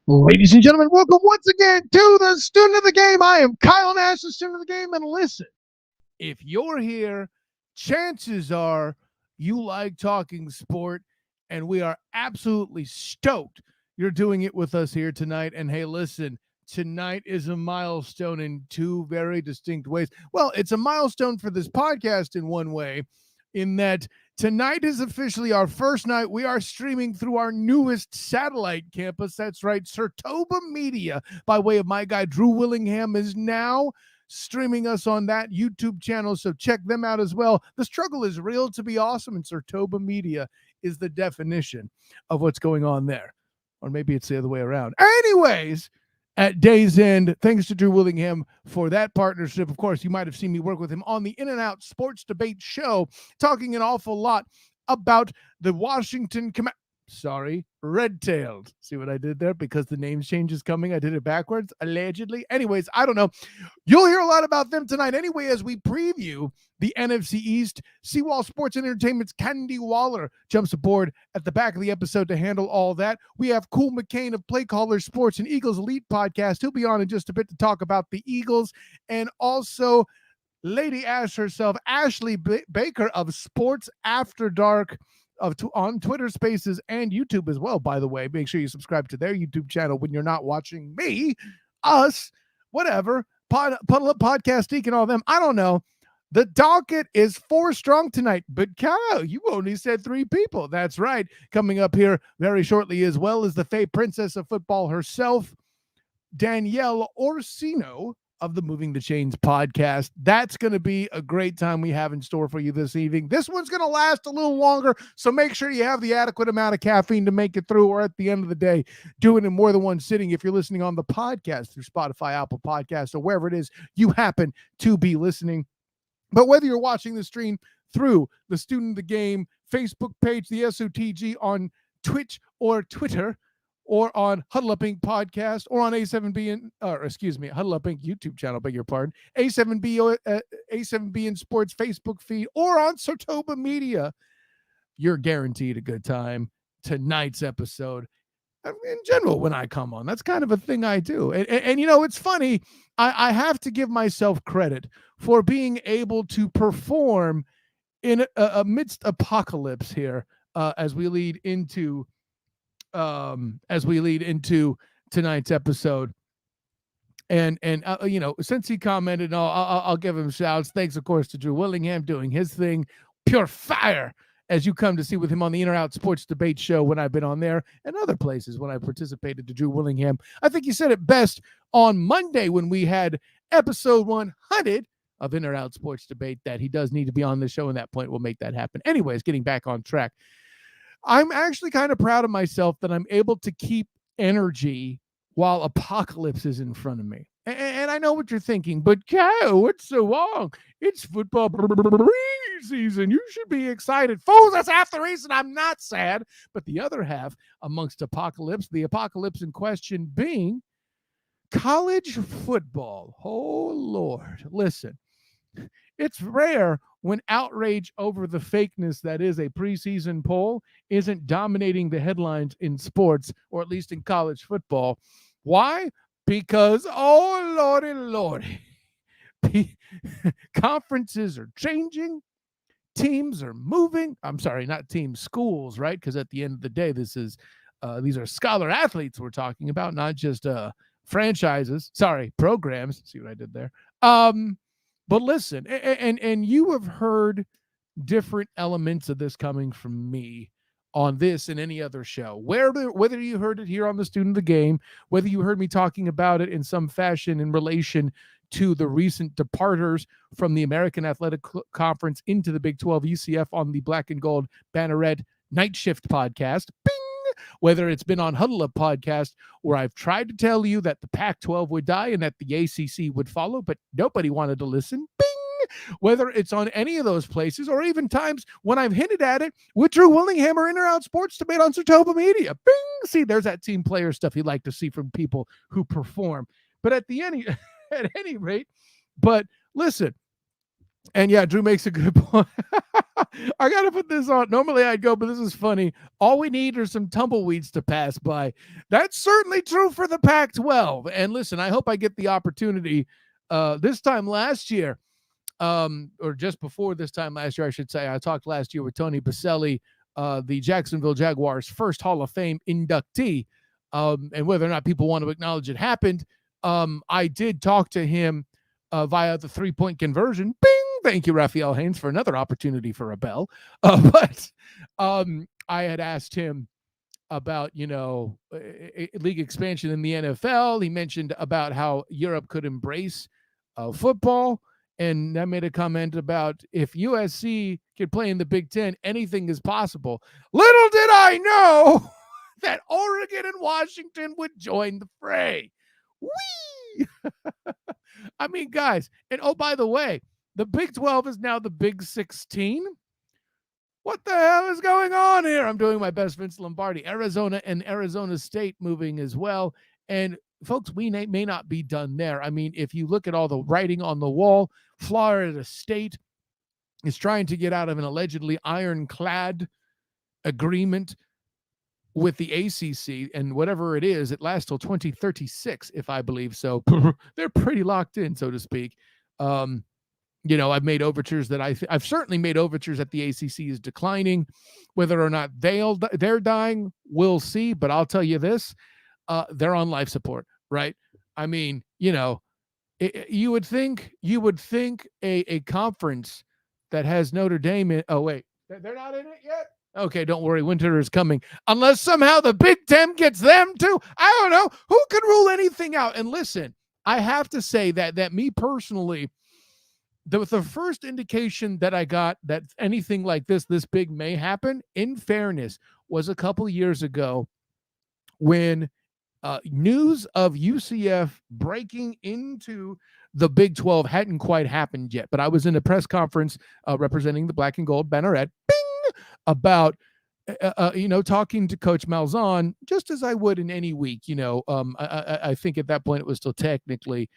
Ladies and gentlemen, welcome once again to the Student of the Game. I am Kyle Nash, the Student of the Game. And listen, if you're here, chances are you like talking sport, and we are absolutely stoked you're doing it with us here tonight. And hey, listen, tonight is a milestone in two very distinct ways. Well, it's a milestone for this podcast in one way, in that tonight is officially our first night. We are streaming through our newest satellite campus. That's right, Sertoba Media, by way of my guy Drew Willingham, is now streaming us on that YouTube channel, so check them out as well. The struggle is real to be awesome, and Sertoba Media is the definition of what's going on there. Or maybe it's the other way around. Anyways, at day's end, thanks to Drew Willingham for that partnership. Of course, you might have seen me work with him on the In and Out Sports Debate Show, talking an awful lot about the Washington Red-Tailed. See what I did there? Because the name change is coming. I did it backwards, allegedly. Anyways, I don't know. You'll hear a lot about them tonight anyway as we preview the NFC East. CWall Sports and Entertainment's Candi Waller jumps aboard at the back of the episode to handle all that. We have Cool McCain of Play Caller Sports and Eagles Elite Podcast. He'll be on in just a bit to talk about the Eagles. And also Lady Ash herself, Ashley Baker of Sports After Dark, on Twitter Spaces and YouTube as well, by the way. Make sure you subscribe to their YouTube channel when you're not watching me, us, whatever, Puddle Up Podcast Geek and all them. I don't know. The docket is 4 strong tonight, but Kyle, you only said 3 people. That's right. Coming up here very shortly, as well as the Fae Princess of Football herself, Danielle Orsino of the Moving the Chains podcast. That's going to be a great time we have in store for you this evening. This one's going to last a little longer, so make sure you have the adequate amount of caffeine to make it through, or at the end of the day, do it in more than one sitting if you're listening on the podcast through Spotify, Apple Podcasts, or wherever it is you happen to be listening. But whether you're watching the stream through the Student of the Game Facebook page, the SOTG on Twitch or Twitter, or on Huddle Up Inc. podcast, or on A7B Huddle Up Inc. YouTube channel, beg your pardon, A7B in Sports Facebook feed, or on Sertoba Media, you're guaranteed a good time. Tonight's episode, in general, when I come on, that's kind of a thing I do. And you know, it's funny, I have to give myself credit for being able to perform in amidst apocalypse here, as we lead into tonight's episode. And you know, since he commented, I'll give him shouts. Thanks, of course, to Drew Willingham doing his thing. Pure fire, as you come to see with him on the In or Out Sports Debate Show when I've been on there, and other places when I participated to Drew Willingham. I think he said it best on Monday when we had episode 100 of In or Out Sports Debate, that he does need to be on the show, and that point will make that happen. Anyways, getting back on track. I'm actually kind of proud of myself that I'm able to keep energy while apocalypse is in front of me. And I know what you're thinking, but Kyle, what's so wrong? It's football season. You should be excited. Fools, that's half the reason I'm not sad. But the other half, amongst apocalypse, the apocalypse in question being college football. Oh, Lord. Listen, it's rare when outrage over the fakeness that is a preseason poll isn't dominating the headlines in sports, or at least in college football. Why? Because, oh, lordy, conferences are changing, teams are moving. I'm sorry, not teams, schools, right? Because at the end of the day, these are scholar athletes we're talking about, not just franchises. Sorry, programs. See what I did there? But listen, and you have heard different elements of this coming from me on this and any other show. Whether you heard it here on the Student of the Game, whether you heard me talking about it in some fashion in relation to the recent departures from the American Athletic Conference into the Big 12 UCF on the Black and Gold Banneret Night Shift podcast. Bing! Whether it's been on Huddle Up podcast, where I've tried to tell you that the Pac-12 would die and that the ACC would follow, but nobody wanted to listen. Bing! Whether it's on any of those places, or even times when I've hinted at it with Drew Willingham or In or Out Sports Debate on Sertoba Media. Bing! See, there's that team player stuff you like to see from people who perform. But at any rate, but listen, And yeah, Drew makes a good point. I got to put this on. Normally I'd go, but this is funny. All we need are some tumbleweeds to pass by. That's certainly true for the Pac 12. And listen, I hope I get the opportunity this time last year, or just before this time last year, I should say. I talked last year with Tony Baselli, the Jacksonville Jaguars' first Hall of Fame inductee. And whether or not people want to acknowledge it happened, I did talk to him via the 3-point conversion. Bing! Thank you, Raphael Haynes, for another opportunity for a bell. But I had asked him about, league expansion in the NFL. He mentioned about how Europe could embrace football. And I made a comment about if USC could play in the Big Ten, anything is possible. Little did I know that Oregon and Washington would join the fray. Whee! I mean, guys, and oh, by the way, the Big 12 is now the Big 16. What the hell is going on here? I'm doing my best, Vince Lombardi. Arizona and Arizona State moving as well. And folks, we may not be done there. I mean, if you look at all the writing on the wall, Florida State is trying to get out of an allegedly ironclad agreement with the ACC, and whatever it is, it lasts till 2036, if I believe so. They're pretty locked in, so to speak. I've made overtures that I've certainly made overtures that the ACC is declining. Whether or not they're dying, we'll see. But I'll tell you this, they're on life support, right? I mean, you would think a conference that has Notre Dame in. Oh wait, they're not in it yet. Okay, don't worry, winter is coming. Unless somehow the Big Ten gets them too. I don't know who can rule anything out. And listen, I have to say that me personally, the first indication that I got that anything like this big may happen, in fairness, was a couple years ago when news of UCF breaking into the Big 12 hadn't quite happened yet. But I was in a press conference representing the Black and Gold Banneret, about talking to Coach Malzahn, just as I would in any week. I think at that point it was still technically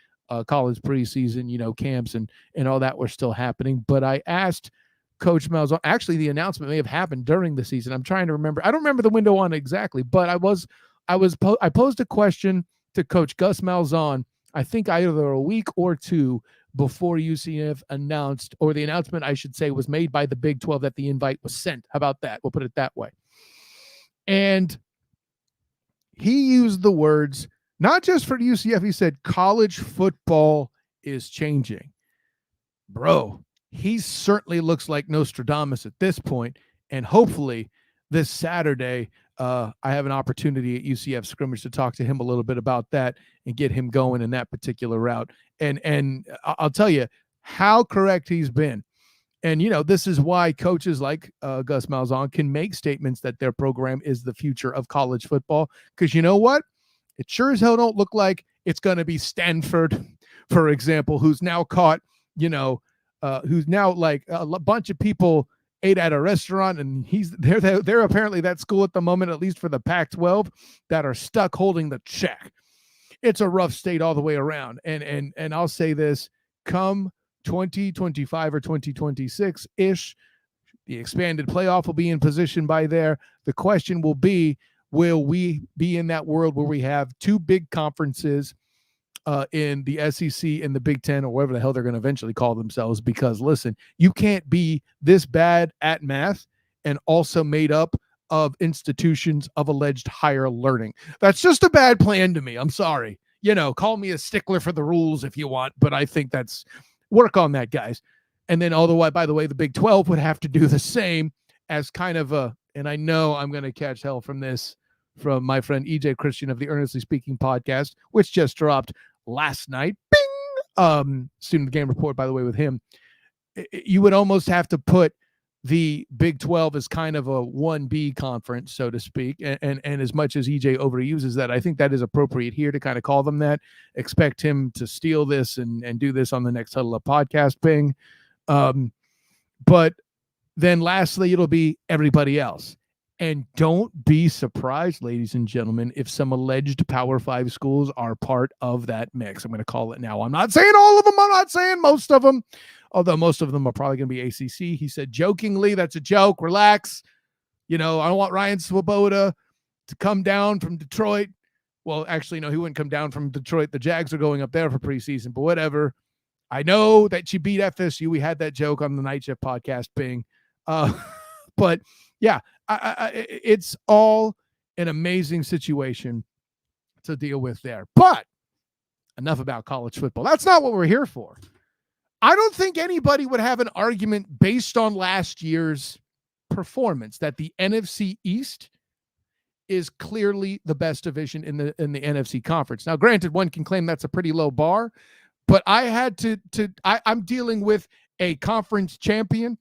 college preseason, camps and all that were still happening. But I asked Coach Malzahn, actually the announcement may have happened during the season. I'm trying to remember. I don't remember the window on exactly, but I posed a question to Coach Gus Malzahn, I think either a week or two before UCF announced, or the announcement, I should say, was made by the Big 12 that the invite was sent. How about that? We'll put it that way. And he used the words, not just for UCF, he said, college football is changing. Bro, he certainly looks like Nostradamus at this point, and hopefully this Saturday, I have an opportunity at UCF scrimmage to talk to him a little bit about that and get him going in that particular route. And I'll tell you how correct he's been. And, this is why coaches like Gus Malzahn can make statements that their program is the future of college football. Because you know what? It sure as hell don't look like it's going to be Stanford, for example, who's now caught, who's now like a bunch of people ate at a restaurant, and they're apparently that school at the moment, at least for the Pac-12, that are stuck holding the check. It's a rough state all the way around. And I'll say this, come 2025 or 2026-ish, the expanded playoff will be in position by there. The question will be, will we be in that world where we have two big conferences in the SEC and the Big Ten, or whatever the hell they're going to eventually call themselves? Because listen, you can't be this bad at math and also made up of institutions of alleged higher learning. That's just a bad plan to me. I'm sorry. Call me a stickler for the rules if you want, but I think that's work on that, guys. And then by the way, the Big 12 would have to do the same as kind of and I know I'm going to catch hell from this, from my friend EJ Christian of the Earnestly Speaking podcast, which just dropped last night. Bing! Student Game Report, by the way, with him. You would almost have to put the Big 12 as kind of a 1B conference, so to speak. And as much as EJ overuses that, I think that is appropriate here to kind of call them that. Expect him to steal this and do this on the next Huddle Up podcast, Bing. But then lastly, it'll be everybody else. And don't be surprised, ladies and gentlemen, if some alleged Power 5 schools are part of that mix. I'm going to call it now. I'm not saying all of them. I'm not saying most of them, although most of them are probably going to be ACC. He said jokingly, that's a joke. Relax. I don't want Ryan Swoboda to come down from Detroit. Well, actually, no, he wouldn't come down from Detroit. The Jags are going up there for preseason, but whatever. I know that she beat FSU. We had that joke on the Night Shift podcast, Bing. But yeah, it's all an amazing situation to deal with there. But enough about college football. That's not what we're here for. I don't think anybody would have an argument based on last year's performance that the NFC East is clearly the best division in the NFC conference. Now, granted, one can claim that's a pretty low bar, but I had I'm dealing with a conference champion.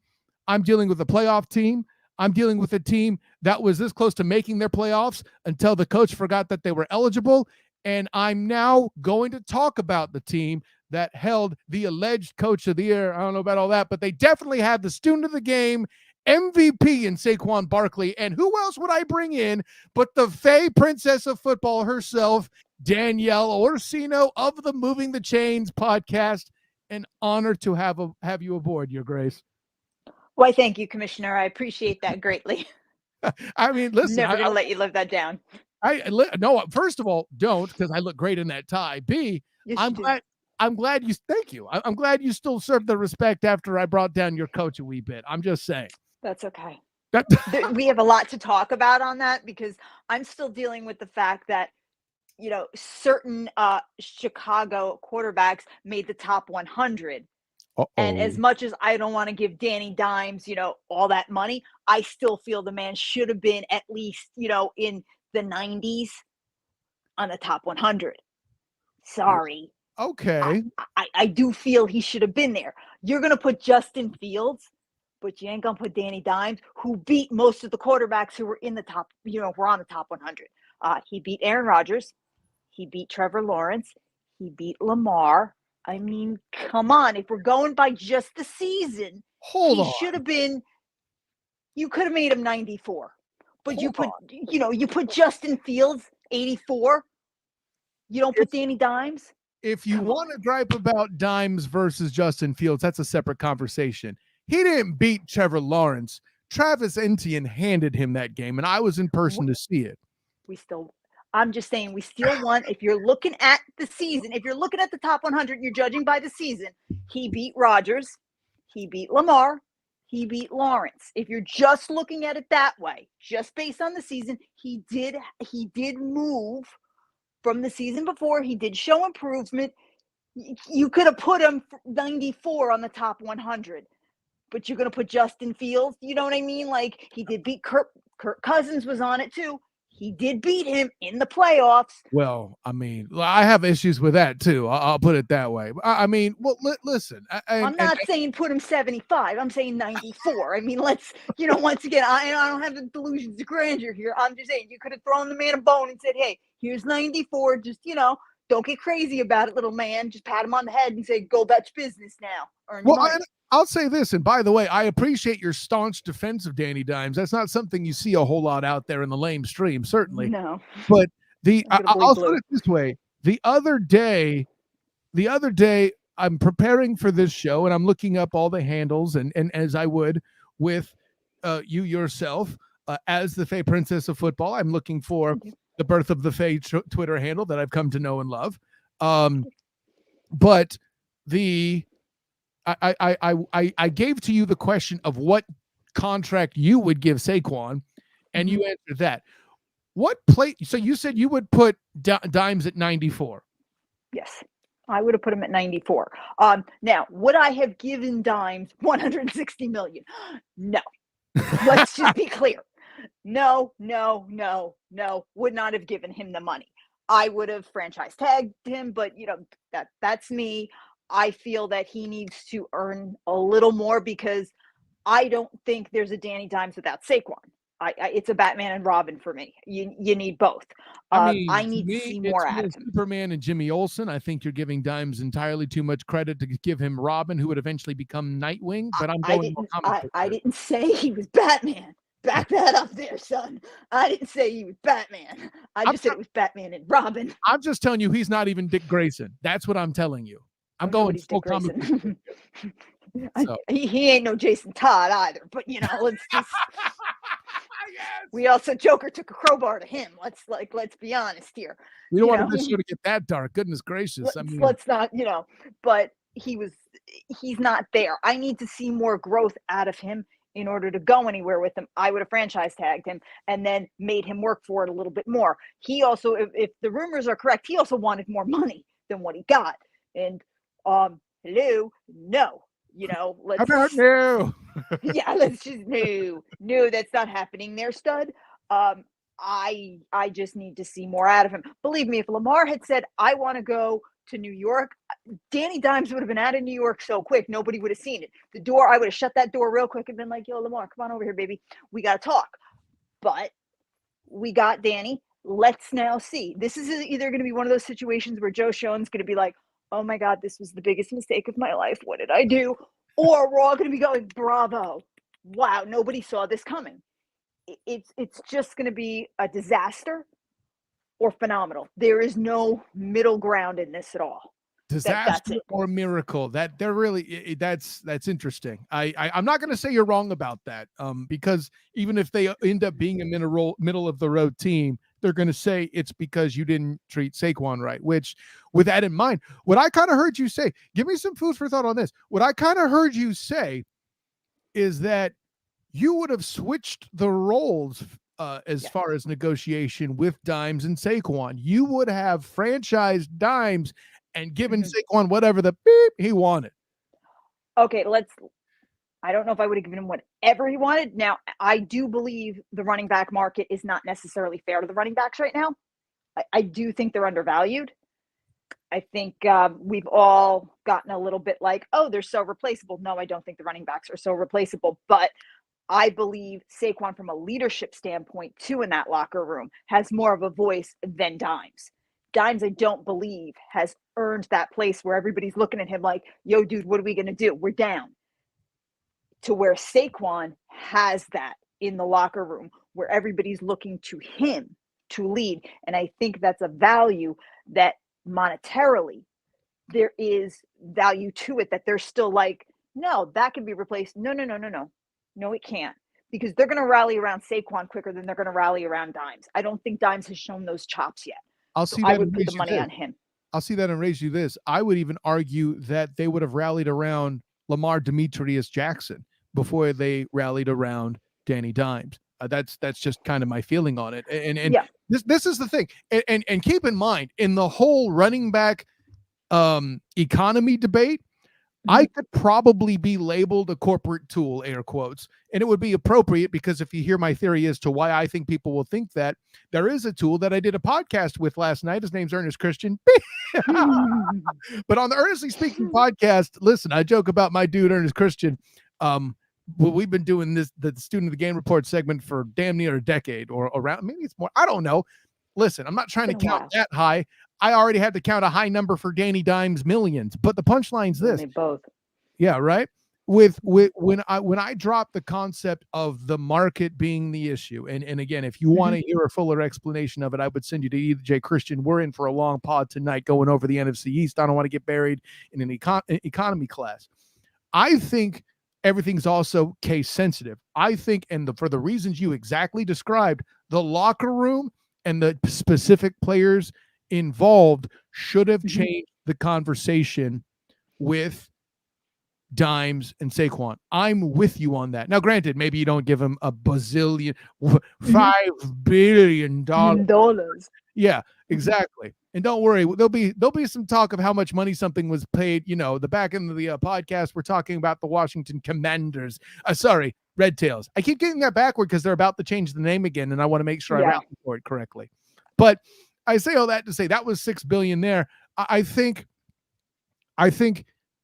I'm dealing with a playoff team. I'm dealing with a team that was this close to making their playoffs until the coach forgot that they were eligible. And I'm now going to talk about the team that held the alleged coach of the year. I don't know about all that, but they definitely had the student of the game, MVP in Saquon Barkley. And who else would I bring in but the Fey Princess of Football herself, Danielle Orsino of the Moving the Chains podcast. An honor to have you aboard, Your Grace. Why, thank you, Commissioner. I appreciate that greatly. I mean, listen. Never going to let you live that down. No, first of all, don't, because I look great in that tie. B, yes, I'm glad you, thank you. I'm glad you still served the respect after I brought down your coach a wee bit. I'm just saying. That's okay. We have a lot to talk about on that because I'm still dealing with the fact that, certain Chicago quarterbacks made the top 100. Uh-oh. And as much as I don't want to give Danny Dimes, all that money, I still feel the man should have been at least, in the 90s on the top 100. Sorry. Okay. I do feel he should have been there. You're going to put Justin Fields, but you ain't going to put Danny Dimes, who beat most of the quarterbacks who were in the top, were on the top 100. He beat Aaron Rodgers. He beat Trevor Lawrence. He beat Lamar. I mean, come on. If we're going by just the season, he should have been, you could have made him 94. But you put Justin Fields, 84. You don't put Danny Dimes. If you want to gripe about Dimes versus Justin Fields, that's a separate conversation. He didn't beat Trevor Lawrence. Travis Etienne handed him that game, and I was in person to see it. I'm just saying, we still want, if you're looking at the season, if you're looking at the top 100 and you're judging by the season, he beat Rodgers, he beat Lamar, he beat Lawrence. If you're just looking at it that way, just based on the season, he did move from the season before. He did show improvement. You could have put him 94 on the top 100, but you're going to put Justin Fields. You know what I mean? Like, he did beat Kirk Cousins was on it too. He did beat him in the playoffs. Well, I mean, I have issues with that too. I'll put it that way. I mean, well, listen. I'm not saying put him 75. I'm saying 94. I mean, let's, once again, I don't have the delusions of grandeur here. I'm just saying you could have thrown the man a bone and said, hey, here's 94. Just, don't get crazy about it, little man. Just pat him on the head and say, go about your business now. I'll say this, and by the way, I appreciate your staunch defense of Danny Dimes. That's not something you see a whole lot out there in the lame stream, certainly. No. But I'll put it this way: the other day, I'm preparing for this show, and I'm looking up all the handles, and as I would with you yourself as the Fey Princess of Football, I'm looking for the Birth of the Fey Twitter handle that I've come to know and love. But I gave to you the question of what contract you would give Saquon, and you answered that. What play? So you said you would put Dimes at 94. Yes, I would have put him at 94. Now, would I have given Dimes 160 million? No. Let's just be clear. No. Would not have given him the money. I would have franchise tagged him, but that's me. I feel that he needs to earn a little more because I don't think there's a Danny Dimes without Saquon. It's a Batman and Robin for me. You need both. I need to see more out of him. Superman and Jimmy Olsen. I think you're giving Dimes entirely too much credit to give him Robin, who would eventually become Nightwing. But I didn't say he was Batman. Back that up there, son. I didn't say he was Batman. I just said it was Batman and Robin. I'm just telling you, he's not even Dick Grayson. That's what I'm telling you. I'm going full comic book. So. He ain't no Jason Todd either. But let's just. Yes. We also Joker took a crowbar to him. Let's be honest here. We don't want this show to get that dark. Goodness gracious. Let's not. But he's not there. I need to see more growth out of him in order to go anywhere with him. I would have franchise tagged him and then made him work for it a little bit more. He also, if the rumors are correct, he also wanted more money than what he got. And hello, no, let's. How about no? Yeah, let's just no, that's not happening there, stud. I just need to see more out of him. Believe me, if Lamar had said, I want to go to New York, Danny Dimes would have been out of New York so quick, nobody would have seen it. I would have shut that door real quick and been like, yo, Lamar, come on over here, baby. We got to talk. But we got Danny. Let's now see. This is either going to be one of those situations where Joe Schoen's going to be like, oh my God, this was the biggest mistake of my life. What did I do? Or we're all going to be going, bravo. Wow, nobody saw this coming. It's just going to be a disaster or phenomenal. There is no middle ground in this at all. Disaster or miracle. That they're really that's interesting. I'm not going to say you're wrong about that. Because even if they end up being a middle of the road team, they're going to say it's because you didn't treat Saquon right. Which, with that in mind, what I kind of heard you say, give me some food for thought on this. What I kind of heard you say is that you would have switched the roles as far as negotiation with Dimes and Saquon. You would have franchised Dimes and given Saquon whatever the beep he wanted. Okay, I don't know if I would have given him whatever he wanted. Now, I do believe the running back market is not necessarily fair to the running backs right now. I do think they're undervalued. I think we've all gotten a little bit like, oh, they're so replaceable. No, I don't think the running backs are so replaceable. But I believe Saquon, from a leadership standpoint, too, in that locker room, has more of a voice than Dimes. Dimes, I don't believe, has earned that place where everybody's looking at him like, yo, dude, what are we going to do? We're down. To where Saquon has that in the locker room, where everybody's looking to him to lead. And I think that's a value that monetarily there is value to it, that they're still like, no, that can be replaced. No, it can't. Because they're going to rally around Saquon quicker than they're going to rally around Dimes. I don't think Dimes has shown those chops yet. I would put the money on him. I'll see that and raise you this. I would even argue that they would have rallied around Lamar Demetrius Jackson before they rallied around Danny Dimes. That's just kind of my feeling on it. And this is the thing. And keep in mind, in the whole running back economy debate, I could probably be labeled a corporate tool, air quotes, and it would be appropriate because if you hear my theory as to why I think people will think that, there is a tool that I did a podcast with last night. His name's Ernest Christian. But on the Earnestly Speaking podcast, listen, I joke about my dude, Ernest Christian. We've been doing the Student of the Game Report segment for damn near a decade or around, maybe it's more. I don't know. Listen, I'm not trying to count that high. I already had to count a high number for Danny Dimes millions, but the punchline's this. They both. Yeah, right. When I dropped the concept of the market being the issue, and again, if you want to hear a fuller explanation of it, I would send you to EJ Christian. We're in for a long pod tonight going over the NFC East. I don't want to get buried in an economy class. I think everything's also case sensitive. I think, for the reasons you exactly described, the locker room and the specific players involved should have changed the conversation with Dimes and Saquon. I'm with you on that. Now, granted, maybe you don't give him a $5 billion. Yeah, exactly. And don't worry, there'll be some talk of how much money something was paid. The back end of the podcast, we're talking about the Washington Commanders. Red Tails. I keep getting that backward because they're about to change the name again, and I want to make sure I rally for it correctly. But I say all that to say that was $6 billion there. I think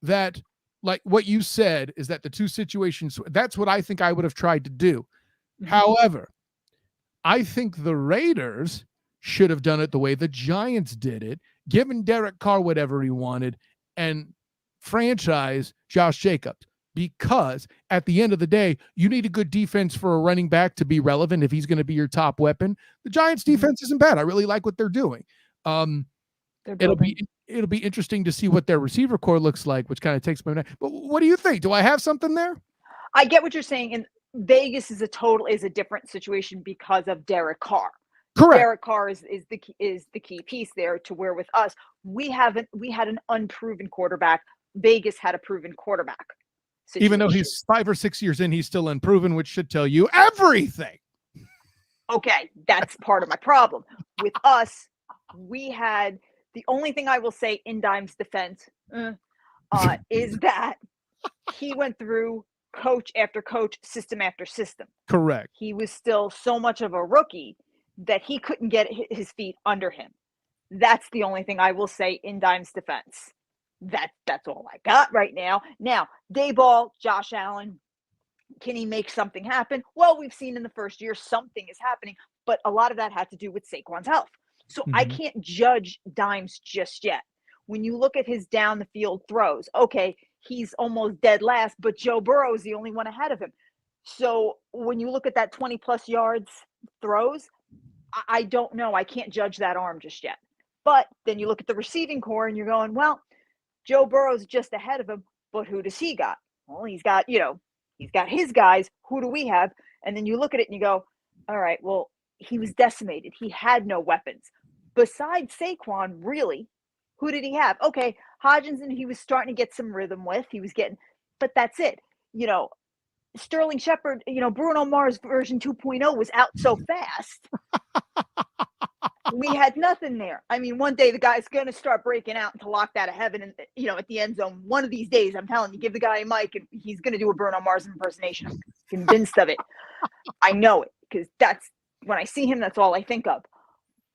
that, like what you said, is that the two situations, that's what I think I would have tried to do. However, I think the Raiders should have done it the way the Giants did it, given Derek Carr whatever he wanted, and franchise Josh Jacobs. because at the end of the day, you need a good defense for a running back to be relevant if he's going to be your top weapon. The Giants defense isn't bad. I really like what they're doing. It'll be interesting to see what their receiver core looks like, which kind of takes my mind. But what do you think? Do I have something there? I get what you're saying. And Vegas is a different situation because of Derek Carr. Correct. Derek Carr is the key piece there, to where with us, we had an unproven quarterback. Vegas had a proven quarterback situation. Even though he's 5 or 6 years in, he's still unproven, which should tell you everything. Okay, that's part of my problem. With us, we had, the only thing I will say in Dime's defense is that he went through coach after coach, system after system. Correct. He was still so much of a rookie that he couldn't get his feet under him. That's the only thing I will say in Dime's defense. That's all I got right now. Now, Dayball, Josh Allen, can he make something happen? Well, we've seen in the first year something is happening, but a lot of that had to do with Saquon's health. So I can't judge Dimes just yet. When you look at his down the field throws, okay, he's almost dead last, but Joe Burrow is the only one ahead of him. So when you look at that 20-plus yards throws, I don't know. I can't judge that arm just yet. But then you look at the receiving core and you're going, well, Joe Burrow's just ahead of him, but who does he got? Well, he's got his guys. Who do we have? And then you look at it and you go, all right, well, he was decimated. He had no weapons. Besides Saquon, really, who did he have? Okay, Hodgkinson, he was starting to get some rhythm with. He was getting, but that's it. Sterling Shepard, Bruno Mars version 2.0 was out so fast. We had nothing there. I mean, one day the guy's going to start breaking out into locked out of heaven and, at the end zone. One of these days, I'm telling you, give the guy a mic and he's going to do a Bruno Mars impersonation. I'm convinced of it. I know it, because that's, when I see him, that's all I think of.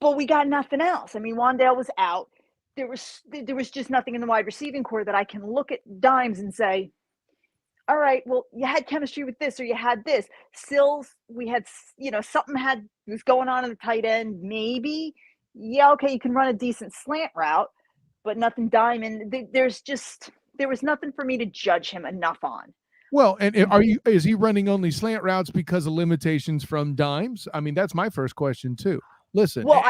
But we got nothing else. I mean, Wandale was out. There was just nothing in the wide receiving core that I can look at Dimes and say, all right, well, you had chemistry with this, or you had this. Sills, we had, something was going on in the tight end. Maybe, yeah, okay, you can run a decent slant route, but nothing diamond. There was nothing for me to judge him enough on. Well, and is he running only slant routes because of limitations from Dimes? I mean, that's my first question too. Listen. Well,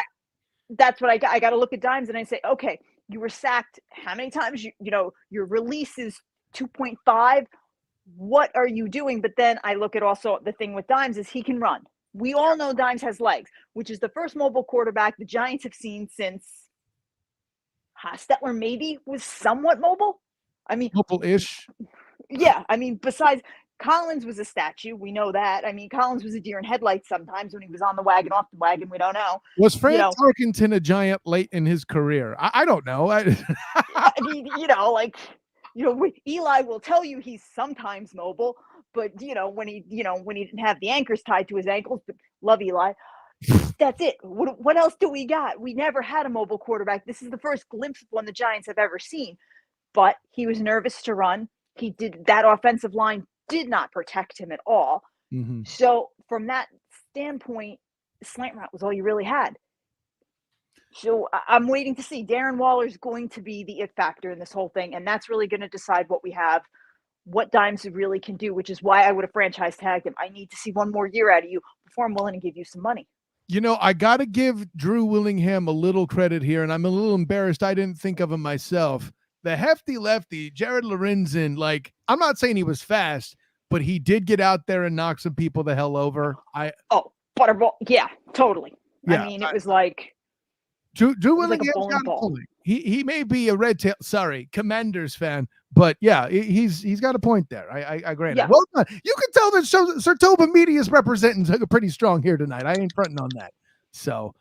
that's what I got. I got to look at Dimes and I say, okay, you were sacked how many times? Your release is 2.5. What are you doing? But then I look at also the thing with Dimes is he can run. We all know Dimes has legs, which is the first mobile quarterback the Giants have seen since Hostetler maybe was somewhat mobile. I mean, mobile-ish. Yeah. I mean, besides Collins was a statue. We know that. I mean, Collins was a deer in headlights sometimes when he was on the wagon, off the wagon. We don't know. Was Frank Tarkenton a Giant late in his career? I don't know. I mean, Eli will tell you he's sometimes mobile, but when he didn't have the anchors tied to his ankles. But love Eli. That's it. What else do we got? We never had a mobile quarterback. This is the first glimpse of one the Giants have ever seen. But he was nervous to run. That offensive line did not protect him at all. Mm-hmm. So from that standpoint, slant route was all you really had. So I'm waiting to see. Darren Waller's going to be the it factor in this whole thing, and that's really going to decide what we have, what Dimes really can do, which is why I would have franchise tagged him. I need to see one more year out of you before I'm willing to give you some money. I got to give Drew Willingham a little credit here, and I'm a little embarrassed I didn't think of him myself. The hefty lefty, Jared Lorenzen, I'm not saying he was fast, but he did get out there and knock some people the hell over. Butterball. Yeah, totally. Yeah, I mean, it was like Drew Willingham's got a point. He may be a Commanders fan, but yeah, he's got a point there. I grant it. Well done. You can tell that Sartoba Media is representing pretty strong here tonight. I ain't fronting on that. So,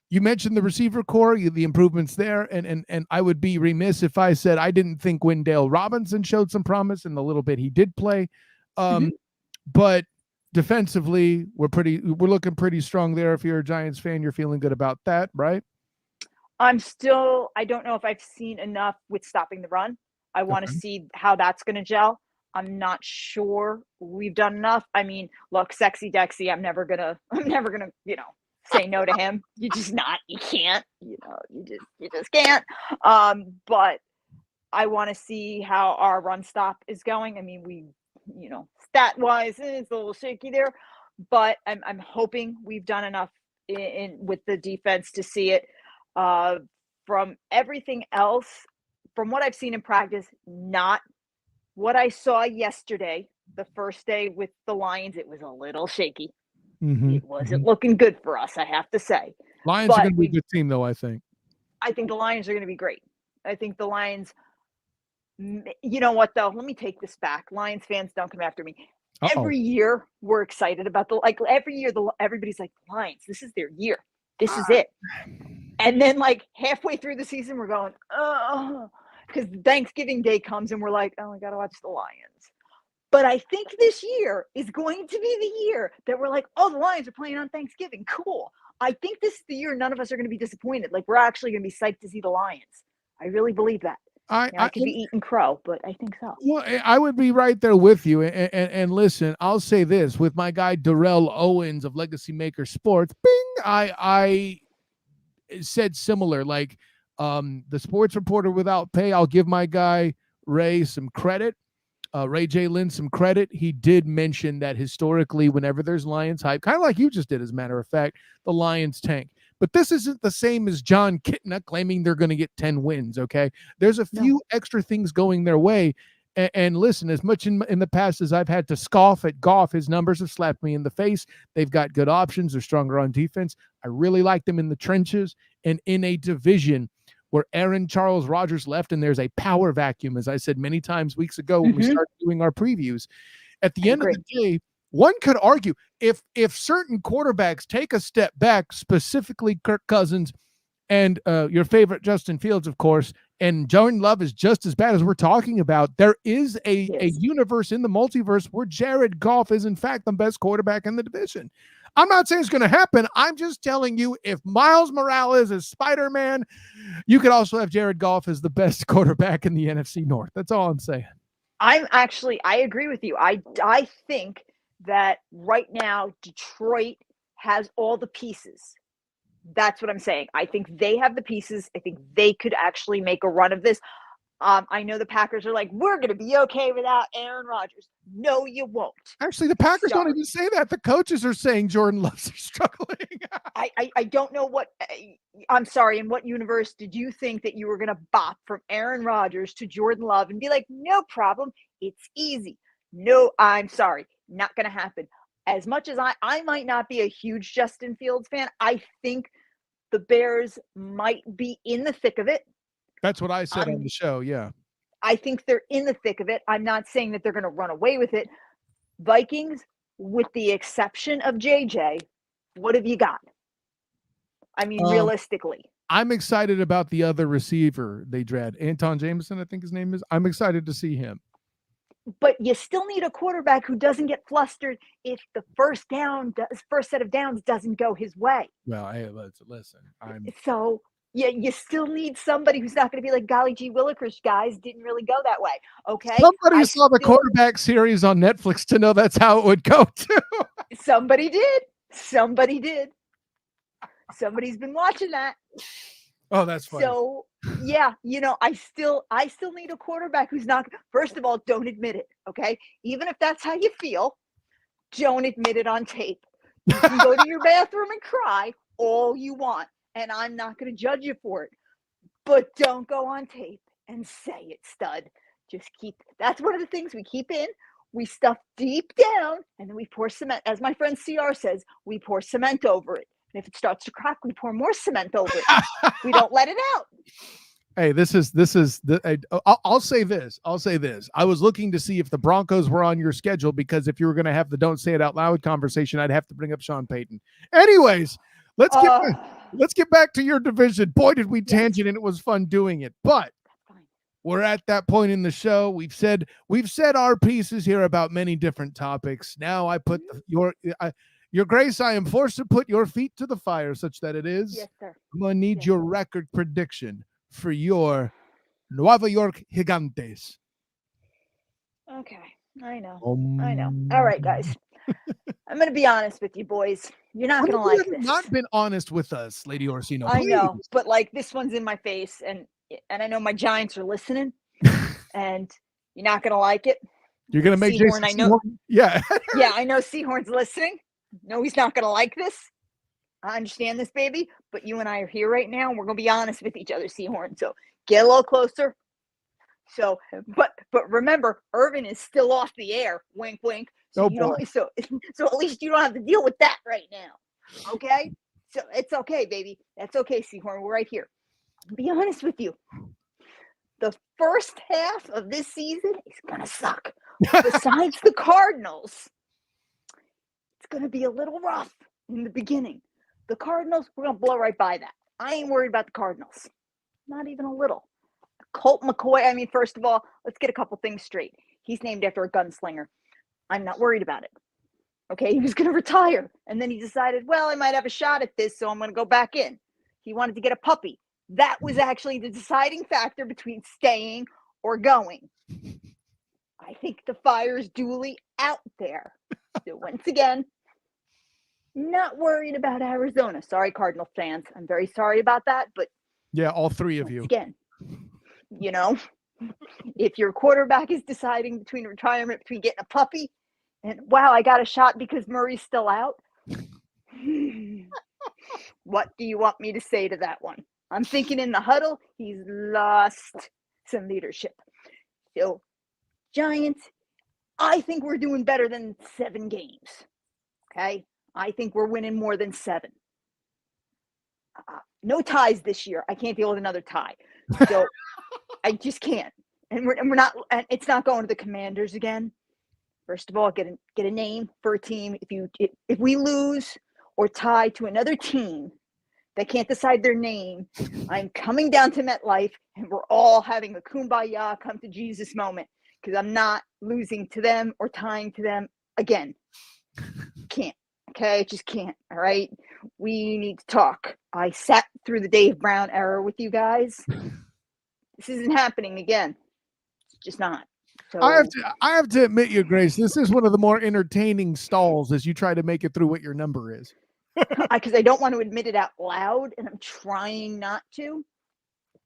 you mentioned the receiver core, the improvements there, and I would be remiss if I said I didn't think Wendell Robinson showed some promise in the little bit he did play. But defensively, we're looking pretty strong there. If you're a Giants fan, you're feeling good about that, right? I don't know if I've seen enough with stopping the run. I want to see how that's going to gel. I'm not sure we've done enough. I mean, look, Sexy Dexy, I'm never gonna, say no to him. You can't, you just can't. But I want to see how our run stop is going. I mean, stat wise, it's a little shaky there, but I'm hoping we've done enough in with the defense to see it. From everything else, from what I've seen in practice, not what I saw yesterday, the first day with the Lions. It was a little shaky. It wasn't looking good for us, I have to say. Lions are But going to be a good team, though, I think. I think the Lions are going to be great. I think the Lions. You know what, though? Let me take this back. Lions fans, don't come after me. Every year we're excited about every year everybody's like, Lions, this is their year. This is it. And then like halfway through the season, we're going, oh, because Thanksgiving Day comes and we're like, oh, I got to watch the Lions. But I think this year is going to be the year that we're like, oh, the Lions are playing on Thanksgiving. Cool. I think this is the year none of us are going to be disappointed. Like, we're actually going to be psyched to see the Lions. I really believe that. I could be eating crow, but I think so. Well, I would be right there with you. And listen, I'll say this with my guy Darrell Owens of Legacy Maker Sports. Bing, I said similar. Like the sports reporter without pay. I'll give my guy Ray some credit. Ray J. Lynn some credit. He did mention that historically, whenever there's Lions hype, kind of like you just did, as a matter of fact, the Lions tank. But this isn't the same as John Kitna claiming they're going to get 10 wins, okay? There's a few extra things going their way. And listen, as much in the past as I've had to scoff at Goff, his numbers have slapped me in the face. They've got good options. They're stronger on defense. I really like them in the trenches and in a division where Aaron Charles Rodgers left and there's a power vacuum, as I said many times weeks ago when we started doing our previews. At the end of the day, one could argue if certain quarterbacks take a step back, specifically Kirk Cousins and your favorite Justin Fields, of course, and Jordan Love is just as bad as we're talking about, there is a universe in the multiverse where Jared Goff is, in fact, the best quarterback in the division. I'm not saying it's going to happen. I'm just telling you, if Miles Morales is Spider-Man, you could also have Jared Goff as the best quarterback in the NFC North. That's all I'm saying. I agree with you. I think that right now Detroit has all the pieces. That's what I'm saying. I think they have the pieces. I think they could actually make a run of this. I know the Packers are like, we're going to be okay without Aaron Rodgers. No, you won't. Actually, the Packers don't even say that. The coaches are saying Jordan Love's struggling. I don't know what – I'm sorry. In what universe did you think that you were going to bop from Aaron Rodgers to Jordan Love and be like, no problem, it's easy? No, I'm sorry. Not going to happen. As much as I might not be a huge Justin Fields fan, I think the Bears might be in the thick of it. That's what I said on the show, yeah. I think they're in the thick of it. I'm not saying that they're going to run away with it. Vikings, with the exception of JJ, what have you got? I mean, realistically. I'm excited about the other receiver they dread. Anton Jameson, I think his name is. I'm excited to see him. But you still need a quarterback who doesn't get flustered if the first set of downs doesn't go his way. Well, hey, listen. So you still need somebody who's not going to be like, golly gee Willikers, guys, didn't really go that way. Okay. Somebody saw the quarterback series on Netflix to know that's how it would go too. Somebody did. Somebody's been watching that. Oh, that's funny. So yeah, I still need a quarterback who's not. First of all, don't admit it, okay? Even if that's how you feel, don't admit it on tape. You can go to your bathroom and cry all you want, and I'm not going to judge you for it. But don't go on tape and say it, stud. Just that's one of the things we keep in. We stuff deep down, and then we pour cement. As my friend CR says, we pour cement over it. And if it starts to crack, we pour more cement over it. We don't let it out. Hey, I'll say this. I was looking to see if the Broncos were on your schedule, because if you were going to have the don't say it out loud conversation, I'd have to bring up Sean Payton. Anyways, let's get back to your division. Boy, did we tangent, and it was fun doing it. But we're at that point in the show. We've said our pieces here about many different topics. Now I put Your Grace, I am forced to put your feet to the fire such that it is. Yes, sir. I'm going to need your record prediction for your Nueva York Gigantes. Okay. I know. All right, guys. I'm going to be honest with you, boys. You're not going to like this. Not been honest with us, Lady Orsino. I know, but like this one's in my face, and I know my Giants are listening. and you're not going to like it. You're going to make Seahorn, Jason I know. Seahorn? Yeah. Yeah, I know Seahorn's listening. No, he's not going to like this. I understand this, baby, but you and I are here right now, and we're going to be honest with each other, Seahorn. So get a little closer. So, but remember, Irvin is still off the air. Wink, wink. So Oh, you boy. don't. So at least you don't have to deal with that right now. Okay. So it's okay, baby. That's okay, Seahorn. We're right here. I'll be honest with you. The first half of this season is gonna suck. Besides the Cardinals, it's gonna be a little rough in the beginning. The Cardinals, we're gonna blow right by that. I ain't worried about the Cardinals. Not even a little. Colt McCoy, I mean, first of all, let's get a couple things straight. He's named after a gunslinger. I'm not worried about it. Okay, he was going to retire. And then he decided, well, I might have a shot at this, so I'm going to go back in. He wanted to get a puppy. That was actually the deciding factor between staying or going. I think the fire is duly out there. So once again, not worried about Arizona. Sorry, Cardinal fans. I'm very sorry about that, but yeah, all three of you. Again, you know, if your quarterback is deciding between retirement, between getting a puppy, and wow, I got a shot because Murray's still out. What do you want me to say to that one? I'm thinking in the huddle, he's lost some leadership. So, Giants, I think we're doing better than 7 games. Okay? I think we're winning more than 7. No ties this year. I can't deal with another tie. So I just can't. And we're not. And it's not going to the Commanders again. First of all, get a name for a team. If we lose or tie to another team that can't decide their name, I'm coming down to MetLife, and we're all having a kumbaya, come to Jesus moment, because I'm not losing to them or tying to them again. Can't. Okay, just can't. All right, we need to talk. I sat through the Dave Brown era with you guys. This isn't happening again. It's just not. So I have to admit, you, Grace, this is one of the more entertaining stalls as you try to make it through what your number is. Because I don't want to admit it out loud, and I'm trying not to.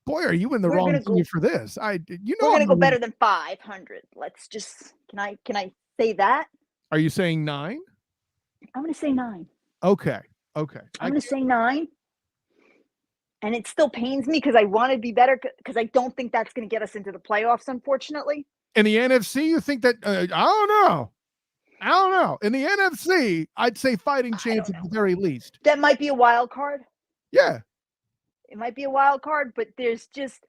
Boy, are you in the wrong venue for this? We're gonna go better than 500. Let's just can I say that? Are you saying 9? I'm gonna say 9. Okay. I'm gonna say 9. And it still pains me because I want to be better because I don't think that's going to get us into the playoffs, unfortunately. In the NFC, you think that? I don't know. In the NFC, I'd say fighting chance at the very least. That might be a wild card. Yeah. It might be a wild card, but there's just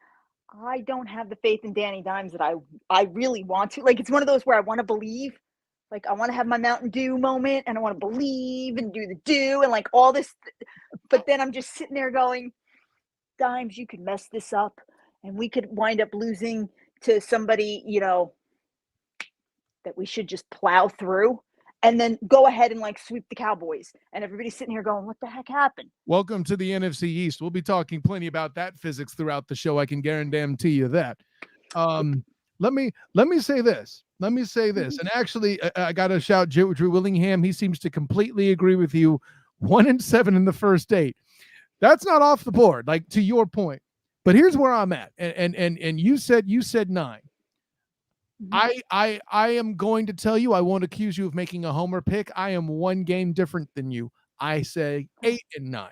I don't have the faith in Danny Dimes that I really want to. Like, it's one of those where I want to believe. Like, I want to have my Mountain Dew moment, and I want to believe and do the do and like all this. But then I'm just sitting there going, Dimes, you could mess this up, and we could wind up losing to somebody, that we should just plow through and then go ahead and like sweep the Cowboys. And everybody's sitting here going, what the heck happened? Welcome to the NFC East. We'll be talking plenty about that physics throughout the show. I can guarantee you that. Let me say this. And actually, I got to shout Drew Willingham. He seems to completely agree with you. 1-7 in the first 8. That's not off the board, like to your point. But here's where I'm at. And you said 9. I am going to tell you, I won't accuse you of making a homer pick. I am 1 game different than you. I say 8 and 9.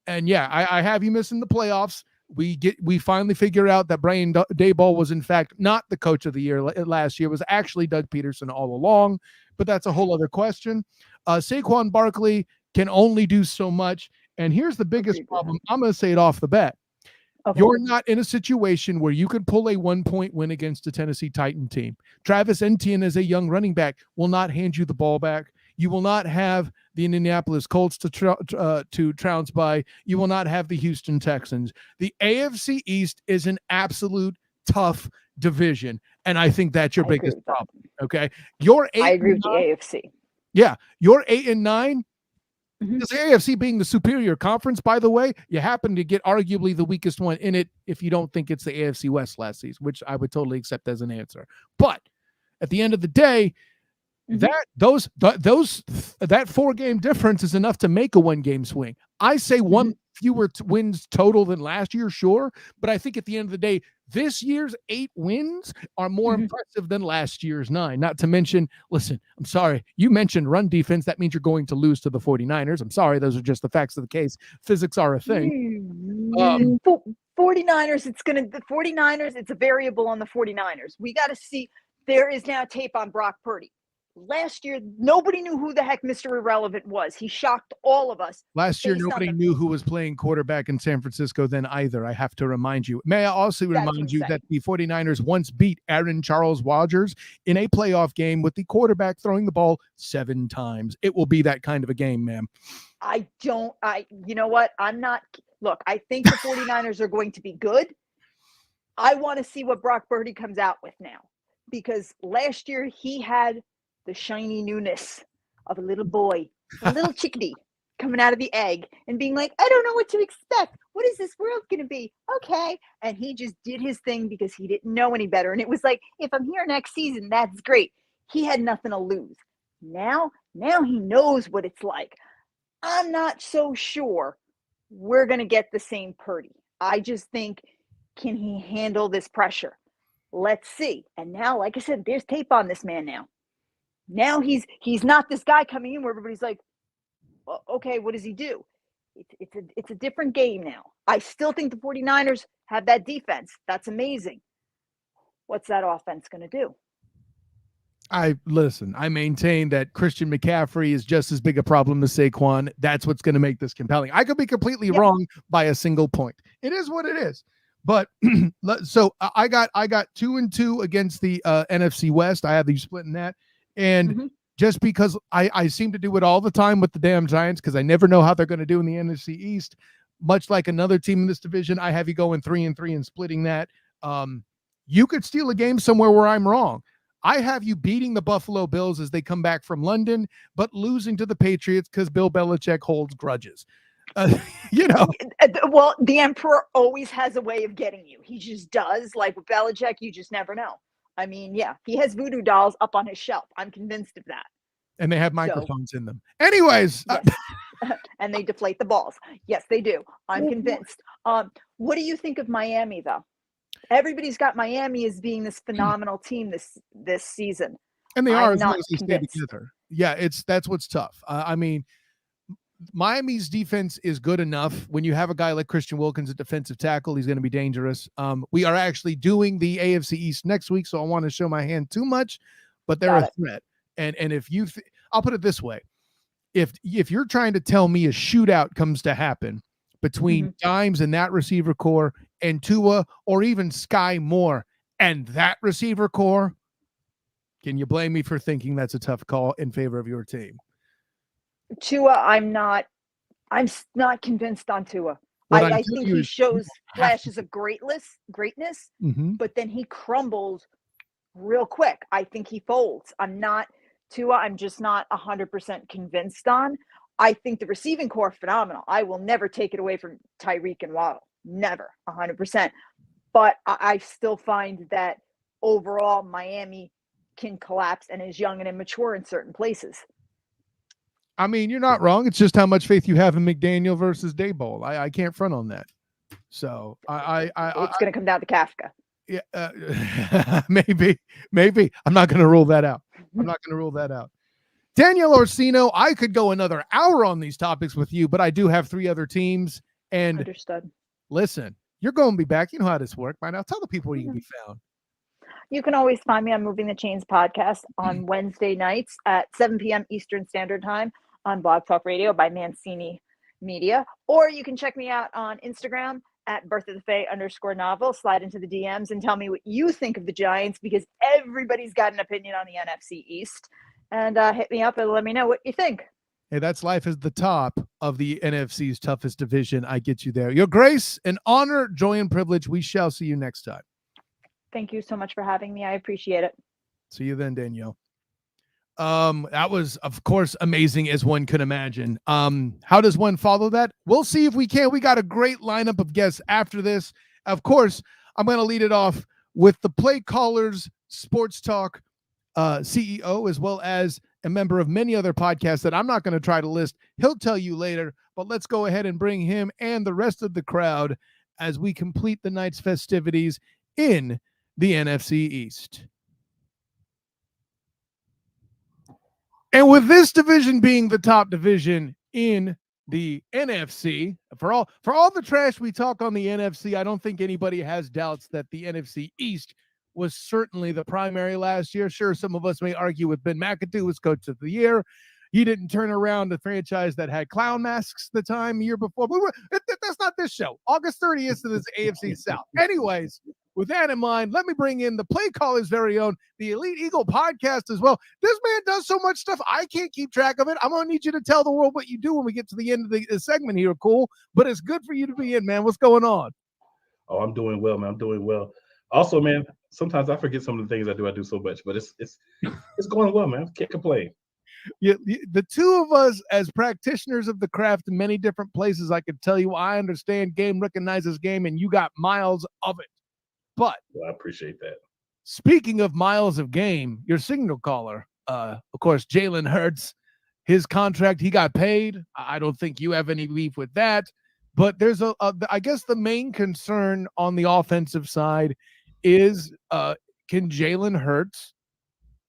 And yeah, I have you missing the playoffs. We finally figure out that Brian Daboll was in fact not the coach of the year last year. It was actually Doug Peterson all along, but that's a whole other question. Saquon Barkley can only do so much. And here's the biggest problem. I'm going to say it off the bat. Okay. You're not in a situation where you could pull a 1-point win against a Tennessee Titan team. Travis Etienne, as a young running back, will not hand you the ball back. You will not have the Indianapolis Colts to trounce by. You will not have the Houston Texans. The AFC East is an absolute tough division, and I think that's your biggest problem. Okay, I agree with the AFC. Yeah, you're 8 and 9. The AFC being the superior conference, by the way, you happen to get arguably the weakest one in it if you don't think it's the AFC West last season, which I would totally accept as an answer. But at the end of the day, That 4-game difference is enough to make a 1-game swing. I say one fewer wins total than last year, sure, but I think at the end of the day, this year's 8 wins are more impressive than last year's 9. Not to mention, listen, I'm sorry, you mentioned run defense. That means you're going to lose to the 49ers. I'm sorry, those are just the facts of the case. Physics are a thing. 49ers, the 49ers, it's a variable on the 49ers. We got to see. There is now tape on Brock Purdy. Last year, nobody knew who the heck Mr. Irrelevant was. He shocked all of us. Last year, nobody knew who was playing quarterback in San Francisco then either, I have to remind you. May I also remind you that the 49ers once beat Aaron Charles Rodgers in a playoff game with the quarterback throwing the ball 7 times. It will be that kind of a game, ma'am. You know what? Look, I think the 49ers are going to be good. I want to see what Brock Purdy comes out with now, because last year he had the shiny newness of a little boy, a little chickadee coming out of the egg and being like, I don't know what to expect. What is this world going to be? Okay. And he just did his thing because he didn't know any better. And it was like, if I'm here next season, that's great. He had nothing to lose. Now he knows what it's like. I'm not so sure we're going to get the same Purdy. I just think, can he handle this pressure? Let's see. And now, like I said, there's tape on this man now. Now he's not this guy coming in where everybody's like, okay, what does he do? It's a different game now. I still think the 49ers have that defense. That's amazing. What's that offense going to do? I maintain that Christian McCaffrey is just as big a problem as Saquon. That's what's going to make this compelling. I could be completely wrong by a single point. It is what it is. But so I got 2-2 against the NFC West. I have you splitting that. And just because I seem to do it all the time with the damn Giants, because I never know how they're going to do in the NFC East, much like another team in this division, I have you going 3-3 and splitting that. You could steal a game somewhere where I'm wrong. I have you beating the Buffalo Bills as they come back from London, but losing to the Patriots because Bill Belichick holds grudges. Well, the Emperor always has a way of getting you. He just does. Like with Belichick, you just never know. I mean, yeah, he has voodoo dolls up on his shelf. I'm convinced of that. And they have microphones in them. Anyways. Yes. And they deflate the balls. Yes, they do. I'm convinced. What do you think of Miami, though? Everybody's got Miami as being this phenomenal team this season. And they are, as long as they stay together. Yeah, that's what's tough. I mean, Miami's defense is good enough. When you have a guy like Christian Wilkins at defensive tackle, he's going to be dangerous. We are actually doing the AFC East next week, so I want to show my hand too much, but they're a threat. And if you, I'll put it this way: if you're trying to tell me a shootout comes to happen between Dimes and that receiver core and Tua, or even Sky Moore and that receiver core, can you blame me for thinking that's a tough call in favor of your team? Tua, I'm not convinced on Tua. I think he shows flashes of greatness, but then he crumbles real quick. I think he folds. I'm just not 100% convinced on. I think the receiving core phenomenal. I will never take it away from Tyreek and Waddle. Never, 100%. But I still find that overall Miami can collapse and is young and immature in certain places. I mean, you're not wrong. It's just how much faith you have in McDaniel versus Daboll. I can't front on that. So it's going to come down to Kafka. Yeah, maybe. I'm not going to rule that out. Danielle Orsino, I could go another hour on these topics with you, but I do have 3 other teams. And understood. Listen, you're going to be back. You know how this works by now. Tell the people where you can be found. You can always find me on Moving the Chains podcast on Wednesday nights at 7 p.m. Eastern Standard Time on Blog Talk Radio by Mancini Media. Or you can check me out on Instagram at @birthofthefae_novel. Slide into the DMs and tell me what you think of the Giants, because everybody's got an opinion on the NFC East. And hit me up and let me know what you think. Hey, that's life as the top of the NFC's toughest division. I get you there. Your grace and honor, joy and privilege. We shall see you next time. Thank you so much for having me. I appreciate it. See you then, Danielle. That was, of course, amazing as one could imagine. How does one follow that? We'll see if we can. We got a great lineup of guests after this. Of course, I'm going to lead it off with the Play Callers Sports Talk CEO, as well as a member of many other podcasts that I'm not going to try to list. He'll tell you later, but let's go ahead and bring him and the rest of the crowd as we complete the night's festivities in the NFC East. And with this division being the top division in the NFC, for all the trash we talk on the NFC, I don't think anybody has doubts that the NFC East was certainly the primary last year. Sure, some of us may argue with Ben McAdoo was coach of the year. He didn't turn around the franchise that had clown masks the year before. But that's not this show. August 30th is AFC South. Anyways, with that in mind, let me bring in the play caller's very own, the Elite Eagle podcast as well. This man does so much stuff, I can't keep track of it. I'm going to need you to tell the world what you do when we get to the end of the segment here, Cool. But it's good for you to be in, man. What's going on? Oh, I'm doing well, man. I'm doing well. Also, man, sometimes I forget some of the things I do. I do so much, but it's going well, man. Can't complain. The two of us as practitioners of the craft in many different places, I could tell you I understand game recognizes game, and you got miles of it. But well, I appreciate that. Speaking of miles of game, your signal caller, of course, Jalen Hurts, his contract, he got paid. I don't think you have any beef with that. But there's I guess the main concern on the offensive side is can Jalen Hurts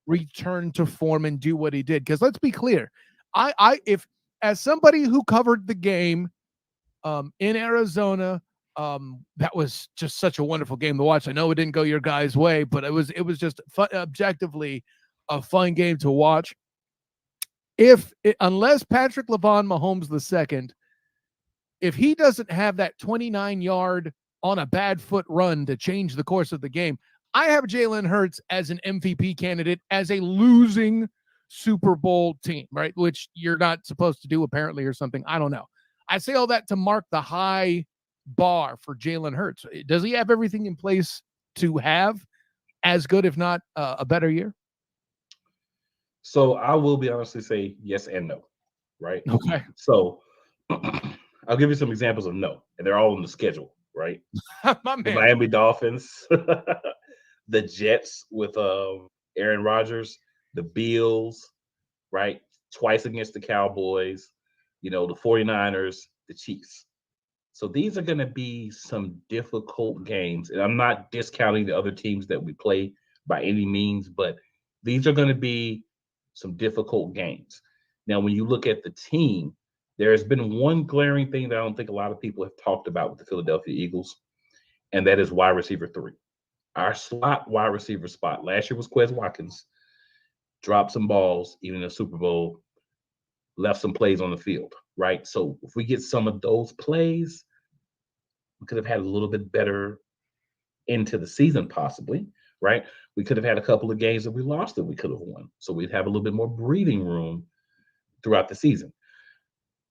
return to form and do what he did? Because let's be clear, if as somebody who covered the game in Arizona, that was just such a wonderful game to watch. I know it didn't go your guys' way, but it was just fun, objectively a fun game to watch. Unless Patrick Mahomes II, if he doesn't have that 29-yard on a bad foot run to change the course of the game, I have Jalen Hurts as an MVP candidate as a losing Super Bowl team, right? Which you're not supposed to do apparently or something. I don't know. I say all that to mark the high bar for Jalen Hurts. Does he have everything in place to have as good, if not a better year? So I will be honestly say yes and no, right? Okay. So I'll give you some examples of no, and they're all on the schedule, right? The Miami Dolphins, the Jets with Aaron Rodgers, the Bills, right? Twice against the Cowboys, the 49ers, the Chiefs. So these are going to be some difficult games. And I'm not discounting the other teams that we play by any means, but these are going to be some difficult games. Now, when you look at the team, there has been one glaring thing that I don't think a lot of people have talked about with the Philadelphia Eagles, and that is wide receiver 3. Our slot wide receiver spot last year was Quez Watkins, dropped some balls, even in the Super Bowl, left some plays on the field, right? So if we get some of those plays, we could have had a little bit better into the season possibly, right? We could have had a couple of games that we lost that we could have won. So we'd have a little bit more breathing room throughout the season.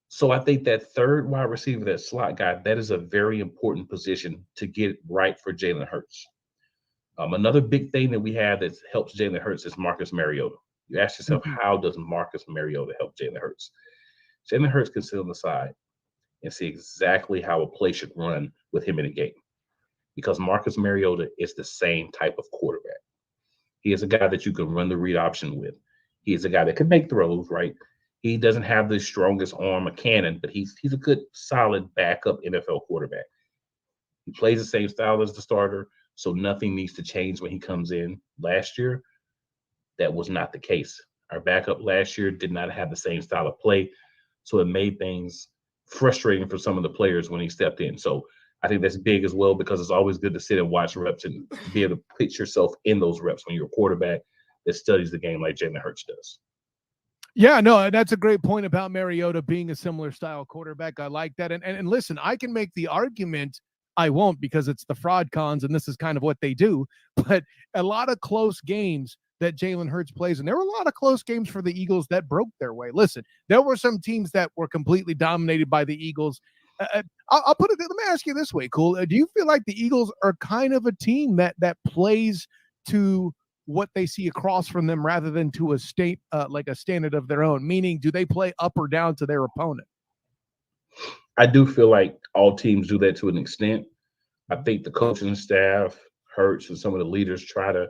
So I think that third wide receiver, that slot guy, that is a very important position to get right for Jalen Hurts. Another big thing that we have that helps Jalen Hurts is Marcus Mariota. You ask yourself, how does Marcus Mariota help Jalen Hurts? Jalen Hurts can sit on the side and see exactly how a play should run with him in a game, because Marcus Mariota is the same type of quarterback. He is a guy that you can run the read option with. He is a guy that can make throws, right? He doesn't have the strongest arm, a cannon, but he's a good, solid backup NFL quarterback. He plays the same style as the starter, so nothing needs to change when he comes in. Last year, that was not the case. Our backup last year did not have the same style of play, so it made things frustrating for some of the players when he stepped in. So I think that's big as well, because it's always good to sit and watch reps and be able to put yourself in those reps when you're a quarterback that studies the game like Jalen Hurts does. Yeah, no, that's a great point about Mariota being a similar style quarterback. I like that. And listen, I can make the argument. I won't, because it's the fraud cons and this is kind of what they do. But a lot of close games that Jalen Hurts plays, and there were a lot of close games for the Eagles that broke their way. Listen, there were some teams that were completely dominated by the Eagles. I'll put it. Let me ask you this way, Cool. Do you feel like the Eagles are kind of a team that plays to what they see across from them rather than to a state like a standard of their own? Meaning, do they play up or down to their opponent? I do feel like all teams do that to an extent. I think the coaching staff, Hurts, and some of the leaders try to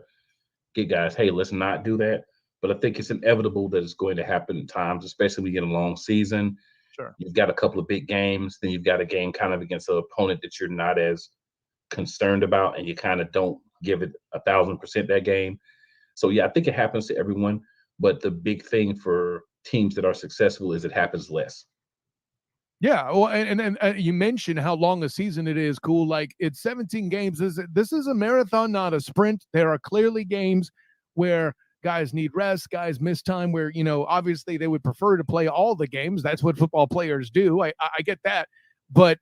get guys, hey, let's not do that. But I think it's inevitable that it's going to happen at times, especially when we get a long season. Sure. You've got a couple of big games, then you've got a game kind of against an opponent that you're not as concerned about, and you kind of don't give it 1,000% that game. So yeah, I think it happens to everyone. But the big thing for teams that are successful is it happens less. Yeah, well, and you mentioned how long a season it is. Cool, like it's 17 games. This is a marathon, not a sprint. There are clearly games where guys need rest, guys miss time. Where obviously they would prefer to play all the games. That's what football players do. I get that, but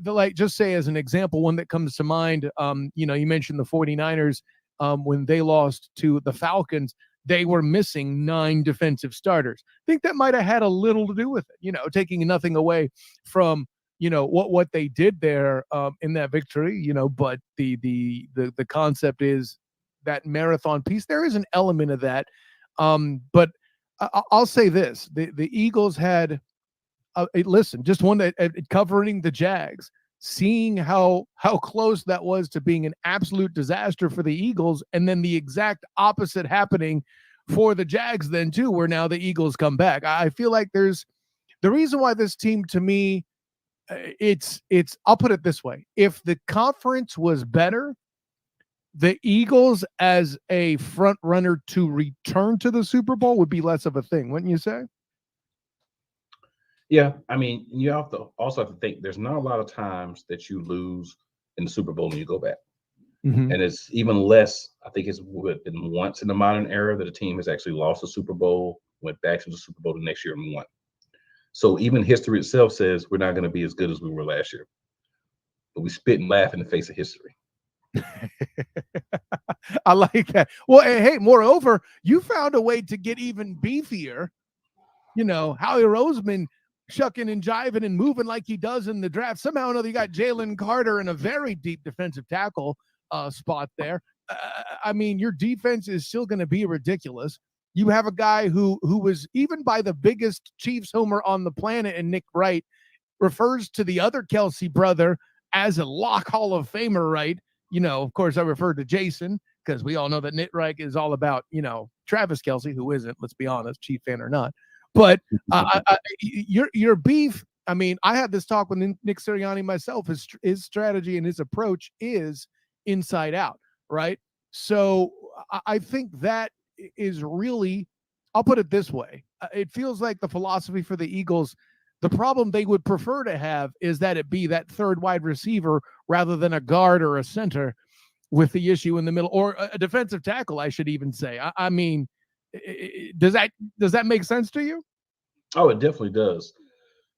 like just say as an example, one that comes to mind. You mentioned the 49ers when they lost to the Falcons. They were missing 9 defensive starters. I think that might have had a little to do with it, taking nothing away from, what they did there in that victory, but the concept is that marathon piece. There is an element of that. But I'll say this, the Eagles had, listen, just one that covering the Jags, seeing how close that was to being an absolute disaster for the Eagles, and then the exact opposite happening for the Jags then too, where now the Eagles come back. I feel like there's the reason why this team, to me, it's I'll put it this way. If the conference was better, the Eagles as a front runner to return to the Super Bowl would be less of a thing, wouldn't you say? Yeah, I mean, you also have to think there's not a lot of times that you lose in the Super Bowl and you go back. Mm-hmm. And it's even less, I think it's been once in the modern era that a team has actually lost a Super Bowl, went back to the Super Bowl the next year and won. So even history itself says we're not going to be as good as we were last year. But we spit and laugh in the face of history. I like that. Well, hey, moreover, you found a way to get even beefier. Howie Roseman shucking and jiving and moving like he does in the draft. Somehow or another, you got Jalen Carter in a very deep defensive tackle spot there. I mean, your defense is still going to be ridiculous. You have a guy who was, even by the biggest Chiefs homer on the planet, and Nick Wright refers to the other Kelsey brother as a lock Hall of Famer, right? Of course, I referred to Jason because we all know that Nick Wright is all about, Travis Kelsey, who isn't, let's be honest, Chief fan or not. But your beef, I mean, I had this talk with Nick Sirianni myself. His strategy and his approach is inside out, right? So I think that is really, I'll put it this way. It feels like the philosophy for the Eagles, the problem they would prefer to have is that it be that third wide receiver rather than a guard or a center, with the issue in the middle, or a defensive tackle, I should even say. I mean, does that make sense to you? Oh, it definitely does.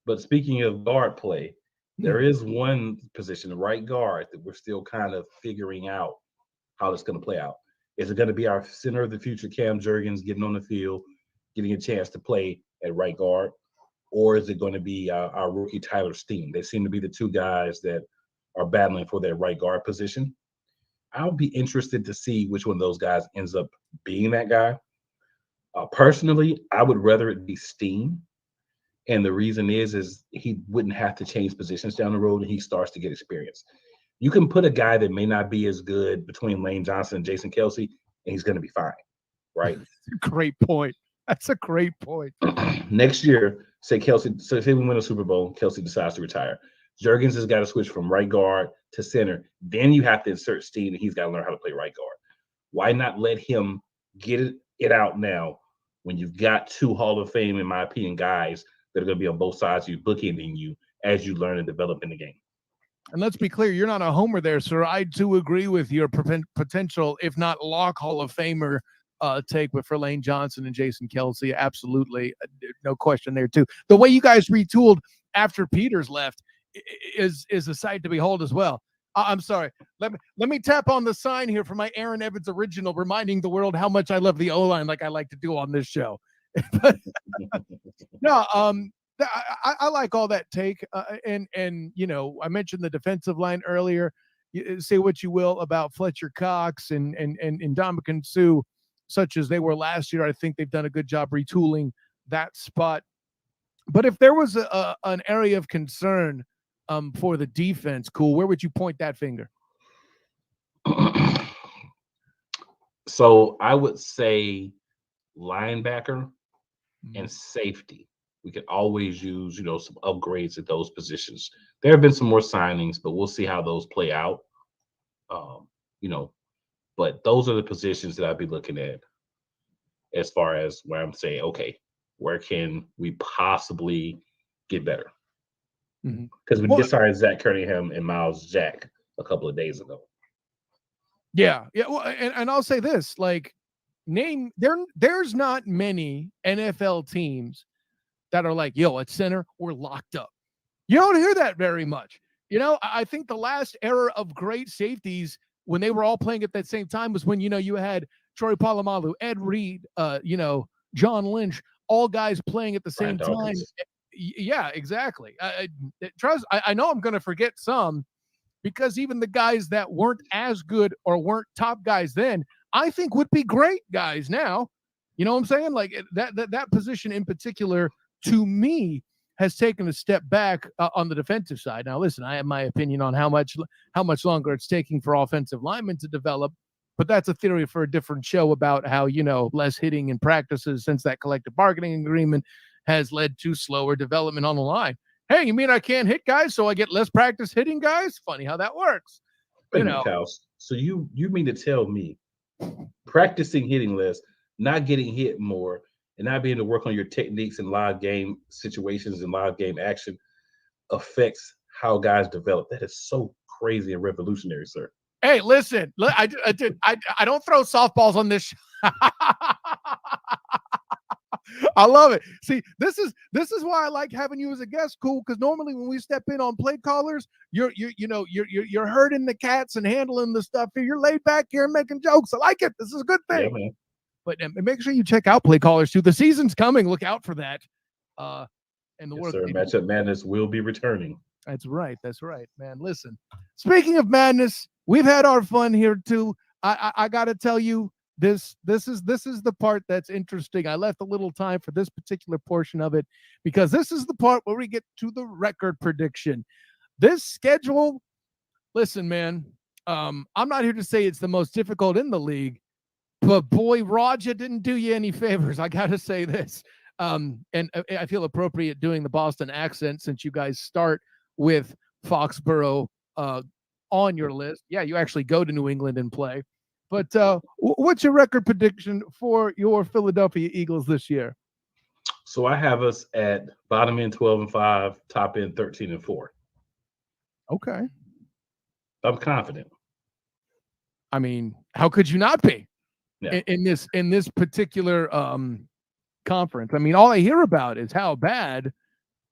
But speaking of guard play, there is one position, the right guard, that we're still kind of figuring out how it's going to play out. Is it going to be our center of the future, Cam Jurgens, getting on the field, getting a chance to play at right guard? Or is it going to be our rookie Tyler Steen? They seem to be the two guys that are battling for their right guard position. I'll be interested to see which one of those guys ends up being that guy. Personally, I would rather it be Steen. And the reason is he wouldn't have to change positions down the road, and he starts to get experience. You can put a guy that may not be as good between Lane Johnson and Jason Kelsey, and he's going to be fine, right? Great point. That's a great point. Next year, say we win a Super Bowl, Kelsey decides to retire. Jurgens has got to switch from right guard to center. Then you have to insert Steen, and he's got to learn how to play right guard. Why not let him get it out now when you've got two Hall of Fame, in my opinion, guys that are going to be on both sides of you, bookending you as you learn and develop in the game? And let's be clear, you're not a homer there, sir. I do agree with your potential, if not lock Hall of Famer take, but for Lane Johnson and Jason Kelsey, absolutely. No question there, too. The way you guys retooled after Peters left is a sight to behold as well. I'm sorry. Let me tap on the sign here for my Aaron Evans original, reminding the world how much I love the O-line, like I like to do on this show. But, no, I like all that take. And I mentioned the defensive line earlier. Say what you will about Fletcher Cox and Ndamukong Suh, such as they were last year. I think they've done a good job retooling that spot. But if there was an area of concern for the defense, where would you point that finger? So I would say linebacker and safety. We could always use, some upgrades at those positions. There have been some more signings, but we'll see how those play out. Um, you know, but those are the positions that I'd be looking at as far as where I'm saying, okay, where can we possibly get better? Because we just started Zach Cunningham and Miles Jack a couple of days ago. Yeah. Well, and I'll say this, like, there's not many NFL teams that are like, yo, at center, we're locked up. You don't hear that very much. I think the last era of great safeties when they were all playing at that same time was when, you had Troy Polamalu, Ed Reed, John Lynch, all guys playing at the same time. Yeah, exactly. I know I'm going to forget some, because even the guys that weren't as good or weren't top guys then, I think would be great guys now. You know what I'm saying? Like that position in particular, to me, has taken a step back on the defensive side. Now, listen, I have my opinion on how much longer it's taking for offensive linemen to develop, but that's a theory for a different show about how, less hitting in practices since that collective bargaining agreement has led to slower development on the line. Hey, you mean I can't hit guys, so I get less practice hitting guys? Funny how that works. So you mean to tell me practicing hitting less, not getting hit more, and not being able to work on your techniques in live game situations and live game action affects how guys develop? That is so crazy and revolutionary, sir. Hey, listen, I don't throw softballs on this. I love it. See, this is why I like having you as a guest, Cool, because normally when we step in on play callers, you're herding the cats and handling the stuff here. You're laid back here and making jokes. I like it. This is a good thing. Yeah, man. But make sure you check out play callers too. The season's coming. Look out for that. And the yes, sir. Matchup Madness will be returning. That's right, man. Listen, speaking of madness, we've had our fun here too. I got to tell you, this is the part that's interesting. I left a little time for this particular portion of it because this is the part where we get to the record prediction. This schedule, listen, man, I'm not here to say it's the most difficult in the league, but boy, Roger didn't do you any favors. I got to say this. And I feel appropriate doing the Boston accent since you guys start with Foxborough on your list. Yeah, you actually go to New England and play. But what's your record prediction for your Philadelphia Eagles this year? So I have us at bottom end 12-5, top end 13-4. Okay. I'm confident. I mean, how could you not be in this particular conference? I mean, all I hear about is how bad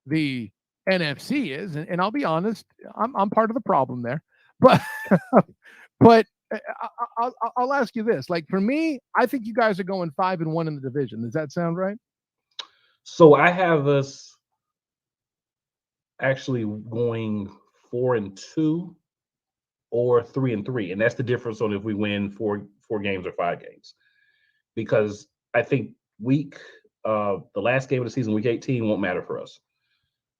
the NFC is, and I'll be honest, I'm part of the problem there. But I'll ask you this. Like, for me, I think you guys are going 5-1 in the division. Does that sound right? So I have us actually going 4-2 or 3-3, and that's the difference on if we win four games or 5 games. Because I think the last game of the season, week 18, won't matter for us.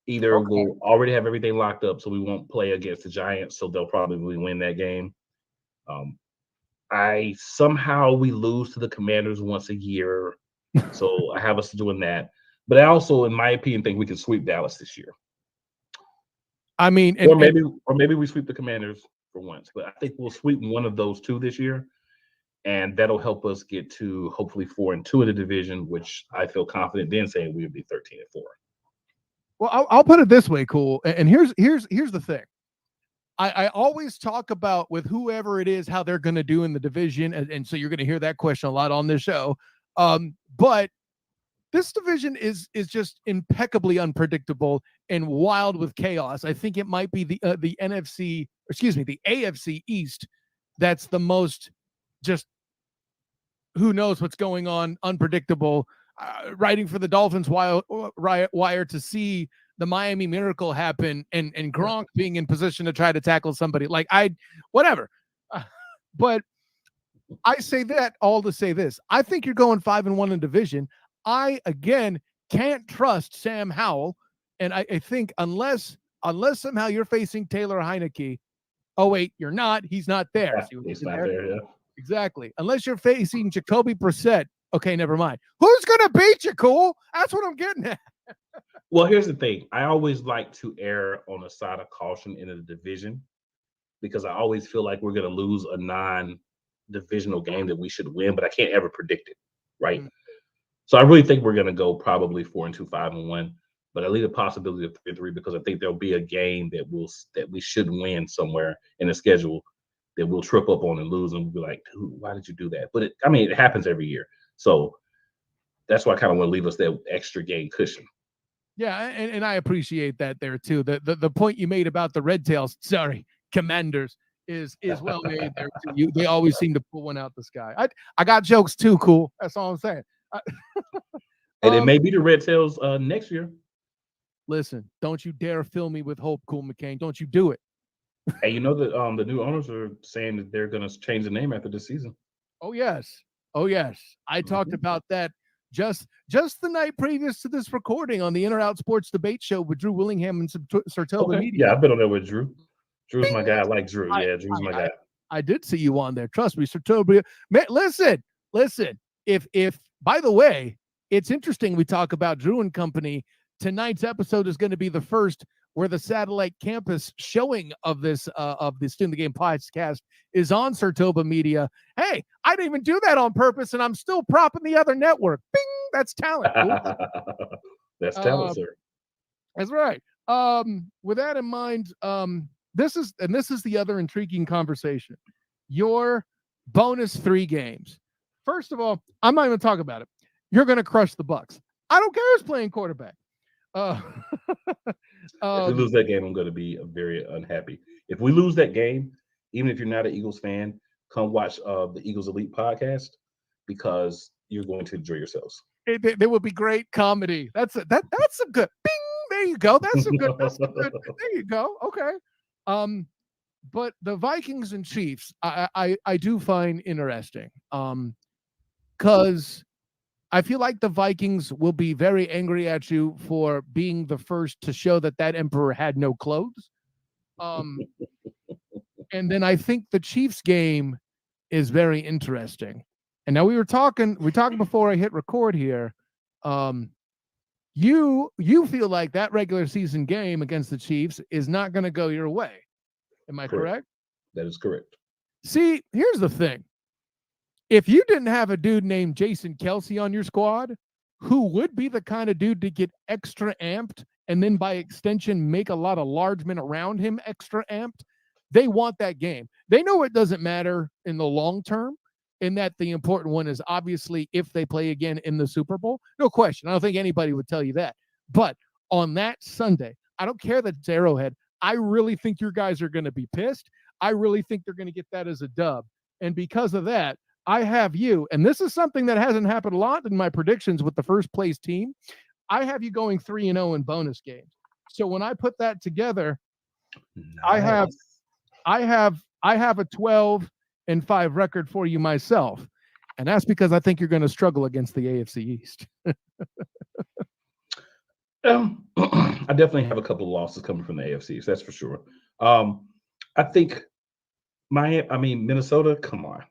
Either we'll already have everything locked up, so we won't play against the Giants, so they'll probably win that game. We lose to the Commanders once a year, so I have us doing that. But I also, in my opinion, think we can sweep Dallas this year. I mean, or maybe we sweep the Commanders for once, but I think we'll sweep one of those two this year, and that'll help us get to hopefully 4-2 in the division, which I feel confident then saying we would be 13-4. Well, I'll put it this way, Cool. And here's the thing. I always talk about with whoever it is how they're going to do in the division, and so you're going to hear that question a lot on this show. But this division is just impeccably unpredictable and wild with chaos. I think it might be the AFC East that's the most just who knows what's going on, unpredictable. Writing for the Dolphins wire to see the Miami Miracle happen and Gronk being in position to try to tackle somebody. Whatever. But I say that all to say this. I think you're going 5-1 in division. I, again, can't trust Sam Howell. And I think unless somehow you're facing Taylor Heineke. Oh, wait, you're not. He's not there. He's not there, yeah. Exactly. Unless you're facing Jacoby Brissett. Okay, never mind. Who's gonna beat you, Cool? That's what I'm getting at. Well, here's the thing. I always like to err on the side of caution in a division because I always feel like we're going to lose a non-divisional game that we should win, but I can't ever predict it, right? So I really think we're going to go probably 4-2, 5-1, but I leave the possibility of 3-3 because I think there'll be a game that we should win somewhere in the schedule that we'll trip up on and lose, and we'll be like, dude, why did you do that? But it happens every year, so that's why I kind of want to leave us that extra game cushion. Yeah, and I appreciate that there too. The point you made about the Commanders is well made there too. They always seem to pull one out the sky. I got jokes too, Cool. That's all I'm saying. And it may be the Red Tails next year. Listen, don't you dare fill me with hope, Cool McCain. Don't you do it. Hey, you know that the new owners are saying that they're going to change the name after this season. Oh yes. I talked about that just the night previous to this recording on the In or Out Sports Debate Show with Drew Willingham and Sartoba Media. Yeah, I've been on there with Drew. Drew's my guy. I like Drew. Yeah, Drew's my guy. I did see you on there. Trust me, Sartoba. Listen. If by the way, it's interesting we talk about Drew and Company. Tonight's episode is going to be the first where the satellite campus showing of the Student the Game podcast is on Sartoba Media. Hey, I didn't even do that on purpose, and I'm still propping the other network. Bing! That's talent. That's talent, sir. That's right. With that in mind, this is the other intriguing conversation. Your bonus 3 games. First of all, I'm not even talking about it. You're going to crush the Bucks. I don't care who's playing quarterback. If we lose that game, I'm going to be very unhappy. If we lose that game, even if you're not an Eagles fan, come watch the Eagles Elite podcast because you're going to enjoy yourselves. There will be great comedy. That's some good. Bing! There you go. That's some good. There you go. Okay. But the Vikings and Chiefs, I do find interesting. Because I feel like the Vikings will be very angry at you for being the first to show that emperor had no clothes. And then I think the Chiefs game is very interesting. And now we talking before I hit record here. You feel like that regular season game against the Chiefs is not going to go your way. Am I correct? That is correct. See, here's the thing. If you didn't have a dude named Jason Kelsey on your squad, who would be the kind of dude to get extra amped and then by extension make a lot of large men around him extra amped, they want that game. They know it doesn't matter in the long term, in that the important one is obviously if they play again in the Super Bowl. No question. I don't think anybody would tell you that. But on that Sunday, I don't care that it's Arrowhead. I really think your guys are going to be pissed. I really think they're going to get that as a dub. And because of that, I have you, and this is something that hasn't happened a lot in my predictions with the first place team. I have you going 3-0 in bonus games. So when I put that together, nice. I have a 12-5 record for you myself, and that's because I think you're going to struggle against the AFC East. I definitely have a couple of losses coming from the AFC East, that's for sure. I think Minnesota. Come on.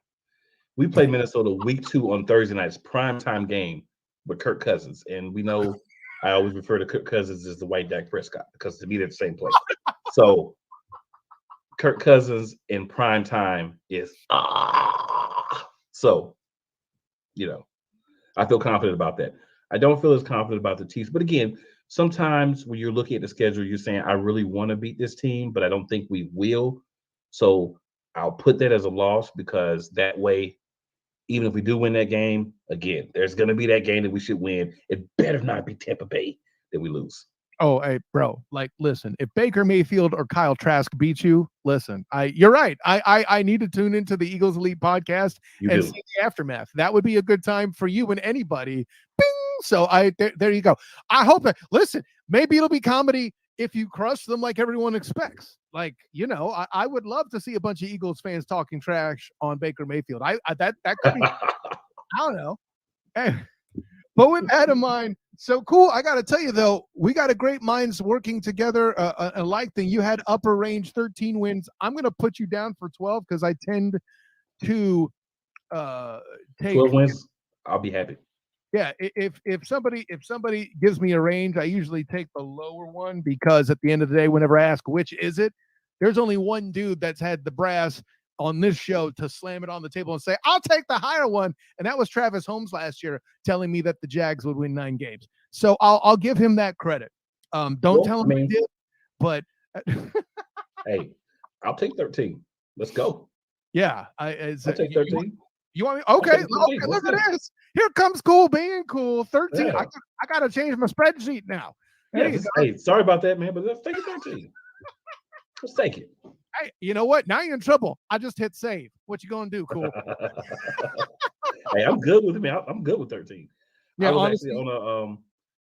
We played Minnesota week 2 on Thursday night's primetime game with Kirk Cousins. And we know I always refer to Kirk Cousins as the white Dak Prescott because to me, they're the same place. So Kirk Cousins in primetime is so, I feel confident about that. I don't feel as confident about the Chiefs. But again, sometimes when you're looking at the schedule, you're saying, I really want to beat this team, but I don't think we will. So I'll put that as a loss because that way, even if we do win that game, again, there's going to be that game that we should win. It better not be Tampa Bay that we lose. Oh, hey, bro, listen, if Baker Mayfield or Kyle Trask beat you, listen, you're right. I need to tune into the Eagles Elite podcast and see the aftermath. That would be a good time for you and anybody. Bing! So there you go. I hope that, listen, maybe it'll be comedy if you crush them like everyone expects. I would love to see a bunch of Eagles fans talking trash on Baker Mayfield. That could be, I don't know. Hey, but with that in mind, so cool. I got to tell you, though, we got a great minds working together. A like thing. You had upper range 13 wins. I'm going to put you down for 12 because I tend to take 12 wins, I'll be happy. Yeah, if somebody gives me a range, I usually take the lower one because at the end of the day, whenever I ask which is it, there's only one dude that's had the brass on this show to slam it on the table and say, I'll take the higher one. And that was Travis Holmes last year telling me that the Jags would win 9 games. So I'll give him that credit. Don't tell him I did, but hey, I'll take 13. Let's go. Yeah, I'll take 13. You want me? Okay, look at this. Here comes cool being cool. 13. Yeah. I got to change my spreadsheet now. Hey, sorry about that, man, but let's take it 13. Let's take it. Hey, you know what? Now you're in trouble. I just hit save. What you gonna do, cool? Hey, I'm good with it, man. I'm good with 13. Yeah, I was honestly, actually on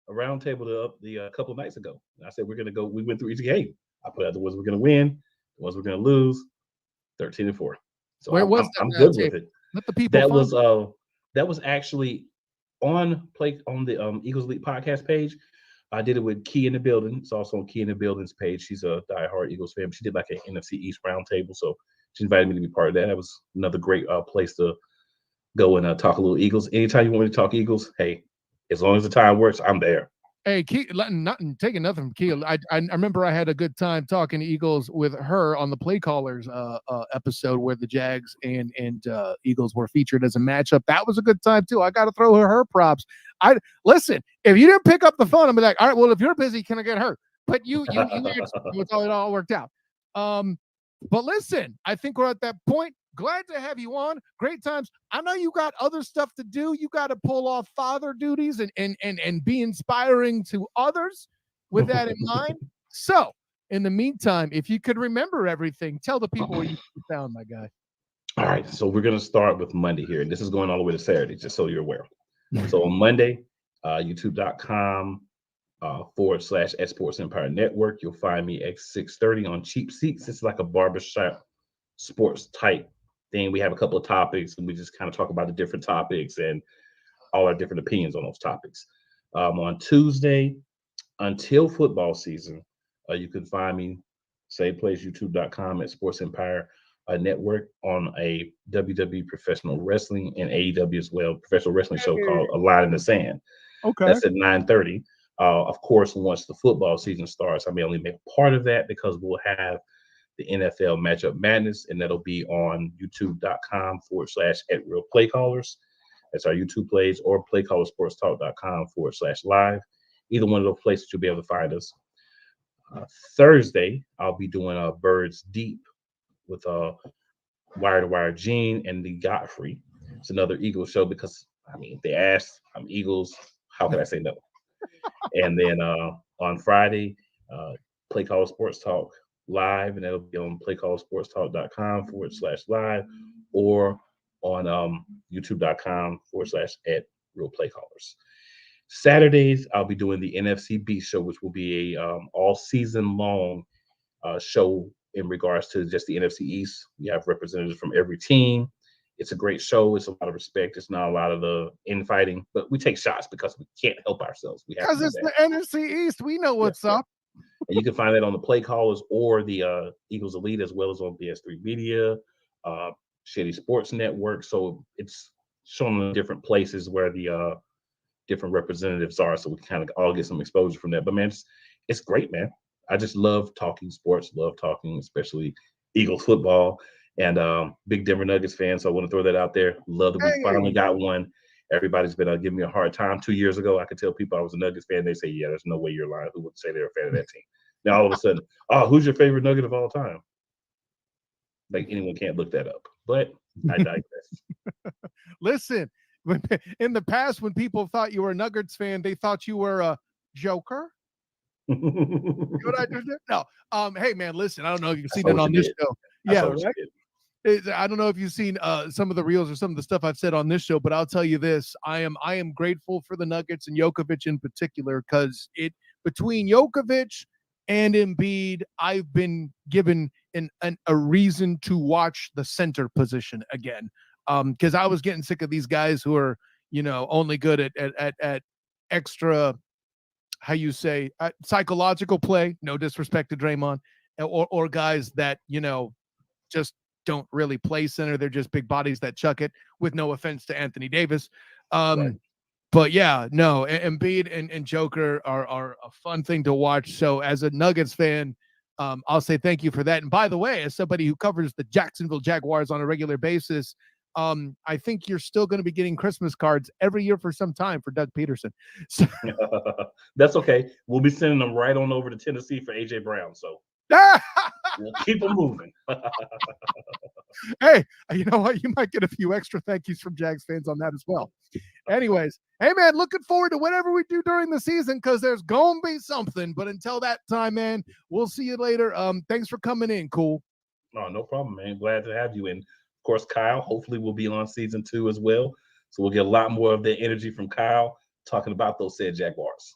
a round table the couple of nights ago. I said we're gonna go. We went through each game. I put out the ones we're gonna win, the ones we're gonna lose. 13-4. So where was I'm good with it. Let the people. That was actually on the Eagles Elite podcast page. I did it with Key in the Building. It's also on Key in the Building's page. She's a diehard Eagles fan. She did like an NFC East roundtable, so she invited me to be part of that. That was another great place to go and talk a little Eagles. Anytime you want me to talk Eagles, hey, as long as the time works, I'm there. Hey, Key, taking nothing from Key. I remember I had a good time talking to Eagles with her on the Play Callers episode where the Jags and Eagles were featured as a matchup. That was a good time too. I got to throw her props. Listen, if you didn't pick up the phone, I'm like, all right, well, if you're busy, can I get her? But you it all worked out. But listen, I think we're at that point. Glad to have you on. Great times. I know you got other stuff to do. You got to pull off father duties and be inspiring to others with that in mind. So, in the meantime, if you could remember everything, tell the people where you found, my guy. All right. So we're going to start with Monday here. And this is going all the way to Saturday, just so you're aware. So on Monday, youtube.com / Sports Empire Network. You'll find me at 6:30 on Cheap Seats. It's like a barbershop sports type thing. We have a couple of topics and we just kind of talk about the different topics and all our different opinions on those topics. On Tuesday, until football season, you can find me same place, youtube.com at Sports Empire Network on a WWE professional wrestling and AEW as well, professional wrestling show called A Line in the Sand. Okay. That's at 9:30. Of course, once the football season starts, I may only make part of that because we'll have the NFL Matchup Madness, and that'll be on youtube.com / at Real Play Callers. That's our YouTube page, or playcallersportstalk.com / live. Either one of those places you'll be able to find us. Thursday, I'll be doing Birds Deep with Wire to Wire Gene and the Godfrey. It's another Eagles show because, I mean, they asked, I'm Eagles. How can I say no? And then on Friday, Play Caller Sports Talk live, and that'll be on playcallersportstalk.com / live, or on youtube.com / at Real Play Callers. Saturdays, I'll be doing the NFC Beast Show, which will be a all season long show in regards to just the NFC East. We have representatives from every team. It's a great show. It's a lot of respect. It's not a lot of the infighting, but we take shots because we can't help ourselves. Because it's the NFC East. We know what's up. And you can find that on the Play Callers or the Eagles Elite, as well as on BS3 Media, Shady Sports Network. So it's shown in different places where the different representatives are. So we kind of all get some exposure from that. But man, it's great, man. I just love talking sports, love talking, especially Eagles football. And big Denver Nuggets fan, so I want to throw that out there. Love that we finally got one. Everybody's been giving me a hard time. 2 years ago, I could tell people I was a Nuggets fan. They say, yeah, there's no way you're lying. Who would say they're a fan of that team? Now, all of a sudden, who's your favorite Nugget of all time? Like, anyone can't look that up. But I digress. Listen, in the past, when people thought you were a Nuggets fan, they thought you were a joker. What I just did? No. Hey, man, listen, I don't know if you've seen it on this show. Yeah, right? I don't know if you've seen some of the reels or some of the stuff I've said on this show, but I'll tell you this: I am grateful for the Nuggets and Jokovic in particular, because between Jokovic and Embiid, I've been given a reason to watch the center position again, because I was getting sick of these guys who are only good at extra, how you say, psychological play. No disrespect to Draymond, or guys that just don't really play center. They're just big bodies that chuck it, with no offense to Anthony Davis. Right. But yeah, no, Embiid and Joker are a fun thing to watch. So as a Nuggets fan, I'll say thank you for that. And by the way, as somebody who covers the Jacksonville Jaguars on a regular basis, I think you're still going to be getting Christmas cards every year for some time for Doug Peterson. So That's okay. We'll be sending them right on over to Tennessee for AJ Brown. So we'll keep them moving. Hey, you know what? You might get a few extra thank yous from Jags fans on that as well. Anyways, hey man, looking forward to whatever we do during the season, because there's gonna be something. But until that time, man, we'll see you later. Thanks for coming in. Cool. Oh, no problem, man. Glad to have you. And of course, Kyle, hopefully we'll be on season 2 as well. So we'll get a lot more of the energy from Kyle talking about those said Jaguars.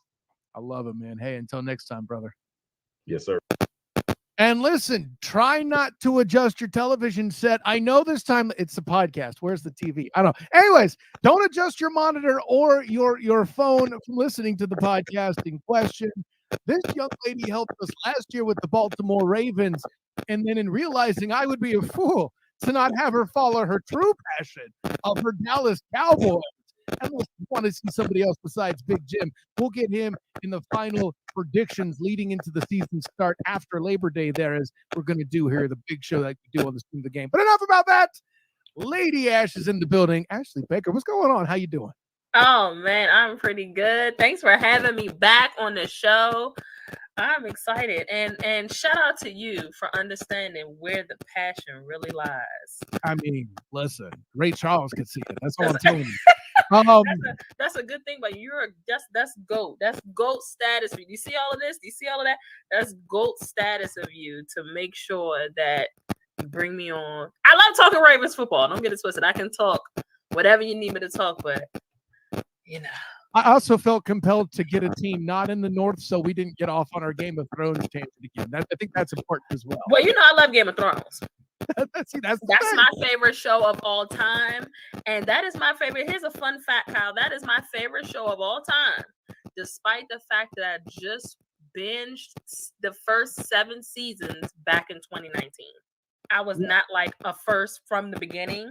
I love it, man. Hey, until next time, brother. Yes, sir. And listen, try not to adjust your television set. I know this time it's a podcast. Where's the TV? I don't know. Anyways, don't adjust your monitor or your phone from listening to the podcast in question. This young lady helped us last year with the Baltimore Ravens, and then in realizing I would be a fool to not have her follow her true passion of her Dallas Cowboys. Unless you want to see somebody else besides Big Jim, we'll get him in the final predictions leading into the season start after Labor Day. There, as we're going to do here, the big show that we do on the stream of the game. But enough about that. Lady Ash is in the building. Ashley Baker, what's going on? How you doing? Oh man, I'm pretty good. Thanks for having me back on the show. I'm excited, and shout out to you for understanding where the passion really lies. I mean, listen, Ray Charles could see it. That's all I'm telling you. That's a good thing, but that's GOAT. That's GOAT status for you. Do you see all of this? Do you see all of that? That's GOAT status of you to make sure that you bring me on. I love talking Ravens football. Don't get it twisted. I can talk whatever you need me to talk, but you know. I also felt compelled to get a team not in the North, so we didn't get off on our Game of Thrones tangent again. I think that's important as well. Well, you know, I love Game of Thrones. That's my favorite show of all time, and that is my favorite. Here's a fun fact, Kyle. That is my favorite show of all time, despite the fact that I just binged the first 7 seasons back in 2019. I was not like a first from the beginning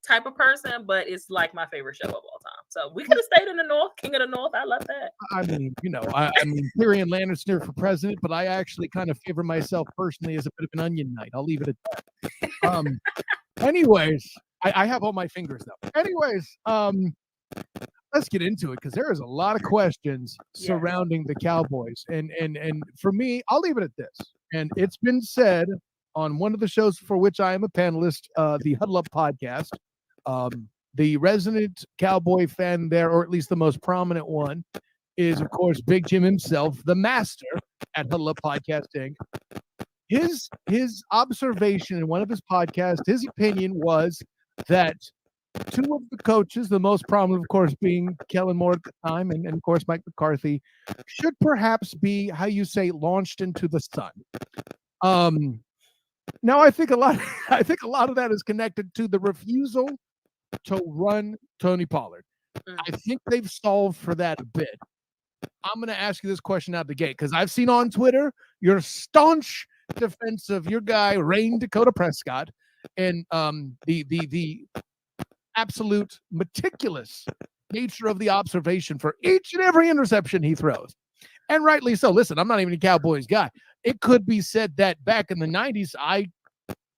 type of person, but it's like my favorite show of all time. So we could have stayed in the North, King of the North. I love that. I mean, you know, I mean, Tyrion Lannister for president, but I actually kind of favor myself personally as a bit of an onion knight. I'll leave it at that. Anyways, I have all my fingers though. Anyways, let's get into it because there is a lot of questions surrounding the Cowboys, and for me, I'll leave it at this. And it's been said on one of the shows for which I am a panelist, the Huddle Up podcast. The resident Cowboy fan there, or at least the most prominent one, is, of course, Big Jim himself, the master at Huddle Up Podcasting. His observation in one of his podcasts, his opinion was that 2 of the coaches, the most prominent, of course, being Kellen Moore at the time, and of course, Mike McCarthy, should perhaps be, how you say, launched into the sun. Now, I think a lot of that is connected to the refusal to run Tony Pollard. I think they've solved for that a bit. I'm going to ask you this question out the gate because I've seen on Twitter your staunch defense of your guy, Rain Dakota Prescott, and the absolute meticulous nature of the observation for each and every interception he throws. And rightly so. Listen, I'm not even a Cowboys guy. It could be said that back in the 90s, I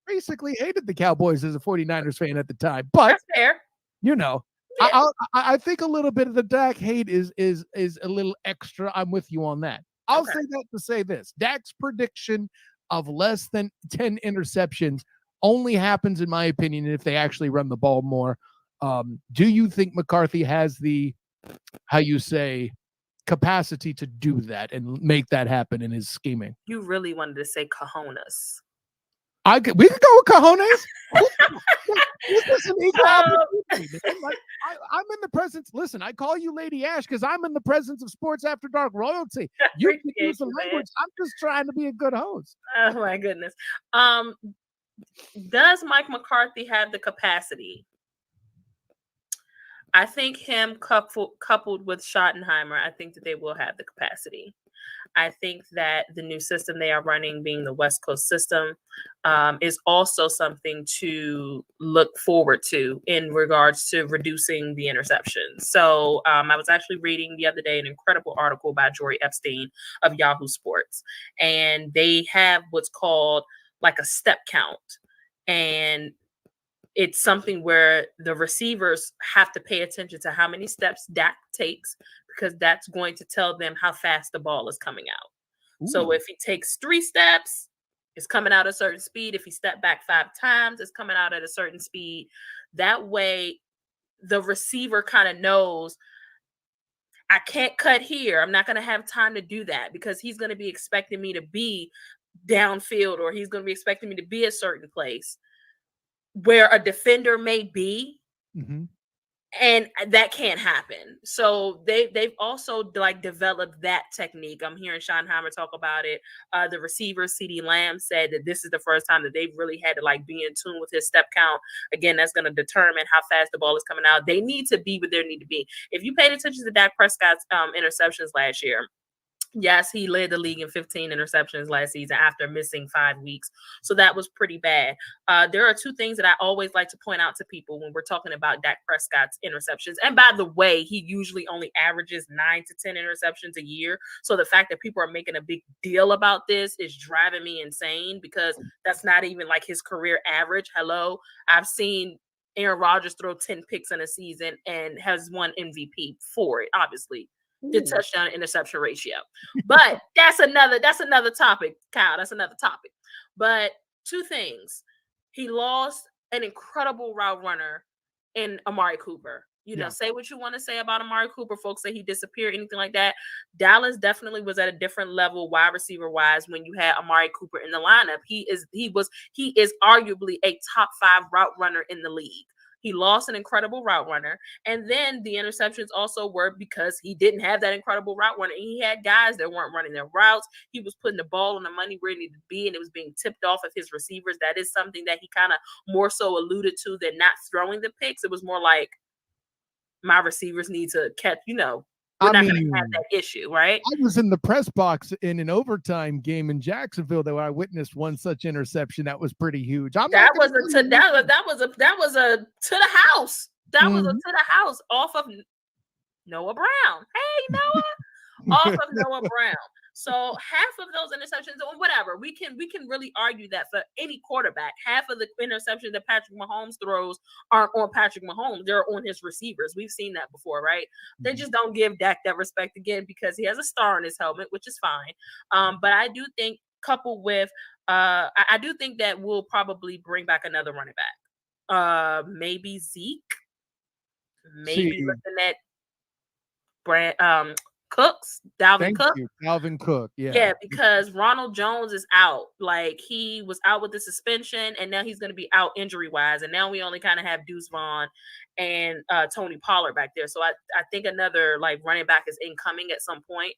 basically hated the Cowboys as a 49ers fan at the time. But that's fair. You know, yeah. I think a little bit of the Dak hate is a little extra. I'm with you on that. I'll say that to say this. Dak's prediction of less than 10 interceptions only happens, in my opinion, if they actually run the ball more. Do you think McCarthy has the, how you say, capacity to do that and make that happen in his scheming? You really wanted to say cojones. We could go with cojones. This is an equal opportunity. Like, I'm in the presence. Listen, I call you Lady Ash because I'm in the presence of Sports After Dark royalty. You can use the language. I'm just trying to be a good host. Oh my goodness. Does Mike McCarthy have the capacity? I think him coupled with Schottenheimer, I think that they will have the capacity. I think that the new system they are running, being the West Coast system, is also something to look forward to in regards to reducing the interceptions. So I was actually reading the other day an incredible article by Jory Epstein of Yahoo Sports, and they have what's called like a step count. And it's something where the receivers have to pay attention to how many steps Dak takes, because that's going to tell them how fast the ball is coming out. Ooh. So if he takes 3 steps, it's coming out at a certain speed. If he stepped back 5 times, it's coming out at a certain speed. That way, the receiver kind of knows, I can't cut here. I'm not going to have time to do that, because he's going to be expecting me to be downfield, or he's going to be expecting me to be a certain place where a defender may be. Mm-hmm. And that can't happen. So they've also like developed that technique. I'm hearing Schottenheimer talk about it. The receiver, CeeDee Lamb, said that this is the first time that they've really had to like be in tune with his step count. Again, that's going to determine how fast the ball is coming out. They need to be where they need to be. If you paid attention to Dak Prescott's interceptions last year, yes, he led the league in 15 interceptions last season after missing 5 weeks. So that was pretty bad. There are 2 things that I always like to point out to people when we're talking about Dak Prescott's interceptions. And by the way, he usually only averages 9 to 10 interceptions a year. So the fact that people are making a big deal about this is driving me insane, because that's not even like his career average. Hello, I've seen Aaron Rodgers throw 10 picks in a season and has won MVP for it, obviously. The touchdown interception ratio. But that's another topic, Kyle. That's another topic. But 2 things. He lost an incredible route runner in Amari Cooper. You know, say what you want to say about Amari Cooper. Folks say he disappeared, anything like that. Dallas definitely was at a different level wide receiver wise when you had Amari Cooper in the lineup. He is arguably a top 5 route runner in the league. He lost an incredible route runner. And then the interceptions also were because he didn't have that incredible route runner. And he had guys that weren't running their routes. He was putting the ball on the money where it needed to be, and it was being tipped off of his receivers. That is something that he kind of more so alluded to than not throwing the picks. It was more like, my receivers need to catch, we're not going to have that issue, right? I was in the press box in an overtime game in Jacksonville that I witnessed one such interception that was pretty huge. That was a to the house. That was a to the house off of Noah Brown. Hey, Noah, off of Noah Brown. So half of those interceptions, or whatever, we can really argue that for any quarterback, half of the interceptions that Patrick Mahomes throws aren't on Patrick Mahomes; they're on his receivers. We've seen that before, right? They just don't give Dak that respect again because he has a star on his helmet, which is fine. But I do think, coupled with, I do think that we'll probably bring back another running back. Maybe Zeke. Maybe looking at Brand. Dalvin Cook. Yeah, because Ronald Jones is out. Like, he was out with the suspension, and now he's going to be out injury wise, and now we only kind of have Deuce Vaughn and Tony Pollard back there. So I think another like running back is incoming at some point.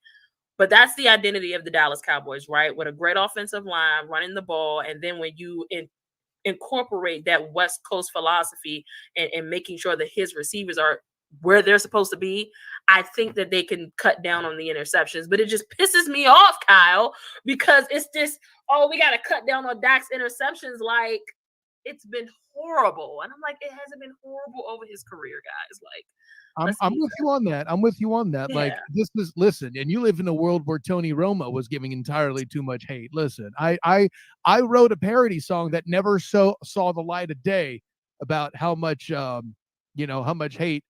But that's the identity of the Dallas Cowboys, right? With a great offensive line, running the ball, and then when you incorporate that West Coast philosophy and making sure that his receivers are where they're supposed to be, I think that they can cut down on the interceptions. But it just pisses me off, Kyle, because it's just, we got to cut down on Dak's interceptions. Like, it's been horrible. And I'm like, it hasn't been horrible over his career, guys. Like, I'm with you on that. I'm with you on that. Yeah. Like, listen, and you live in a world where Tony Romo was giving entirely too much hate. Listen, I wrote a parody song that never saw the light of day about how much, how much hate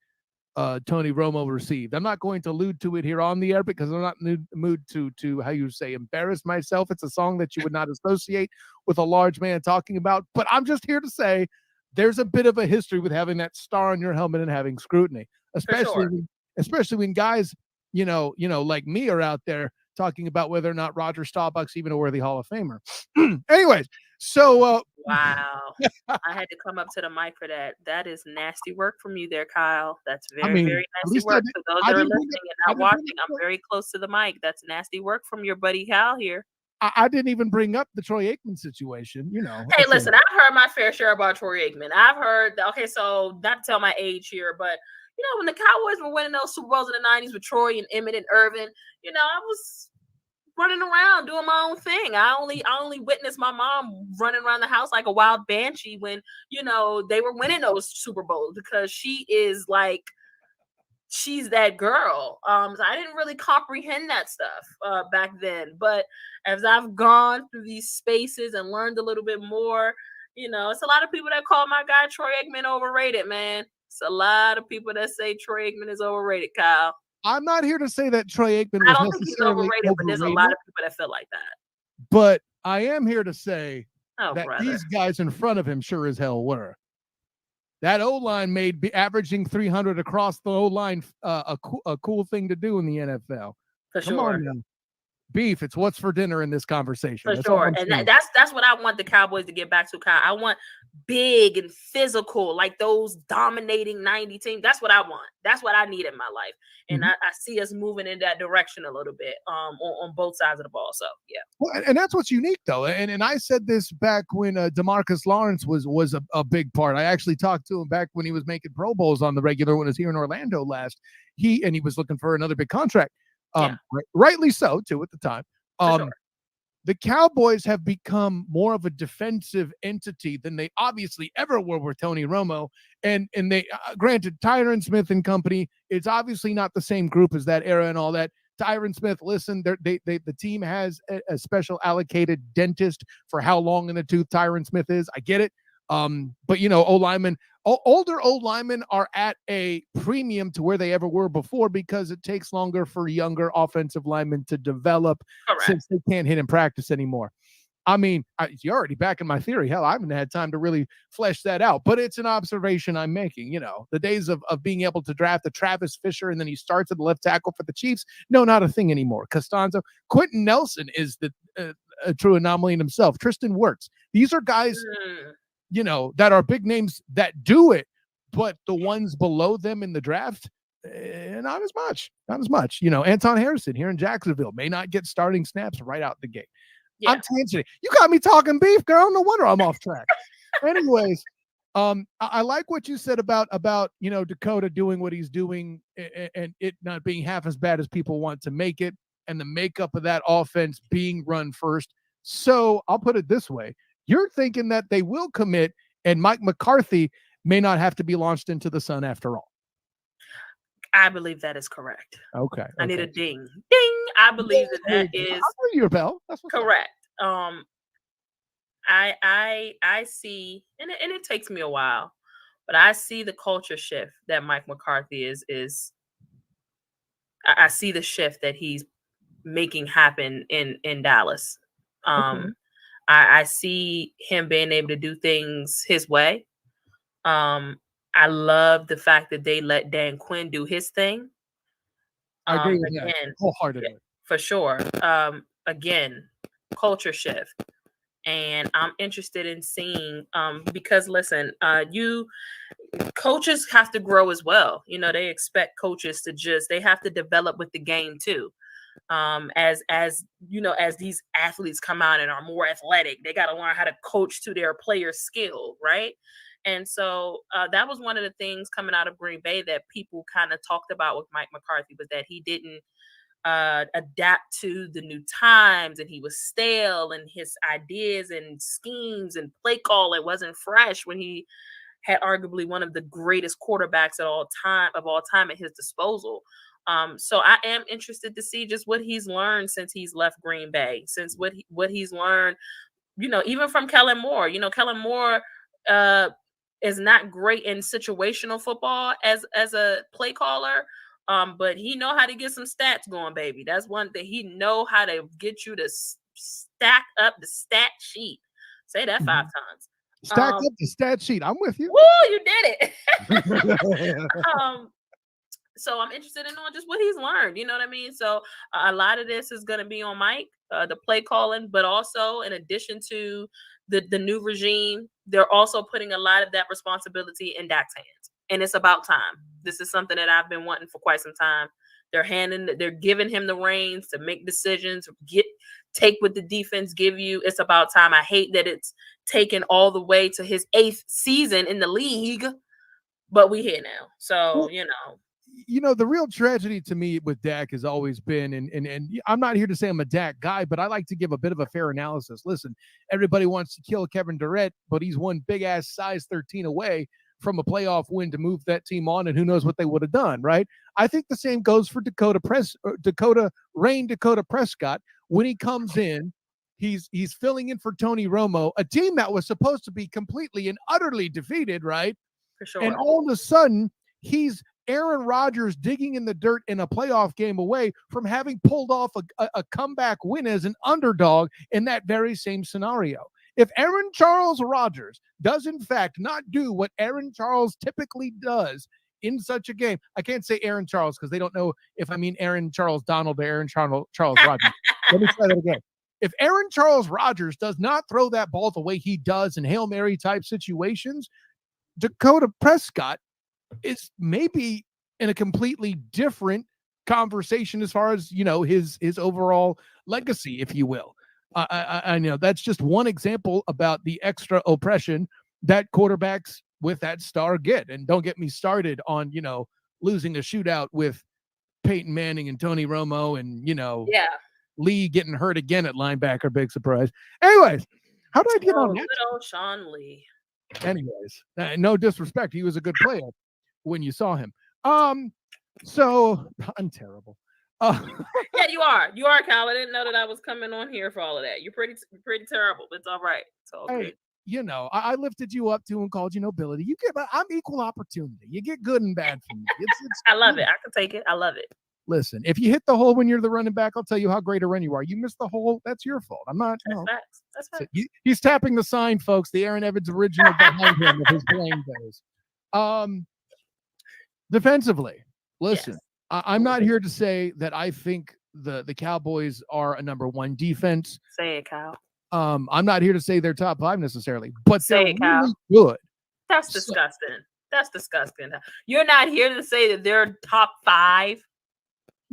Tony Romo received. I'm not going to allude to it here on the air because I'm not in the mood to how you say embarrass myself. It's a song that you would not associate with a large man talking about, but I'm just here to say there's a bit of a history with having that star on your helmet and having scrutiny, especially when guys, like me are out there talking about whether or not Roger Staubach's even a worthy Hall of Famer. Anyways, so wow, I had to come up to the mic for that. That is nasty work from you there, Kyle. That's very nasty work. For those that are listening and not watching, I'm very close to the mic. That's nasty work from your buddy Kyle here. I didn't even bring up the Troy Aikman situation, Hey, listen, I've heard my fair share about Troy Aikman. I've heard, so not to tell my age here, but when the Cowboys were winning those Super Bowls in the 90s with Troy and Emmett and Irvin, I was running around doing my own thing. I only witnessed my mom running around the house like a wild banshee when, you know, they were winning those Super Bowls, because she's that girl. So I didn't really comprehend that stuff back then. But as I've gone through these spaces and learned a little bit more, you know, it's a lot of people that call my guy Troy Aikman overrated, man. It's a lot of people that say Troy Aikman is overrated, Kyle. I'm not here to say that Troy Aikman I was don't think he's overrated, but there's a lot of people that feel like that. But I am here to say that brother. These guys in front of him sure as hell were. That O-line made averaging 300 across the O-line a cool thing to do in the NFL. For Come sure. on now. Beef, it's what's for dinner in this conversation. For sure. And that's what I want the Cowboys to get back to, Kyle. I want big and physical, like those dominating 90 teams. That's what I want. That's what I need in my life. And I see us moving in that direction a little bit on both sides of the ball. So, yeah. Well, and that's what's unique, though. And I said this back when DeMarcus Lawrence was a big part. I actually talked to him back when he was making Pro Bowls on the regular when he was here in Orlando last. He was looking for another big contract. Rightly so, too, at the time. Sure. The Cowboys have become more of a defensive entity than they obviously ever were with Tony Romo. And they, granted, Tyron Smith and company, it's obviously not the same group as that era and all that. Tyron Smith, listen, the team has a special allocated dentist for how long in the tooth Tyron Smith is. I get it. But, you know, older O-linemen are at a premium to where they ever were before because it takes longer for younger offensive linemen to develop. Correct. Since they can't hit in practice anymore. I mean, you're already backing my theory. Hell, I haven't had time to really flesh that out, but it's an observation I'm making. You know, the days of being able to draft a Travis Fisher and then he starts at the left tackle for the Chiefs. No, not a thing anymore. Costanzo, Quentin Nelson is a true anomaly in himself. Tristan Wirtz. These are guys, you know, that are big names that do it, but the ones below them in the draft, not as much. You know, Anton Harrison here in Jacksonville may not get starting snaps right out the gate. Yeah. I'm tangenting. You got me talking beef, girl. No wonder I'm off track. Anyways, I like what you said about you know, Dakota doing what he's doing and it not being half as bad as people want to make it, and the makeup of that offense being run first. So I'll put it this way: you're thinking that they will commit, and Mike McCarthy may not have to be launched into the sun after all. I believe that is correct. Okay. I need a ding. Ding. I believe that is I'll give you a bell. That's correct. I see, and it takes me a while, but I see the culture shift that Mike McCarthy is. I see the shift that he's making happen in Dallas. I see him being able to do things his way. I love the fact that they let Dan Quinn do his thing. I agree with that wholeheartedly. For sure. Again, culture shift. And I'm interested in seeing, because listen, coaches have to grow as well. You know, they expect coaches they have to develop with the game too. As you know, as these athletes come out and are more athletic, they got to learn how to coach to their player skill, right? And so that was one of the things coming out of Green Bay that people kind of talked about with Mike McCarthy, was that he didn't adapt to the new times, and he was stale, and his ideas and schemes and play call, it wasn't fresh when he had arguably one of the greatest quarterbacks of all time at his disposal. So I am interested to see just what he's learned since he's left Green Bay, since what he's learned, you know, even from Kellen Moore. You know, Kellen Moore is not great in situational football as a play caller. But he know how to get some stats going, baby. That's one thing. He know how to get you to stack up the stat sheet. Say that 5 times. Stack up the stat sheet. I'm with you. Woo, you did it. So I'm interested in knowing just what he's learned. You know what I mean? So a lot of this is going to be on Mike, the play calling, but also in addition to the new regime, they're also putting a lot of that responsibility in Dak's hands. And it's about time. This is something that I've been wanting for quite some time. They're giving him the reins to make decisions, take what the defense give you. It's about time. I hate that it's taken all the way to his 8th season in the league, but we here now. So, you know. the real tragedy to me with Dak has always been, and I'm not here to say I'm a Dak guy, but I like to give a bit of a fair analysis. Listen, everybody wants to kill Kevin Durant, but he's one big ass size 13 away from a playoff win to move that team on, and who knows what they would have done, right? I think the same goes for Dakota Prescott. When he comes in, he's filling in for Tony Romo, a team that was supposed to be completely and utterly defeated, right? For sure. And all of a sudden, he's Aaron Rodgers digging in the dirt in a playoff game away from having pulled off a comeback win as an underdog in that very same scenario. If Aaron Charles Rodgers does, in fact, not do what Aaron Charles typically does in such a game, I can't say Aaron Charles because they don't know if I mean Aaron Charles Donald or Aaron Charles Rodgers. Let me try that again. If Aaron Charles Rodgers does not throw that ball the way he does in Hail Mary type situations, Dakota Prescott is maybe in a completely different conversation as far as, his overall legacy, if you will. I know that's just one example about the extra oppression that quarterbacks with that star get. And don't get me started on, losing a shootout with Peyton Manning and Tony Romo and, Lee getting hurt again at linebacker. Big surprise. Anyways, how did I get on that? Good old Sean Lee. Anyways, no disrespect. He was a good player when you saw him. So I'm terrible. Yeah, you are, Kyle. I didn't know that I was coming on here for all of that. You're pretty terrible, but it's all right. It's all good. I lifted you up too and called you nobility. I'm equal opportunity. You get good and bad from me. I love it. I can take it. I love it. Listen, if you hit the hole when you're the running back, I'll tell you how great a run you are. You missed the hole, that's your fault. I'm not. That's facts. He's tapping the sign, folks. The Aaron Evans original behind him with his playing days. Defensively, listen, yes. I'm not here to say that I think the Cowboys are a number one defense. Say it, Kyle. I'm not here to say they're top five necessarily, but they're really good. That's disgusting. That's disgusting. You're not here to say that they're top five.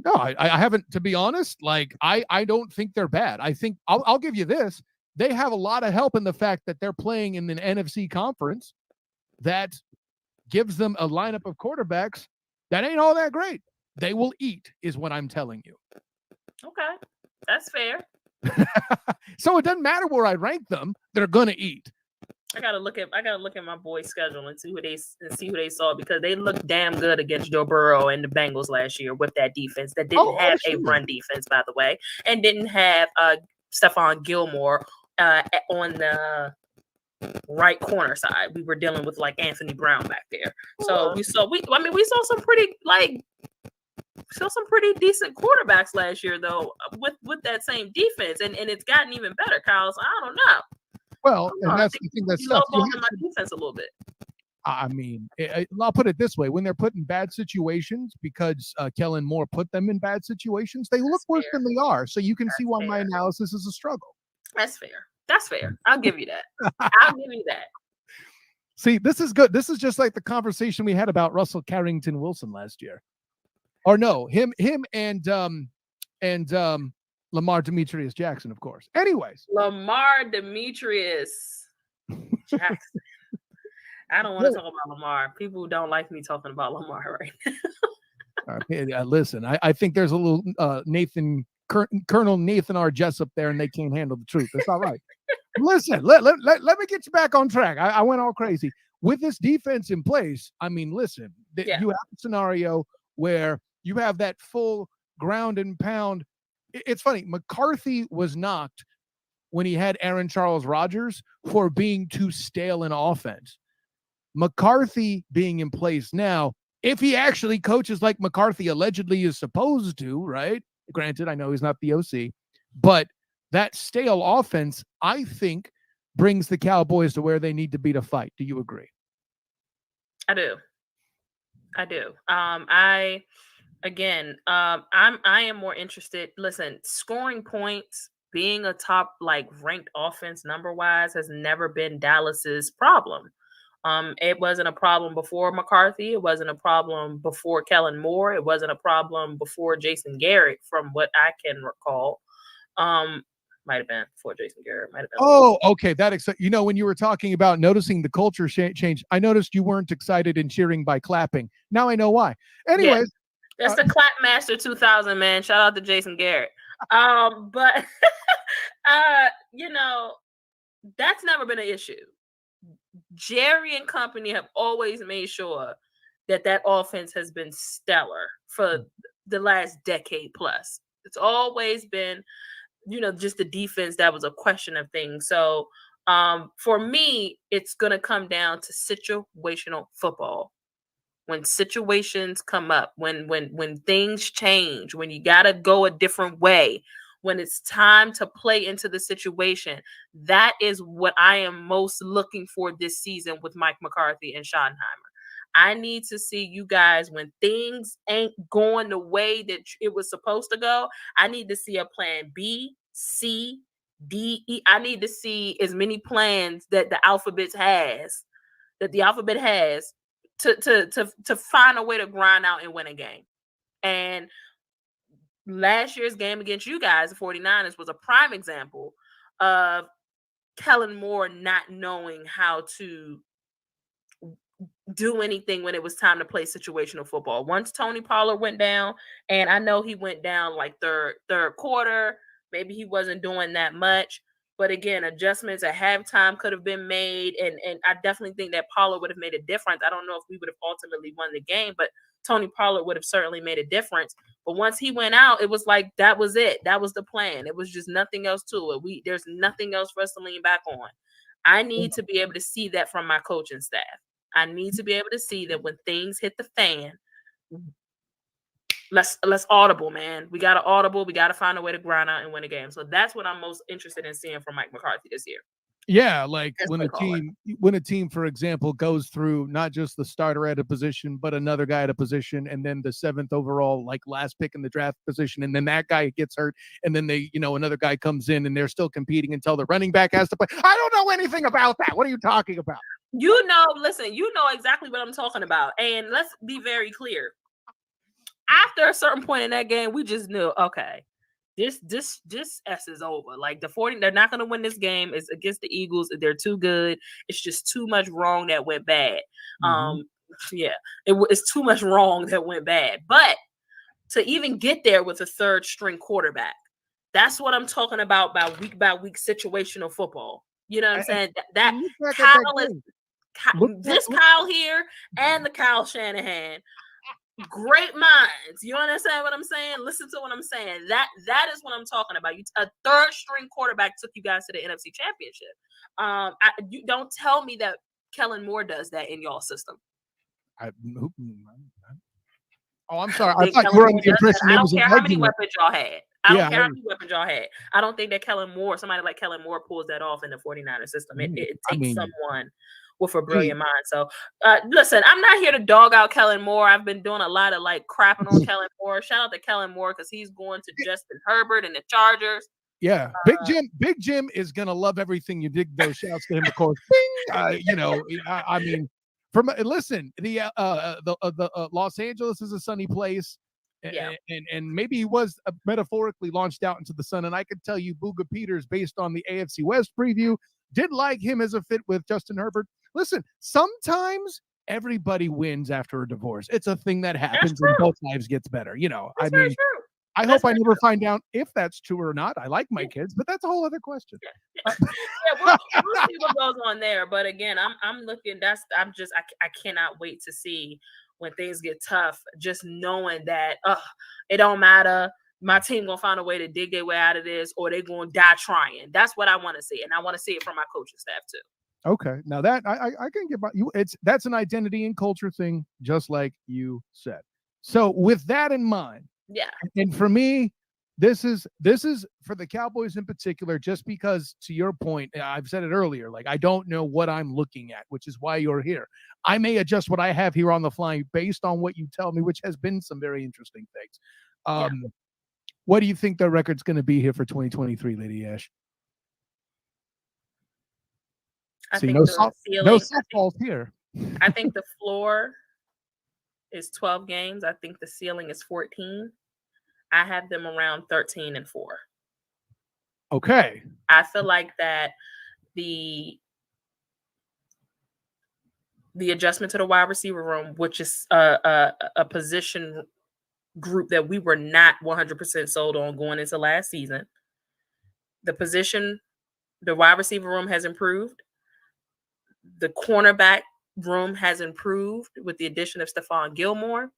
No, I haven't, to be honest. Like, I don't think they're bad. I think I'll give you this. They have a lot of help in the fact that they're playing in an NFC conference that gives them a lineup of quarterbacks that ain't all that great. They will eat, is what I'm telling you. Okay, that's fair. So it doesn't matter where I rank them; they're gonna eat. I gotta look at my boys' schedule and see who they saw, because they looked damn good against Joe Burrow and the Bengals last year with that defense that didn't have a run defense, by the way, and didn't have Stephon Gilmore on the right corner side. We were dealing with like Anthony Brown back there, so we saw some pretty decent quarterbacks last year though with that same defense, and it's gotten even better, Kyle. So I don't know. Well, and that's the thing that sucks. You my defense a little bit. I mean, I'll put it this way: when they're put in bad situations, because Kellen Moore put them in bad situations, they look worse than they are. So you can see why my analysis is a struggle. That's fair. I'll give you that. I'll give you that. See, this is good. This is just like the conversation we had about Russell Carrington Wilson last year, or no, him and Lamar Demetrius Jackson, of course. Anyways, Lamar Demetrius Jackson. I don't want to talk about Lamar. People don't like me talking about Lamar right now. Listen, I think there's a little Colonel Nathan R. Jessup there, and they can't handle the truth. That's all right. Listen, let me get you back on track. I went all crazy. With this defense in place, I mean, listen, you have a scenario where you have that full ground and pound. It's funny. McCarthy was knocked when he had Aaron Charles Rodgers for being too stale in offense. McCarthy being in place now, if he actually coaches like McCarthy allegedly is supposed to, right? Granted, I know he's not the OC, but that stale offense, I think, brings the Cowboys to where they need to be to fight. Do you agree? I do. I am more interested. Listen, scoring points, being a top ranked offense number wise has never been Dallas's problem. It wasn't a problem before McCarthy. It wasn't a problem before Kellen Moore. It wasn't a problem before Jason Garrett, from what I can recall. Might have been before Jason Garrett. Might have been. Oh, okay. When you were talking about noticing the culture change, I noticed you weren't excited and cheering by clapping. Now I know why. Anyways. That's the Clap Master 2000, man. Shout out to Jason Garrett. But that's never been an issue. Jerry and company have always made sure that offense has been stellar for the last decade plus. It's always been, just the defense that was a question of things. So for me, it's going to come down to situational football. When situations come up, when things change, when you got to go a different way, when it's time to play into the situation, that is what I am most looking for this season with Mike McCarthy and Schottenheimer. I need to see you guys when things ain't going the way that it was supposed to go. I need to see a plan B, C, D, E. I need to see as many plans that the alphabet has to find a way to grind out and win a game. And last year's game against you guys, the 49ers, was a prime example of Kellen Moore not knowing how to do anything when it was time to play situational football. Once Tony Pollard went down, and I know he went down like third quarter, maybe he wasn't doing that much. But again, adjustments at halftime could have been made, and I definitely think that Pollard would have made a difference. I don't know if we would have ultimately won the game, but Tony Pollard would have certainly made a difference. But once he went out, it was like that was it. That was the plan. It was just nothing else to it. There's nothing else for us to lean back on. I need to be able to see that from my coaching staff. I need to be able to see that when things hit the fan, let's audible, man. We got to audible. We got to find a way to grind out and win a game. So that's what I'm most interested in seeing from Mike McCarthy this year. Yeah, like when a team, for example, goes through not just the starter at a position, but another guy at a position, and then the 7th overall, like last pick in the draft position, and then that guy gets hurt, and then another guy comes in, and they're still competing until the running back has to play. I don't know anything about that. What are you talking about? Listen, you know exactly what I'm talking about, and let's be very clear. After a certain point in that game, we just knew, okay, this S is over. Like the 40, they're not going to win this game. It's against the Eagles. They're too good. It's just too much wrong that went bad. It's too much wrong that went bad. But to even get there with a third string quarterback, that's what I'm talking about by week situational football. You know what I'm saying? That Kyle is this Kyle here and the Kyle Shanahan. Great minds. You understand what I'm saying? Listen to what I'm saying. That is what I'm talking about. A third string quarterback took you guys to the NFC Championship. You don't tell me that Kellen Moore does that in y'all system. I'm sorry. I thought you were under the impression I don't care how many weapons y'all had. I don't care how many weapons y'all had. I don't think that somebody like Kellen Moore pulls that off in the 49ers system. It takes someone with a brilliant mind. So listen, I'm not here to dog out Kellen Moore. I've been doing a lot of crapping on Kellen Moore. Shout out to Kellen Moore because he's going to Justin Herbert and the Chargers. Yeah, Big Jim is gonna love everything you did. Those shouts to him, of course. I mean, listen, the Los Angeles is a sunny place. Yeah. And maybe he was metaphorically launched out into the sun. And I could tell you, Booga Peters, based on the AFC West preview, did like him as a fit with Justin Herbert. Listen, sometimes everybody wins after a divorce. It's a thing that happens and both lives gets better. That's very true. I hope I never find out if that's true or not. I like my kids, but that's a whole other question. We'll see what goes on there. But again, I'm looking. I cannot wait to see when things get tough. Just knowing that it don't matter. My team gonna find a way to dig their way out of this, or they gonna die trying. That's what I want to see, and I want to see it from my coaching staff too. Okay, now that I can get by you. That's an identity and culture thing, just like you said. So with that in mind, yeah. And for me, this is for the Cowboys in particular, just because to your point, I've said it earlier, I don't know what I'm looking at, which is why you're here. I may adjust what I have here on the fly based on what you tell me, which has been some very interesting things. What do you think the record's going to be here for 2023, Lady Ash? I think no softballs here. I think the floor is 12 games. I think the ceiling is 14. I have them around 13-4. Okay. I feel like that the adjustment to the wide receiver room, which is a position group that we were not 100% sold on going into last season. The wide receiver room has improved. The cornerback room has improved with the addition of Stephon Gilmore.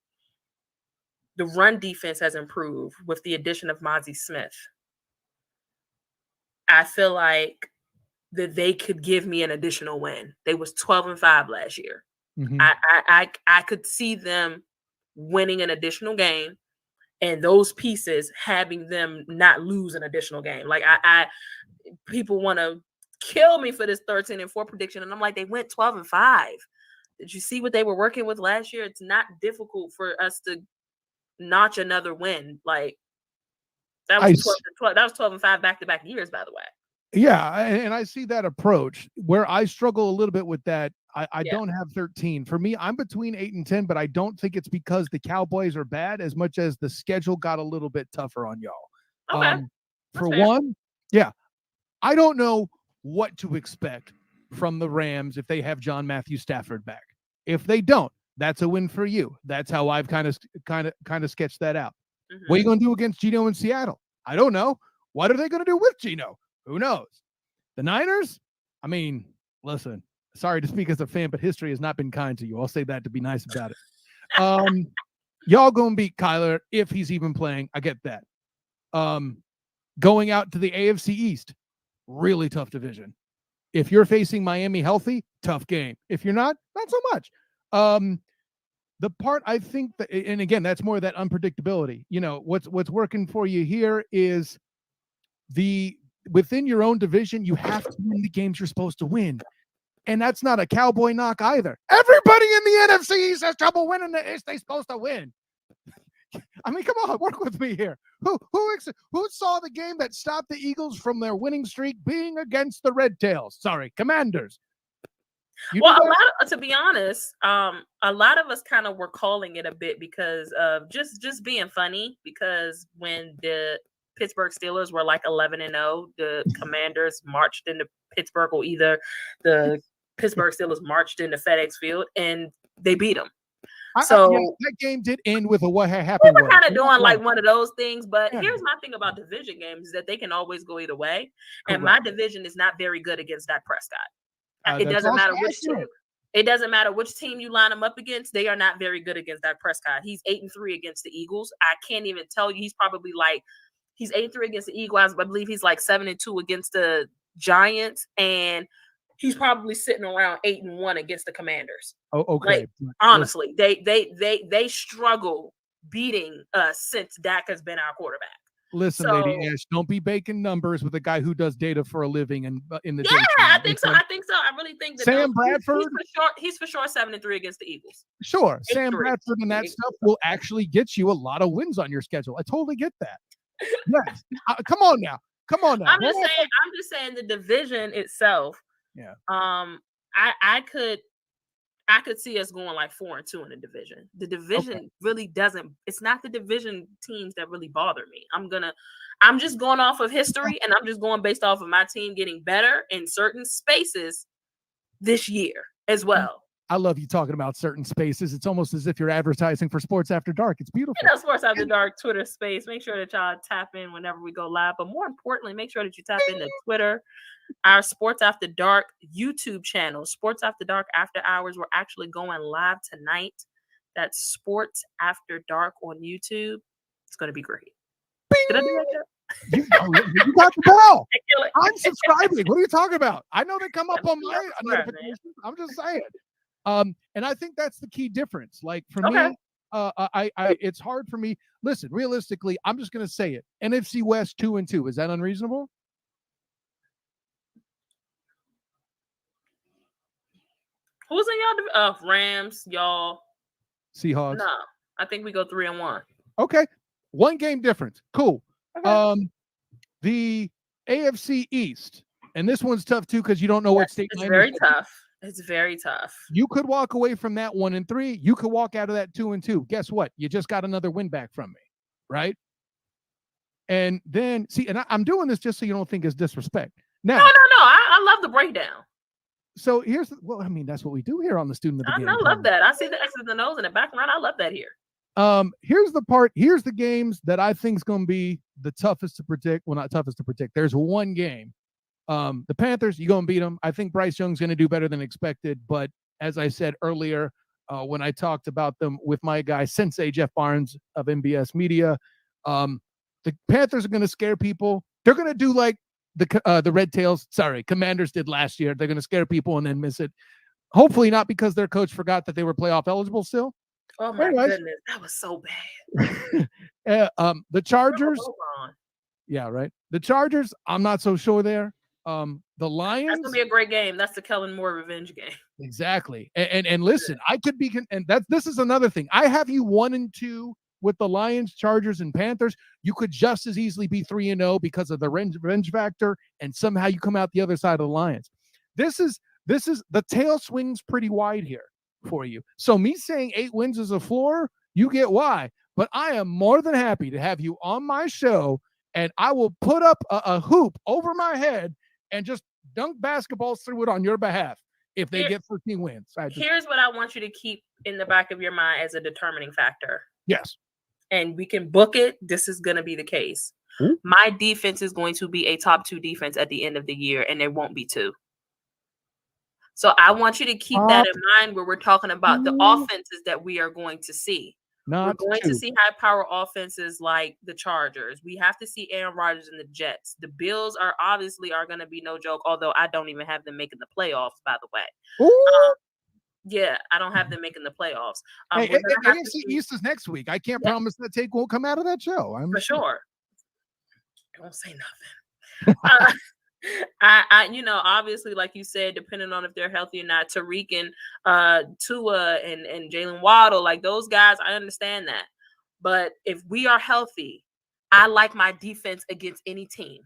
The run defense has improved with the addition of Mozzie Smith. I feel like that they could give me an additional win. They was 12-5 last year. Mm-hmm. I could see them winning an additional game, and those pieces having them not lose an additional game. Like people want to kill me for this 13-4 prediction, and I'm like, they went 12-5. Did you see what they were working with last year? It's not difficult for us to notch another win. Like that was 12-12. That was 12-5 back-to-back years, by the way. Yeah, and I see that approach. Where I struggle a little bit with that, I don't have 13. For me, I'm between 8 and 10, but I don't think it's because the Cowboys are bad as much as the schedule got a little bit tougher on y'all. Okay. For one, I don't know what to expect from the Rams if they have John Matthew Stafford back. If they don't, that's a win for you. That's how I've kind of sketched that out. Mm-hmm. What are you going to do against Geno in Seattle? I don't know. What are they going to do with Geno? Who knows? The Niners? I mean, listen, sorry to speak as a fan, but history has not been kind to you. I'll say that to be nice about it. Y'all going to beat Kyler if he's even playing. I get that. Going out to the AFC East, really tough division. If you're facing Miami healthy, tough game. If you're not so much. The part I think that, and again, that's more of that unpredictability. You know, what's working for you here is within your own division, you have to win the games you're supposed to win. And that's not a Cowboy knock either. Everybody in the NFC East has trouble winning the East they're supposed to win. I mean, come on, work with me here. Who saw the game that stopped the Eagles from their winning streak being against the Red Tails? Sorry, Commanders. To be honest, a lot of us kind of were calling it a bit because of just being funny, because when the Pittsburgh Steelers were like 11-0, the Commanders marched into Pittsburgh, or either the Pittsburgh Steelers marched into FedEx Field and they beat them. So that game did end with what had happened. We were kind of doing like one of those things, but here's my thing about division games is that they can always go either way. And my division is not very good against Dak Prescott. It doesn't matter which team. It doesn't matter which team you line them up against. They are not very good against Dak Prescott. He's 8-3 against the Eagles. I can't even tell you. He's probably like he's 8-3 against the Eagles. I believe he's like 7-2 against the Giants, and he's probably sitting around 8-1 against the Commanders. Oh, okay. Like, honestly, they struggle beating us since Dak has been our quarterback. Listen, Lady Ash, don't be baking numbers with a guy who does data for a living and in the I think so. I really think that Sam Bradford. He's for sure 7-3 against the Eagles. Sure, Sam Bradford and that stuff will actually get you a lot of wins on your schedule. I totally get that. Yes, come on now. I'm just saying the division itself. Yeah. I could see us going like 4-2 in the division. The division really doesn't. It's not the division teams that really bother me. I'm just going off of history, and I'm just going based off of my team getting better in certain spaces this year as well. I love you talking about certain spaces. It's almost as if you're advertising for Sports After Dark. It's beautiful. Sports After Dark Twitter space. Make sure that y'all tap in whenever we go live. But more importantly, make sure that you tap into Twitter, our Sports After Dark YouTube channel, Sports After Dark After Hours. We're actually going live tonight. That's Sports After Dark on YouTube. It's going to be great. Did I do that? You got the ball. I'm subscribing. What are you talking about? I know they come up on my notifications. I'm just saying. And I think that's the key difference. Like for me, it's hard for me. Listen, realistically, I'm just going to say it. NFC West 2-2. Is that unreasonable? Who's in y'all? Rams, y'all. Seahawks. No, I think we go 3-1. Okay, one game difference. Cool. Okay. The AFC East, and this one's tough too because you don't know what state. It's very tough. It's very tough. You could walk away from that 1-3. You could walk out of that 2-2. Guess what? You just got another win back from me, right? And then see, and I'm doing this just so you don't think it's disrespect. Now, No. I love the breakdown. So here's well, I mean, that's what we do here on the Student of the Game. I love that. I see the X's and the O's in the background. I love that here. Here's the games that I think is going to be the toughest to predict. Well, not toughest to predict. There's one game. The Panthers, you're going to beat them. I think Bryce Young's going to do better than expected. But as I said earlier, when I talked about them with my guy, Sensei Jeff Barnes of MBS Media, the Panthers are going to scare people. They're going to do like the Red Tails, Commanders did last year. They're going to scare people and then miss it. Hopefully not because their coach forgot that they were playoff eligible still. Oh my goodness, that was so bad. The Chargers. Yeah, right. The Chargers, I'm not so sure there. The Lions. That's gonna be a great game. That's the Kellen Moore revenge game. Exactly. And listen, I could be, and this is another thing. I have you 1-2 with the Lions, Chargers, and Panthers. You could just as easily be 3-0 because of the revenge factor, and somehow you come out the other side of the Lions. This is the tail swings pretty wide here for you. So me saying 8 wins is a floor, you get why. But I am more than happy to have you on my show, and I will put up a hoop over my head and just dunk basketballs through it on your behalf if they get 13 wins. Here's what I want you to keep in the back of your mind as a determining factor. Yes. And we can book it. This is going to be the case. Ooh. My defense is going to be a top 2 defense at the end of the year, and there won't be 2. So I want you to keep that in mind where we're talking about the offenses that we are going to see. We're going to see high-power offenses like the Chargers. We have to see Aaron Rodgers and the Jets. The Bills are going to be no joke, although I don't even have them making the playoffs, by the way. Yeah, I don't have them making the playoffs. NFC East is next week. I can't promise that take won't come out of that show. For sure. Don't say nothing. I obviously, like you said, depending on if they're healthy or not, Tariq and Tua and Jalen Waddle, like those guys, I understand that. But if we are healthy, I like my defense against any team.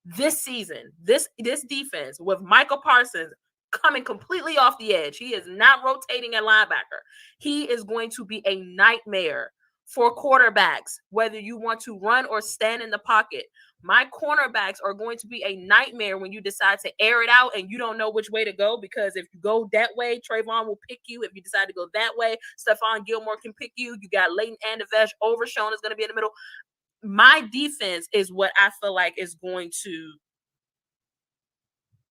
This season, this defense with Michael Parsons coming completely off the edge. He is not rotating at linebacker. He is going to be a nightmare for quarterbacks, whether you want to run or stand in the pocket. My cornerbacks are going to be a nightmare when you decide to air it out and you don't know which way to go, because if you go that way, Trayvon will pick you. If you decide to go that way, Stephon Gilmore can pick you. You got Leighton Andervesh, Overshown is going to be in the middle. My defense is what I feel like is going to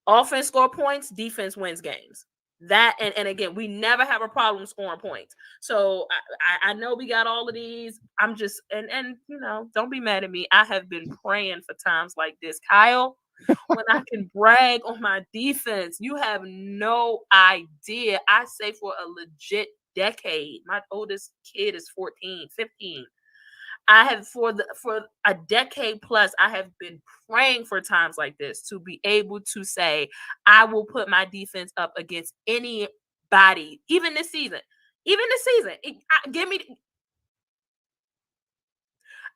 offense score points, defense wins games. That and again, we never have a problem scoring points. So I know we got all of these. I'm just and don't be mad at me. I have been praying for times like this, Kyle, when I can brag on my defense. You have no idea. I say for a legit decade. My oldest kid is 14, 15. I have for a decade plus, I have been praying for times like this to be able to say, I will put my defense up against anybody, even this season.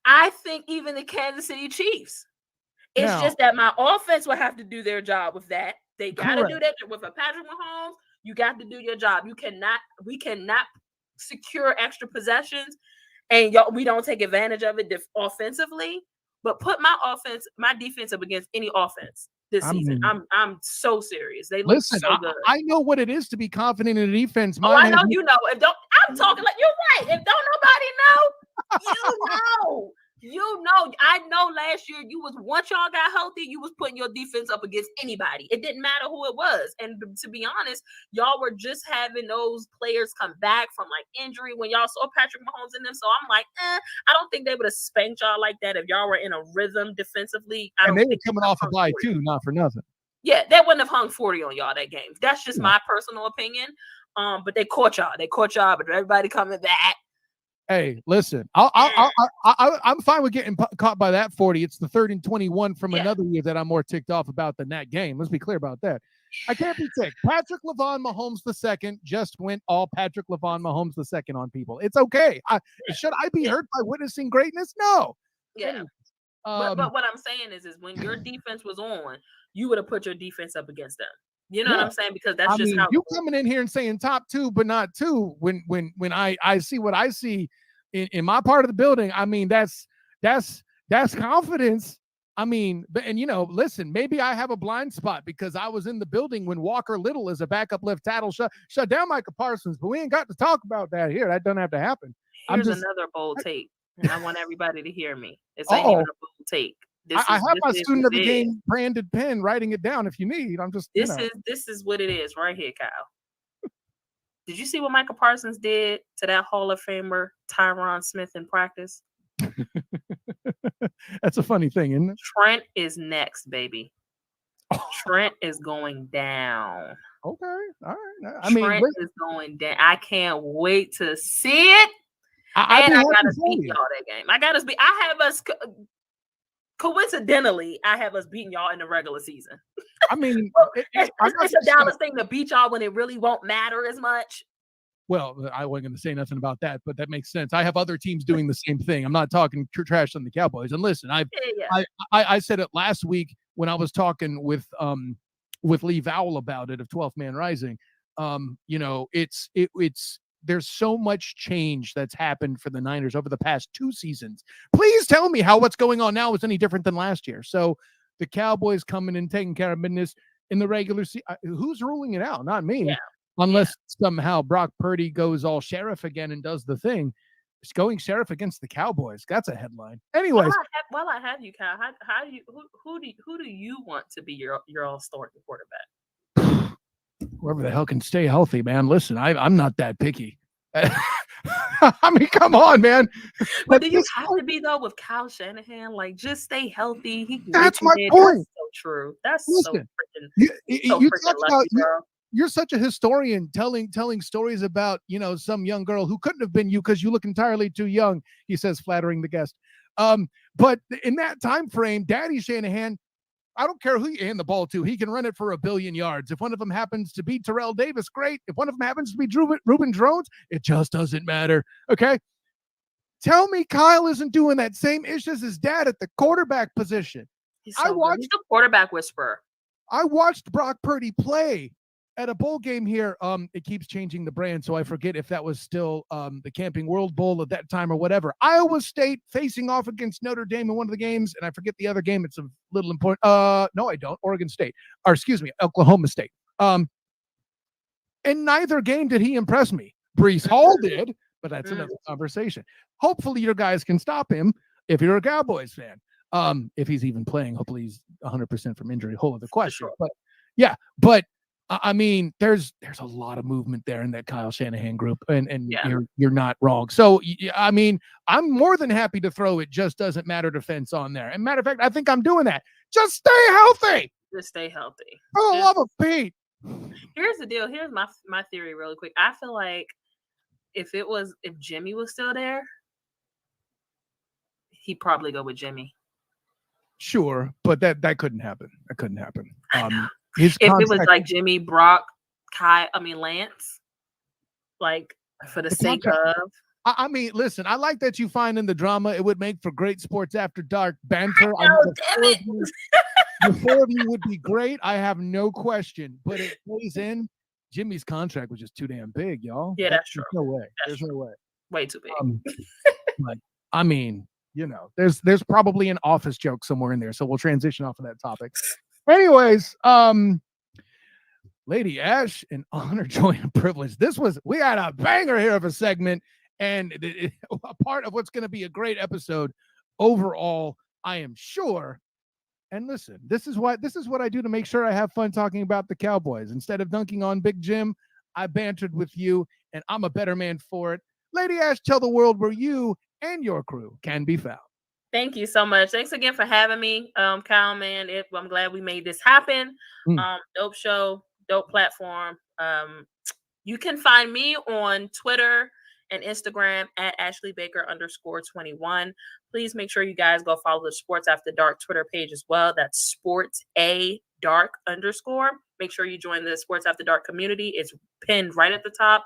I think even the Kansas City Chiefs. It's just that my offense will have to do their job with that. They got to do that with a Patrick Mahomes. You got to do your job. We cannot secure extra possessions. And we don't take advantage of it offensively, but put my defense up against any offense this season. I'm so serious. They look so good. I know what it is to be confident in a defense. I know you know. I'm talking like you're right. If don't nobody know, you know. I know last year once y'all got healthy, you was putting your defense up against anybody. It didn't matter who it was. And to be honest, y'all were just having those players come back from like injury when y'all saw Patrick Mahomes in them. So I'm like, I don't think they would have spanked y'all like that if y'all were in a rhythm defensively. And they were coming off a bye too, not for nothing. Yeah, they wouldn't have hung 40 on y'all that game. That's just my personal opinion. But they caught y'all. But everybody coming back. Hey, listen, I'm fine with getting caught by that 40. It's the 3rd and 21 from another year that I'm more ticked off about than that game. Let's be clear about that. I can't be ticked. Patrick LaVon Mahomes II just went all Patrick LaVon Mahomes II on people. It's okay. Should I be hurt by witnessing greatness? No. Yeah. But what I'm saying is when your defense was on, you would have put your defense up against them. You know what I'm saying? Because that's just how you coming in here and saying top 2, but not 2. When I see what I see in my part of the building, I mean that's That's confidence. I mean, and listen, maybe I have a blind spot because I was in the building when Walker Little as a backup left tackle shut down Micah Parsons, but we ain't got to talk about that here. That doesn't have to happen. Here's another bold take, and I want everybody to hear me. This ain't even a bold take. I have my student of the game branded pen writing it down if you need. I'm just this is what it is right here, Kyle. Did you see what Micah Parsons did to that Hall of Famer Tyron Smith in practice? That's a funny thing, isn't it? Trent is next, baby. Trent is going down. Okay, all right. Trent is going down. I can't wait to see it. I gotta beat y'all that game. I have us. Coincidentally, I have us beating y'all in the regular season. I mean, it's a Dallas thing to beat y'all when it really won't matter as much. Well, I wasn't going to say nothing about that, but that makes sense. I have other teams doing the same thing. I'm not talking trash on the Cowboys. And listen, I said it last week when I was talking with Lee Vowell about it of 12th Man Rising. There's so much change that's happened for the Niners over the past 2 seasons. Please tell me how what's going on now is any different than last year. So the Cowboys coming and taking care of business in the regular season. Who's ruling it out? Not me. Yeah. Unless somehow Brock Purdy goes all sheriff again and does the thing. It's going sheriff against the Cowboys. That's a headline. Anyways. While I have you, Kyle, who do you want to be your all starting quarterback? Whoever the hell can stay healthy, man. Listen, I'm not that picky. I mean, come on, man. But do you have to be though with Kyle Shanahan? Like, just stay healthy. That's my point. That's so true. That's so freaking. You talk about you're such a historian telling stories about some young girl who couldn't have been you because you look entirely too young. He says, flattering the guest. But in that time frame, Daddy Shanahan, I don't care who you hand the ball to. He can run it for 1 billion yards. If one of them happens to be Terrell Davis, great. If one of them happens to be Reuben Drones, it just doesn't matter. Okay. Tell me Kyle isn't doing that same ish as his dad at the quarterback position. He's the quarterback whisperer. I watched Brock Purdy play at a bowl game here. It keeps changing the brand, so I forget if that was still the Camping World Bowl at that time or whatever. Iowa State facing off against Notre Dame in one of the games, and I forget the other game. It's a little important. No, I don't. Oregon State, or excuse me, Oklahoma State. In neither game did he impress me. Breece Hall did, but that's another conversation. Hopefully, your guys can stop him if you're a Cowboys fan. If he's even playing, hopefully he's 100% from injury. Whole other question. Sure. But yeah, I mean, there's a lot of movement there in that Kyle Shanahan group, and you're not wrong. So, I mean, I'm more than happy to throw it just doesn't matter defense on there. And matter of fact, I think I'm doing that. Just stay healthy. Just stay healthy. For the love of Pete. Here's the deal. Here's my theory really quick. I feel like if Jimmy was still there, he'd probably go with Jimmy. Sure, but that couldn't happen. That couldn't happen. If it was like Jimmy, Brock, Lance, like for the sake of. I mean, listen, I like that you find in the drama. It would make for great sports after dark banter. The 4 of you would be great. I have no question, but it plays in. Jimmy's contract was just too damn big, y'all. Yeah, that's true. No way. There's no way. Way too big. But I mean, there's probably an office joke somewhere in there, so we'll transition off of that topic. Anyways, Lady Ash, an honor, joy, and privilege. We had a banger here of a segment, and a part of what's going to be a great episode overall, I am sure. And listen, this is what I do to make sure I have fun talking about the Cowboys. Instead of dunking on Big Jim, I bantered with you, and I'm a better man for it. Lady Ash, tell the world where you and your crew can be found. Thank you so much. Thanks again for having me, Kyle, man. I'm glad we made this happen. Dope show, dope platform. You can find me on Twitter and Instagram at AshleyBaker_21. Please make sure you guys go follow the Sports After Dark Twitter page as well. That's Sports A Dark _. Make sure you join the Sports After Dark community. It's pinned right at the top.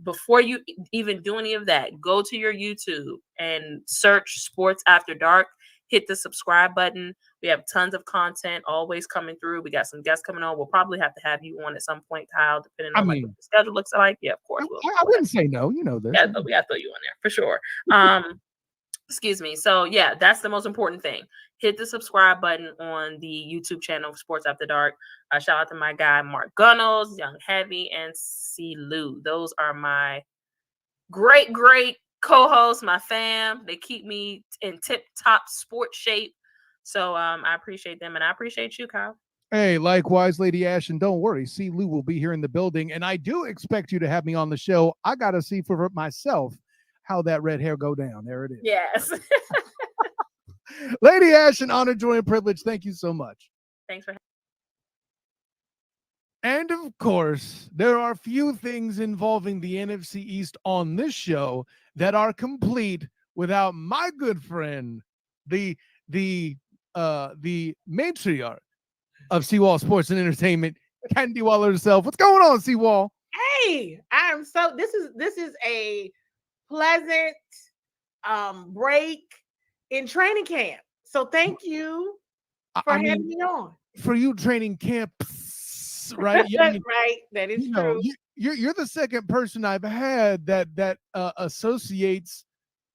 Before you even do any of that, go to your YouTube and search Sports After Dark. Hit the subscribe button. We have tons of content always coming through. We got some guests coming on. We'll probably have to have you on at some point, Kyle, depending on what the schedule looks like. Yeah, of course. I wouldn't say no. You know this. Yeah, but we got to throw you on there for sure. Excuse me. So yeah, that's the most important thing. Hit the subscribe button on the YouTube channel Sports After Dark. Shout out to my guy Mark Gunnels, Young Heavy, and C. Lou. Those are my great co-hosts, my fam. They keep me in tip-top sports shape. So I appreciate them, and I appreciate you, Kyle. Hey, likewise, Lady Ash, and don't worry, C. Lou will be here in the building, and I do expect you to have me on the show. I got to see for myself how that red hair go down. There it is. Yes. Lady Ash, an honor, joy, and privilege. Thank you so much. Thanks for And of course, there are few things involving the NFC East on this show that are complete without my good friend, the matriarch of CWall Sports and Entertainment, Candi Waller herself. What's going on, CWall? Hey, this is a pleasant break in training camp. So thank you for having me on. For you, training camps, right? Right, that is true. You're the second person I've had that associates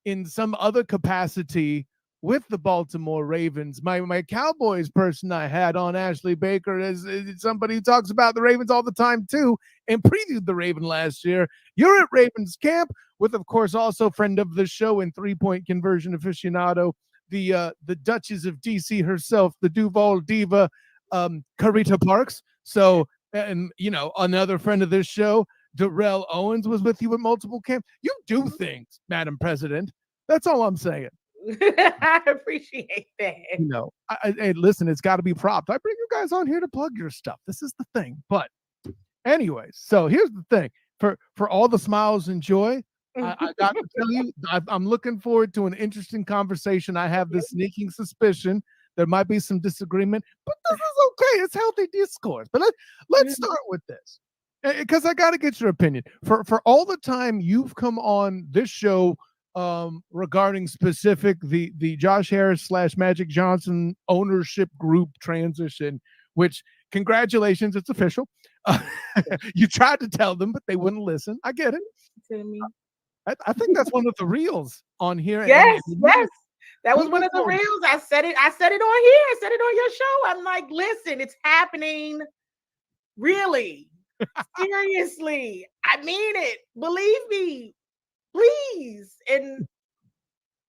in some other capacity with the Baltimore Ravens. My Cowboys person I had on, Ashley Baker, is somebody who talks about the Ravens all the time too, and previewed the Raven last year. You're at Ravens camp with, of course, also friend of the show and three-point conversion aficionado, the Duchess of DC herself, the Duval diva, Carita Parks. So, and another friend of this show, Darrell Owens, was with you at multiple camps. You do things, Madam President. That's all I'm saying. I appreciate that. Hey, listen, it's got to be propped. I bring you guys on here to plug your stuff. This is the thing. But anyways, so here's the thing. For all the smiles and joy, I got to tell you, I'm looking forward to an interesting conversation. I have this sneaking suspicion there might be some disagreement, but this is okay. It's healthy discourse. But let's start with this, because I got to get your opinion. For all the time you've come on this show regarding specific the Josh Harris / Magic Johnson ownership group transition, which congratulations, it's official. You tried to tell them, but they wouldn't listen. I get it. I think that's one of the reels on here. Yes. That was one of the reels. I said it on here. I said it on your show. I'm like, listen, it's happening. Really? Seriously. I mean it. Believe me. Please. And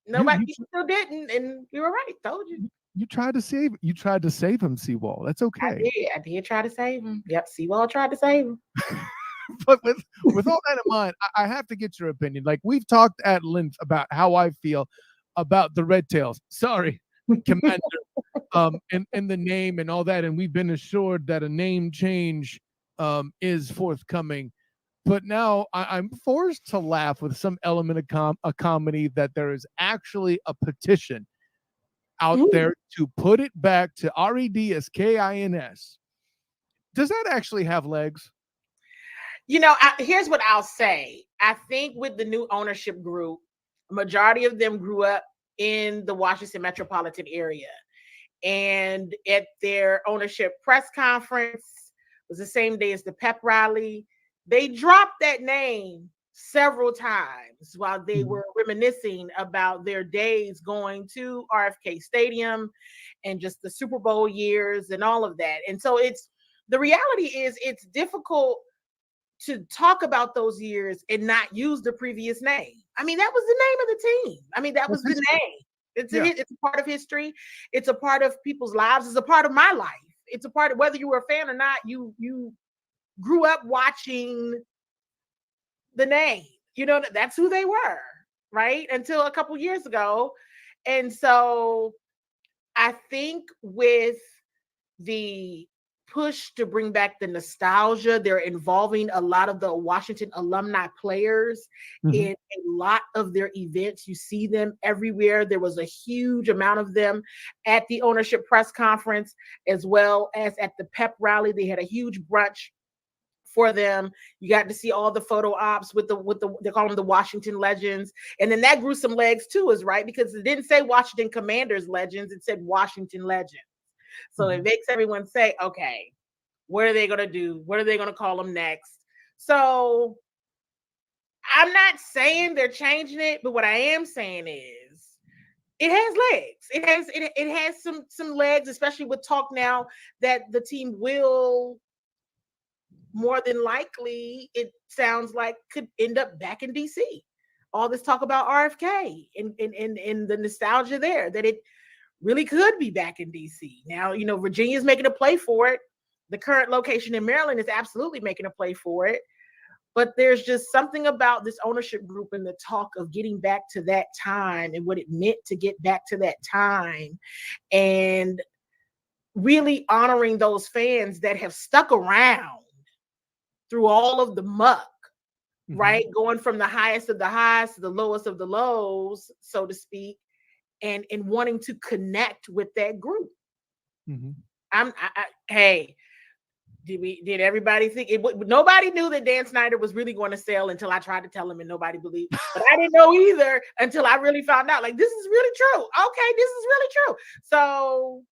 nobody still didn't. And you were right. Told you. You tried to save him, CWall. That's okay. I did try to save him. Yep, CWall tried to save him. But with all that in mind, I have to get your opinion. Like, we've talked at length about how I feel about the Red Tails. Sorry, Commander, and the name and all that. And we've been assured that a name change is forthcoming. But now I'm forced to laugh with some element of a comedy that there is actually a petition out there to put it back to REDSKINS. Does that actually have legs? Here's what I'll say. I think with the new ownership group, majority of them grew up in the Washington metropolitan area. And at their ownership press conference, it was the same day as the pep rally, they dropped that name several times while they were reminiscing about their days going to RFK Stadium and just the Super Bowl years and all of that. And so the reality is it's difficult to talk about those years and not use the previous name. I mean, that was the name of the team. I mean, that was the name. It's a part of history. It's a part of people's lives. It's a part of my life. It's a part of, whether you were a fan or not, you grew up watching the name. That's who they were, right? Until a couple years ago. And so I think with the push to bring back the nostalgia, they're involving a lot of the Washington alumni players in a lot of their events. You see them everywhere. There was a huge amount of them at the ownership press conference, as well as at the pep rally. They had a huge brunch for them. You got to see all the photo ops with they call them the Washington Legends. And then that grew some legs too, is right, because it didn't say Washington Commanders Legends, it said Washington Legends. So it makes everyone say, okay, what are they going to do? What are they going to call them next? So I'm not saying they're changing it, but what I am saying is It has legs. It has some legs, especially with talk now that the team will more than likely, it sounds like, could end up back in DC. All this talk about RFK and the nostalgia there, that it really could be back in DC. Now, Virginia's making a play for it. The current location in Maryland is absolutely making a play for it. But there's just something about this ownership group and the talk of getting back to that time and what it meant to get back to that time, and really honoring those fans that have stuck around through all of the muck, right? Going from the highest of the highs to the lowest of the lows, so to speak, and wanting to connect with that group. Hey, did everybody think it? Nobody knew that Dan Snyder was really going to sell until I tried to tell him, and nobody believed. But I didn't know either until I really found out. Like, this is really true. Okay, this is really true. So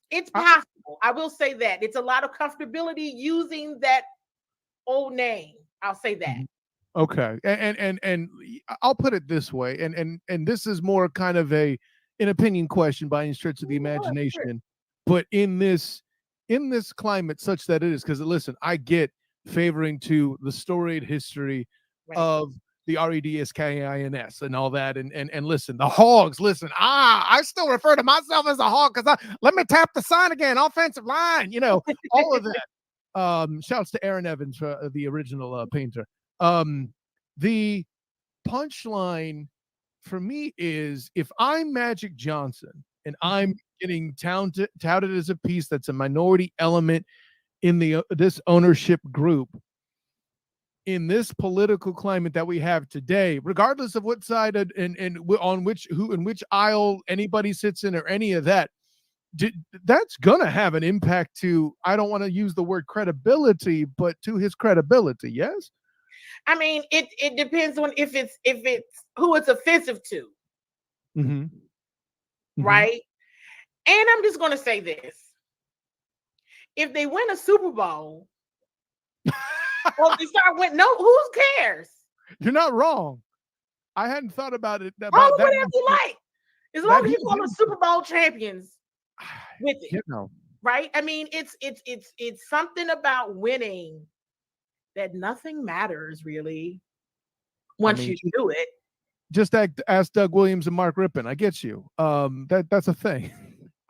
it's possible. I will say that it's a lot of comfortability using that old name. I'll say that. Okay, and I'll put it this way, and this is more kind of an opinion question by any stretch of the imagination, sure. But in this climate, such that it is, because listen, I get favoring to the storied history of the REDSKINS and all that, and listen, the Hogs. Listen, I still refer to myself as a Hog because let me tap the sign again, offensive line, all of that. Shouts to Aaron Evans, the original painter. The punchline for me is, if I'm Magic Johnson and I'm getting touted as a piece that's a minority element in this ownership group, in this political climate that we have today, regardless of what side and on which aisle anybody sits in or any of that, that's gonna have an impact to, I don't want to use the word credibility, but to his credibility. Yes. I mean, it depends on if it's who it's offensive to, right? And I'm just going to say this: if they win a Super Bowl, or they start winning, who cares? You're not wrong. I hadn't thought about it. Call them whatever you like, as long as you call them Super Bowl champions with it, right? I mean, it's something about winning that nothing matters really once you do it. Just ask Doug Williams and Mark Rippon. I get you. That's a thing.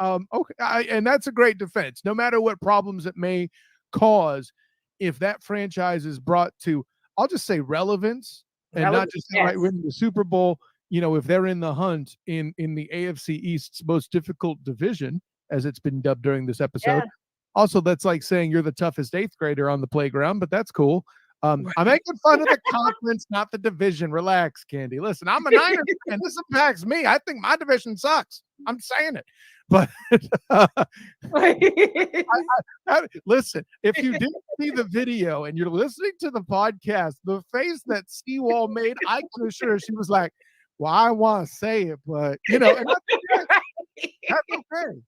Okay, and that's a great defense. No matter what problems it may cause, if that franchise is brought to, I'll just say relevance, and not just winning the Super Bowl. If they're in the hunt in the AFC East's most difficult division, as it's been dubbed during this episode. Yeah. Also, that's like saying you're the toughest 8th grader on the playground, but that's cool. I'm making fun of the conference, not the division. Relax, Candi. Listen, I'm a Niners fan. This impacts me. I think my division sucks. I'm saying it. But listen, if you didn't see the video and you're listening to the podcast, the face that CWall made, I can assure she was like, well, I want to say it, but, and that's okay.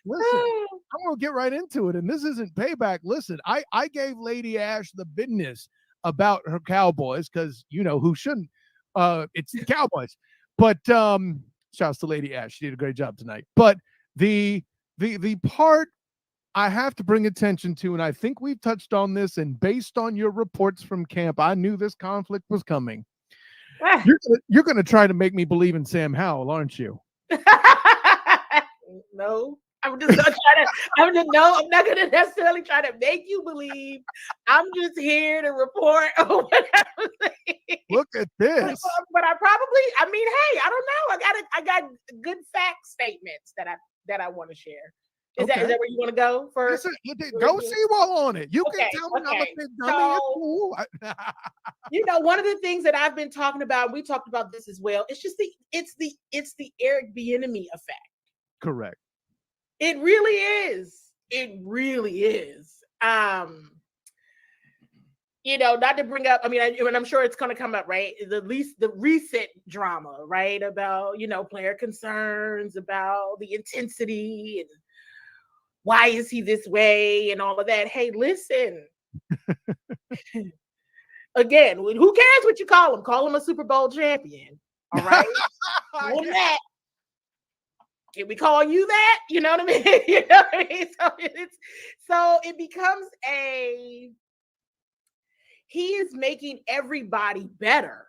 Listen, I'm gonna get right into it, and this isn't payback. Listen, I gave Lady Ash the business about her Cowboys because who shouldn't? It's the Cowboys. But shouts to Lady Ash. She did a great job tonight. But the part I have to bring attention to, and I think we've touched on this, and based on your reports from camp, I knew this conflict was coming. You're gonna try to make me believe in Sam Howell, aren't you? No, I'm just not trying to. I'm not going to necessarily try to make you believe. I'm just here to report on what I'm saying. Look at this. But I mean, hey, I don't know. I got good fact statements that I want to share. Is that where you want to go first? Go CWall on it. You can tell me I'm a big dummy. So, one of the things that I've been talking about, we talked about this as well. It's just the Eric Bieniemy effect. Correct. It really is. It really is. Not to bring up, and I'm sure it's going to come up, right? At least the recent drama, right? About, player concerns, about the intensity and why is he this way and all of that. Hey, listen. Again, who cares what you call him? Call him a Super Bowl champion. All right. On that. Can we call you that? You know what I mean? You know what I mean? So it becomes he is making everybody better.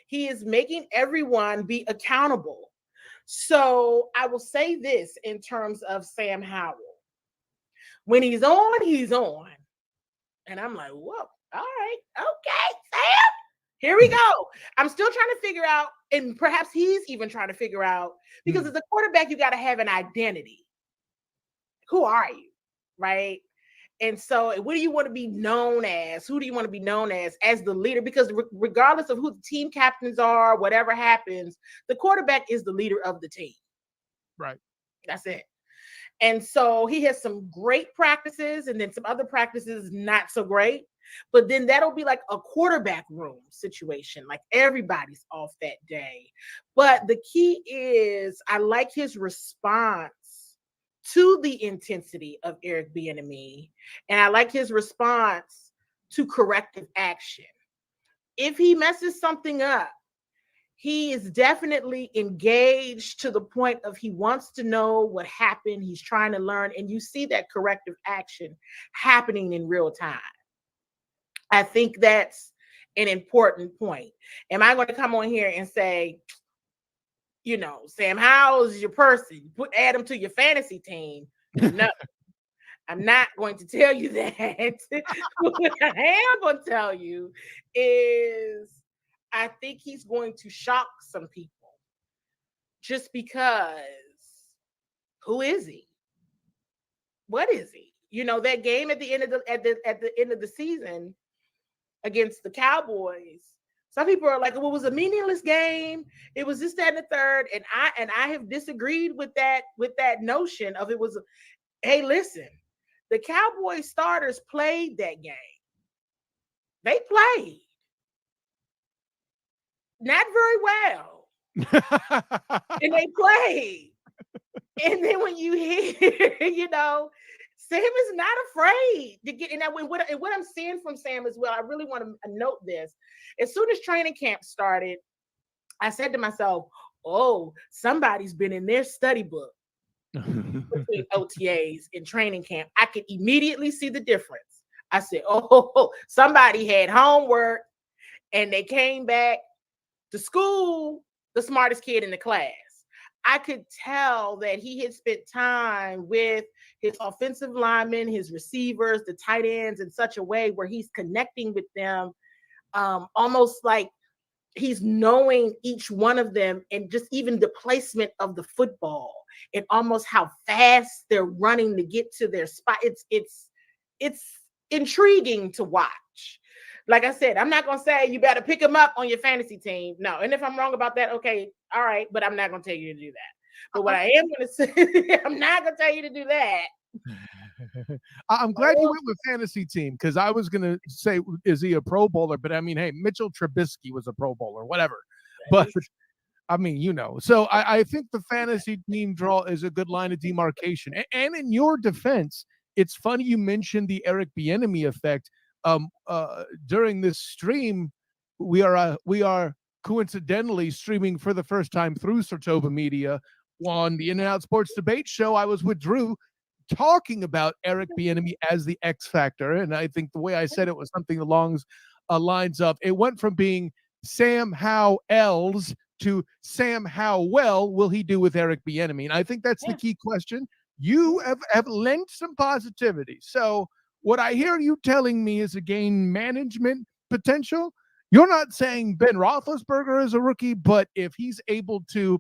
He is making everyone be accountable. So I will say this in terms of Sam Howell. When he's on, he's on. And I'm like, whoa, all right, okay, Sam, here we go. I'm still trying to figure out, and perhaps he's even trying to figure out, because as a quarterback, you got to have an identity. Who are you, right? And so what do you want to be known as? Who do you want to be known as the leader? Because regardless of who the team captains are, whatever happens, the quarterback is the leader of the team. Right. That's it. And so he has some great practices and then some other practices not so great. But then that'll be like a quarterback room situation. Like everybody's off that day. But the key is I like his response to the intensity of Eric Bieniemy, and I like his response to corrective action. If he messes something up, he is definitely engaged to the point of he wants to know what happened. He's trying to learn, and you see that corrective action happening in real time. I think that's an important point. Am I going to come on here and say, you know, Sam Howell is your person, add him to your fantasy team? No, I'm not going to tell you that. What I am going to tell you is I think he's going to shock some people just because who is he? What is he? You know, that game at the end of the season against the Cowboys, some people are like, well, it was a meaningless game. It was this, that, and the third. And I have disagreed with that notion of it was, hey, listen, the Cowboys starters played that game. They played. Not very well. And they played. And then when you hear, you know, Sam is not afraid to get in that. And what I'm seeing from Sam as well, I really want to note this. As soon as training camp started, I said to myself, oh, somebody's been in their study book between OTAs and training camp. I could immediately see the difference. I said, oh, somebody had homework and they came back to school the smartest kid in the class. I could tell that he had spent time with his offensive linemen, his receivers, the tight ends in such a way where he's connecting with them, almost like he's knowing each one of them, and just even the placement of the football and almost how fast they're running to get to their spot. It's intriguing to watch. Like I said, I'm not going to say you better pick him up on your fantasy team. No. And if I'm wrong about that, okay, all right. But I'm not going to tell you to do that. But what I am going to say, I'm not going to tell you to do that. I'm glad you went with fantasy team, because I was going to say, is he a Pro Bowler? But I mean, hey, Mitchell Trubisky was a Pro Bowler, whatever. But I mean, you know, so I think the fantasy team draw is a good line of demarcation. And in your defense, it's funny you mentioned the Eric Bieniemy effect. During this stream, we are coincidentally streaming for the first time through Sartoba Media on the In and Out Sports Debate Show. I was with Drew talking about Eric Bieniemy as the X factor, and I think the way I said it was something along lines of, it went from being Sam Howells to Sam how well will he do with Eric Bieniemy, and I think that's the key question. You have lent some positivity, so what I hear you telling me is a gain management potential. You're not saying Ben Roethlisberger is a rookie, but if he's able to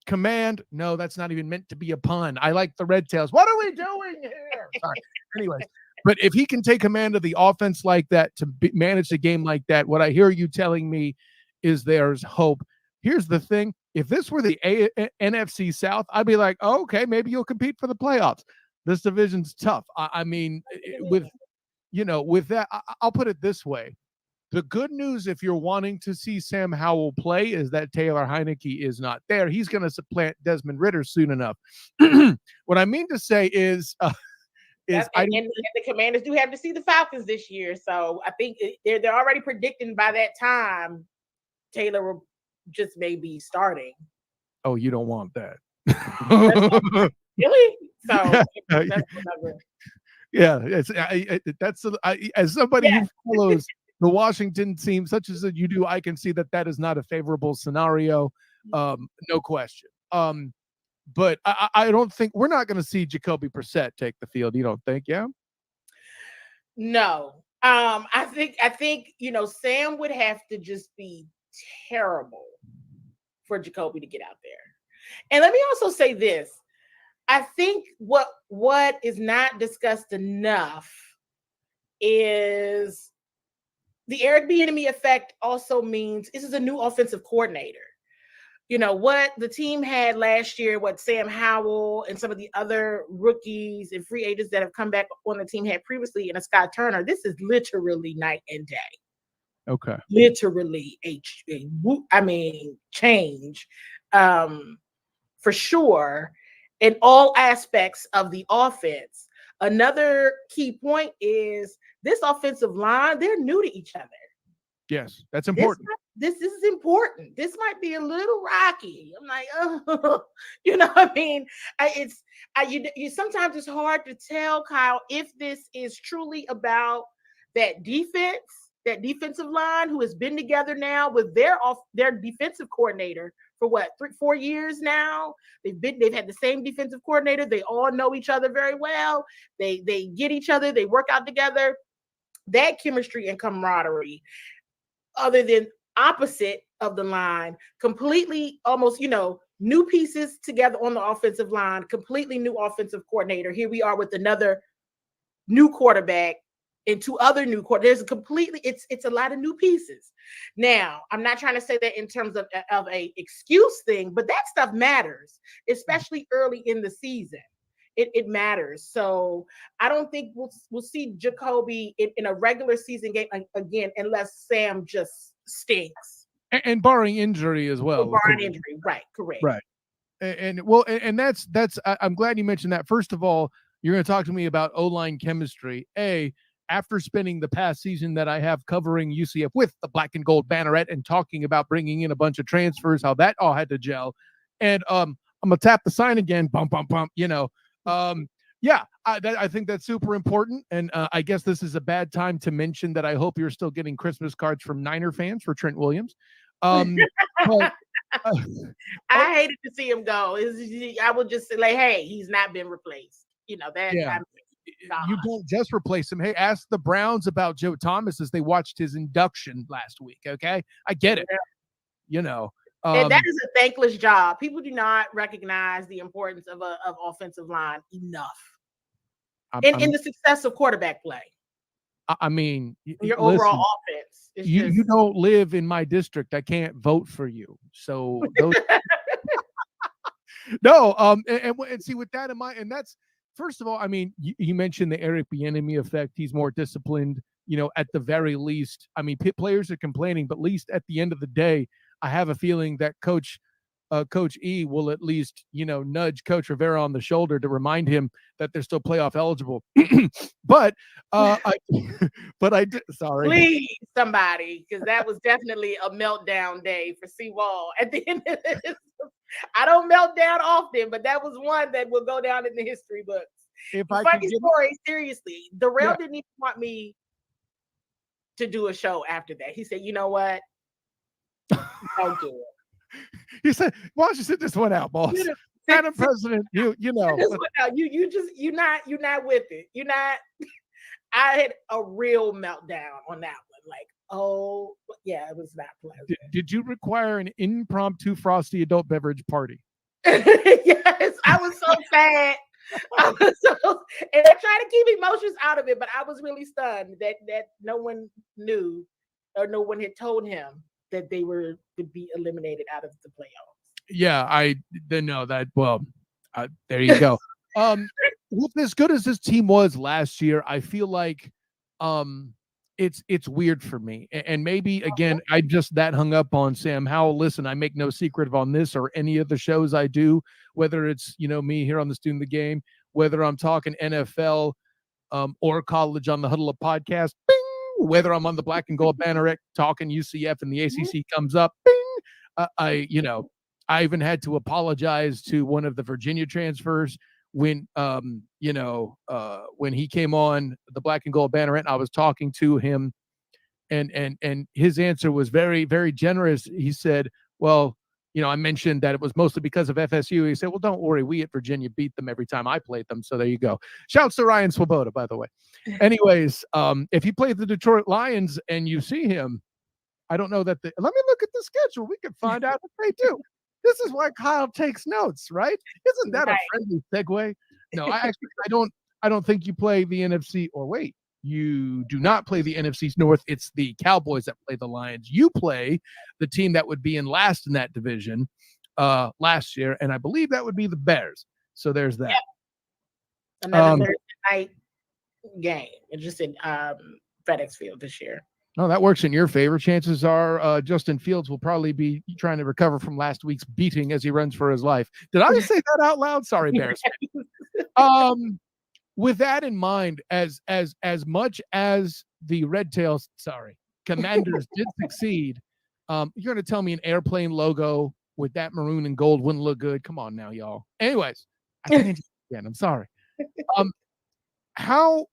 command, no, that's not even meant to be a pun. I like the red tails. What are we doing here? Sorry. Anyways, but if he can take command of the offense like that, to manage the game like that, what I hear you telling me is there's hope. Here's the thing. If this were the NFC South, I'd be like, oh, okay, maybe you'll compete for the playoffs. This division's tough. I mean, with that, I'll put it this way. The good news, if you're wanting to see Sam Howell play, is that Taylor Heineke is not there. He's going to supplant Desmond Ridder soon enough. What I mean to say is and the Commanders do have to see the Falcons this year, so I think they're already predicting by that time Taylor will just may be starting. Oh, you don't want that. Really? So that's whatever. Yeah, as somebody who follows the Washington team, such as you do, I can see that is not a favorable scenario. No question. But I don't think we're not going to see Jacoby Brissett take the field. You don't think? Yeah. No. I think Sam would have to just be terrible for Jacoby to get out there. And let me also say this. I think what is not discussed enough is the Eric Bieniemy effect also means this is a new offensive coordinator. What the team had last year, what Sam Howell and some of the other rookies and free agents that have come back on the team had previously, and a Scott Turner, this is literally night and day. Okay. Literally change for sure in all aspects of the offense. Another key point is this offensive line, they're new to each other. Yes, that's important. This is important. This might be a little rocky. I'm like, oh, what I mean? Sometimes it's hard to tell, Kyle, if this is truly about that defensive line who has been together now with their defensive coordinator for 3-4 years now. They've had the same defensive coordinator. They all know each other very well. They get each other. They work out together. That chemistry and camaraderie, other than opposite of the line, completely almost, new pieces together on the offensive line, completely new offensive coordinator. Here we are with another new quarterback and 2 other new quarterbacks. It's a lot of new pieces. Now, I'm not trying to say that in terms of a excuse thing, but that stuff matters, especially early in the season. It matters. So I don't think we'll see Jacoby in a regular season game again, unless Sam just stinks. And barring injury as well. Barring injury, right? Correct. Right. And that's. I'm glad you mentioned that. First of all, you're going to talk to me about O-line chemistry. After spending the past season that I have covering UCF with the black and gold banneret and talking about bringing in a bunch of transfers, how that all had to gel. And I'm gonna tap the sign again. Bump, bump, bump. I think that's super important. And I guess this is a bad time to mention that I hope you're still getting Christmas cards from Niner fans for Trent Williams. I hated to see him go. I would just say, like, hey, he's not been replaced. That. Yeah. You don't just replace him. Hey, ask the Browns about Joe Thomas as they watched his induction last week. Okay, I get it. And that is a thankless job. People do not recognize the importance of offensive line enough in the success of quarterback play. I mean, your overall offense. You don't live in my district. I can't vote for you. So those... no. And see, with that in mind, and that's. First of all, I mean, you mentioned the Eric Bieniemy effect. He's more disciplined, at the very least. I mean, players are complaining, but at least at the end of the day, I have a feeling that Coach E will at least, nudge Coach Rivera on the shoulder to remind him that they're still playoff eligible. But sorry. Please, somebody, because that was definitely a meltdown day for CWall at the end of this. I don't melt down often, but that was one that will go down in the history books. Funny story, seriously. Darrell didn't even want me to do a show after that. He said, "You know what? Don't do it." He said, "Why don't you sit this one out, boss? Madam President, you know." You're not with it. You're not. I had a real meltdown on that one. Like, oh, yeah, it was not pleasant. Did you require an impromptu frosty adult beverage party? Yes, I was so sad. And I tried to keep emotions out of it, but I was really stunned that no one knew or no one had told him that they were to be eliminated out of the playoffs. Yeah, I didn't know that. Well, there you go. With as good as this team was last year, I feel like it's weird for me. And maybe, again, I'm just that hung up on Sam Howell. Listen, I make no secret on this or any of the shows I do, whether it's, me here on the Student of the Game, whether I'm talking NFL or college on the Huddle Up podcast, bing, whether I'm on the Black and Gold Banneret talking UCF and the ACC comes up, bing. I even had to apologize to one of the Virginia transfers when when he came on the Black and Gold Banneret, and I was talking to him, and his answer was very, very generous. He said, well, I mentioned that it was mostly because of FSU. He said, well, don't worry, we at Virginia beat them every time I played them. So there you go. Shouts to Ryan Swoboda, by the way. Anyways, if you play the Detroit Lions and you see him, I don't know that let me look at the schedule. We can find out if they do. This is why Kyle takes notes, right? Isn't that a friendly segue? No, I don't think you play the NFC, or wait, you do not play the NFC's North. It's the Cowboys that play the Lions. You play the team that would be in last in that division last year, and I believe that would be the Bears. So there's that. Yep. Another Thursday night game. It's just in FedEx Field this year. No, that works in your favor. Chances are Justin Fields will probably be trying to recover from last week's beating as he runs for his life. Did I say that out loud? Sorry, Bears. With that in mind, as much as the Commanders did succeed, you're going to tell me an airplane logo with that maroon and gold wouldn't look good? Come on now, y'all. Anyways, I can't again. I'm sorry. How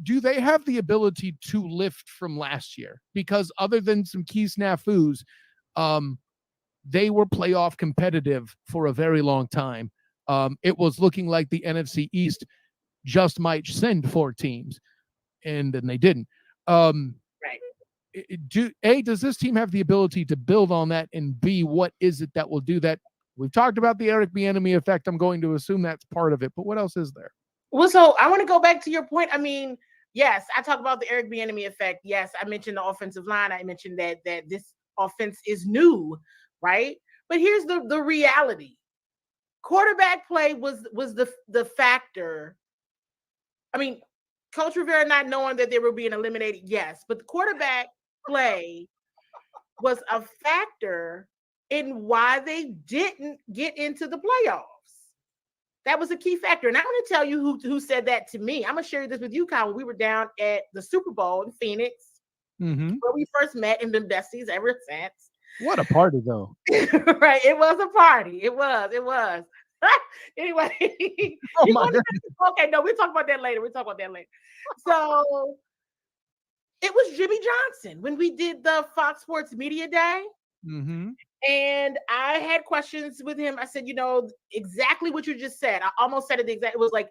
do they have the ability to lift from last year? Because other than some key snafus, they were playoff competitive for a very long time. It was looking like the NFC East just might send 4 teams, and then they didn't. Right. Does this team have the ability to build on that? And B, what is it that will do that? We've talked about the Eric Bieniemy effect. I'm going to assume that's part of it, but what else is there? Well, so I want to go back to your point. I mean, yes, I talk about the Eric Bieniemy effect. Yes, I mentioned the offensive line. I mentioned that this offense is new, right? But here's the reality. Quarterback play was the factor. I mean, Coach Rivera not knowing that they were being eliminated, yes, but the quarterback play was a factor in why they didn't get into the playoffs. That was a key factor. And I'm going to tell you who said that to me. I'm going to share this with you, Kyle. We were down at the Super Bowl in Phoenix, where we first met and been besties ever since. What a party, though. Right. It was a party. It was. Anyway. Oh my God. Okay, no, we'll talk about that later. So it was Jimmy Johnson when we did the Fox Sports Media Day. Mm-hmm. And I had questions with him. I said, exactly what you just said. I almost said it exactly. It was like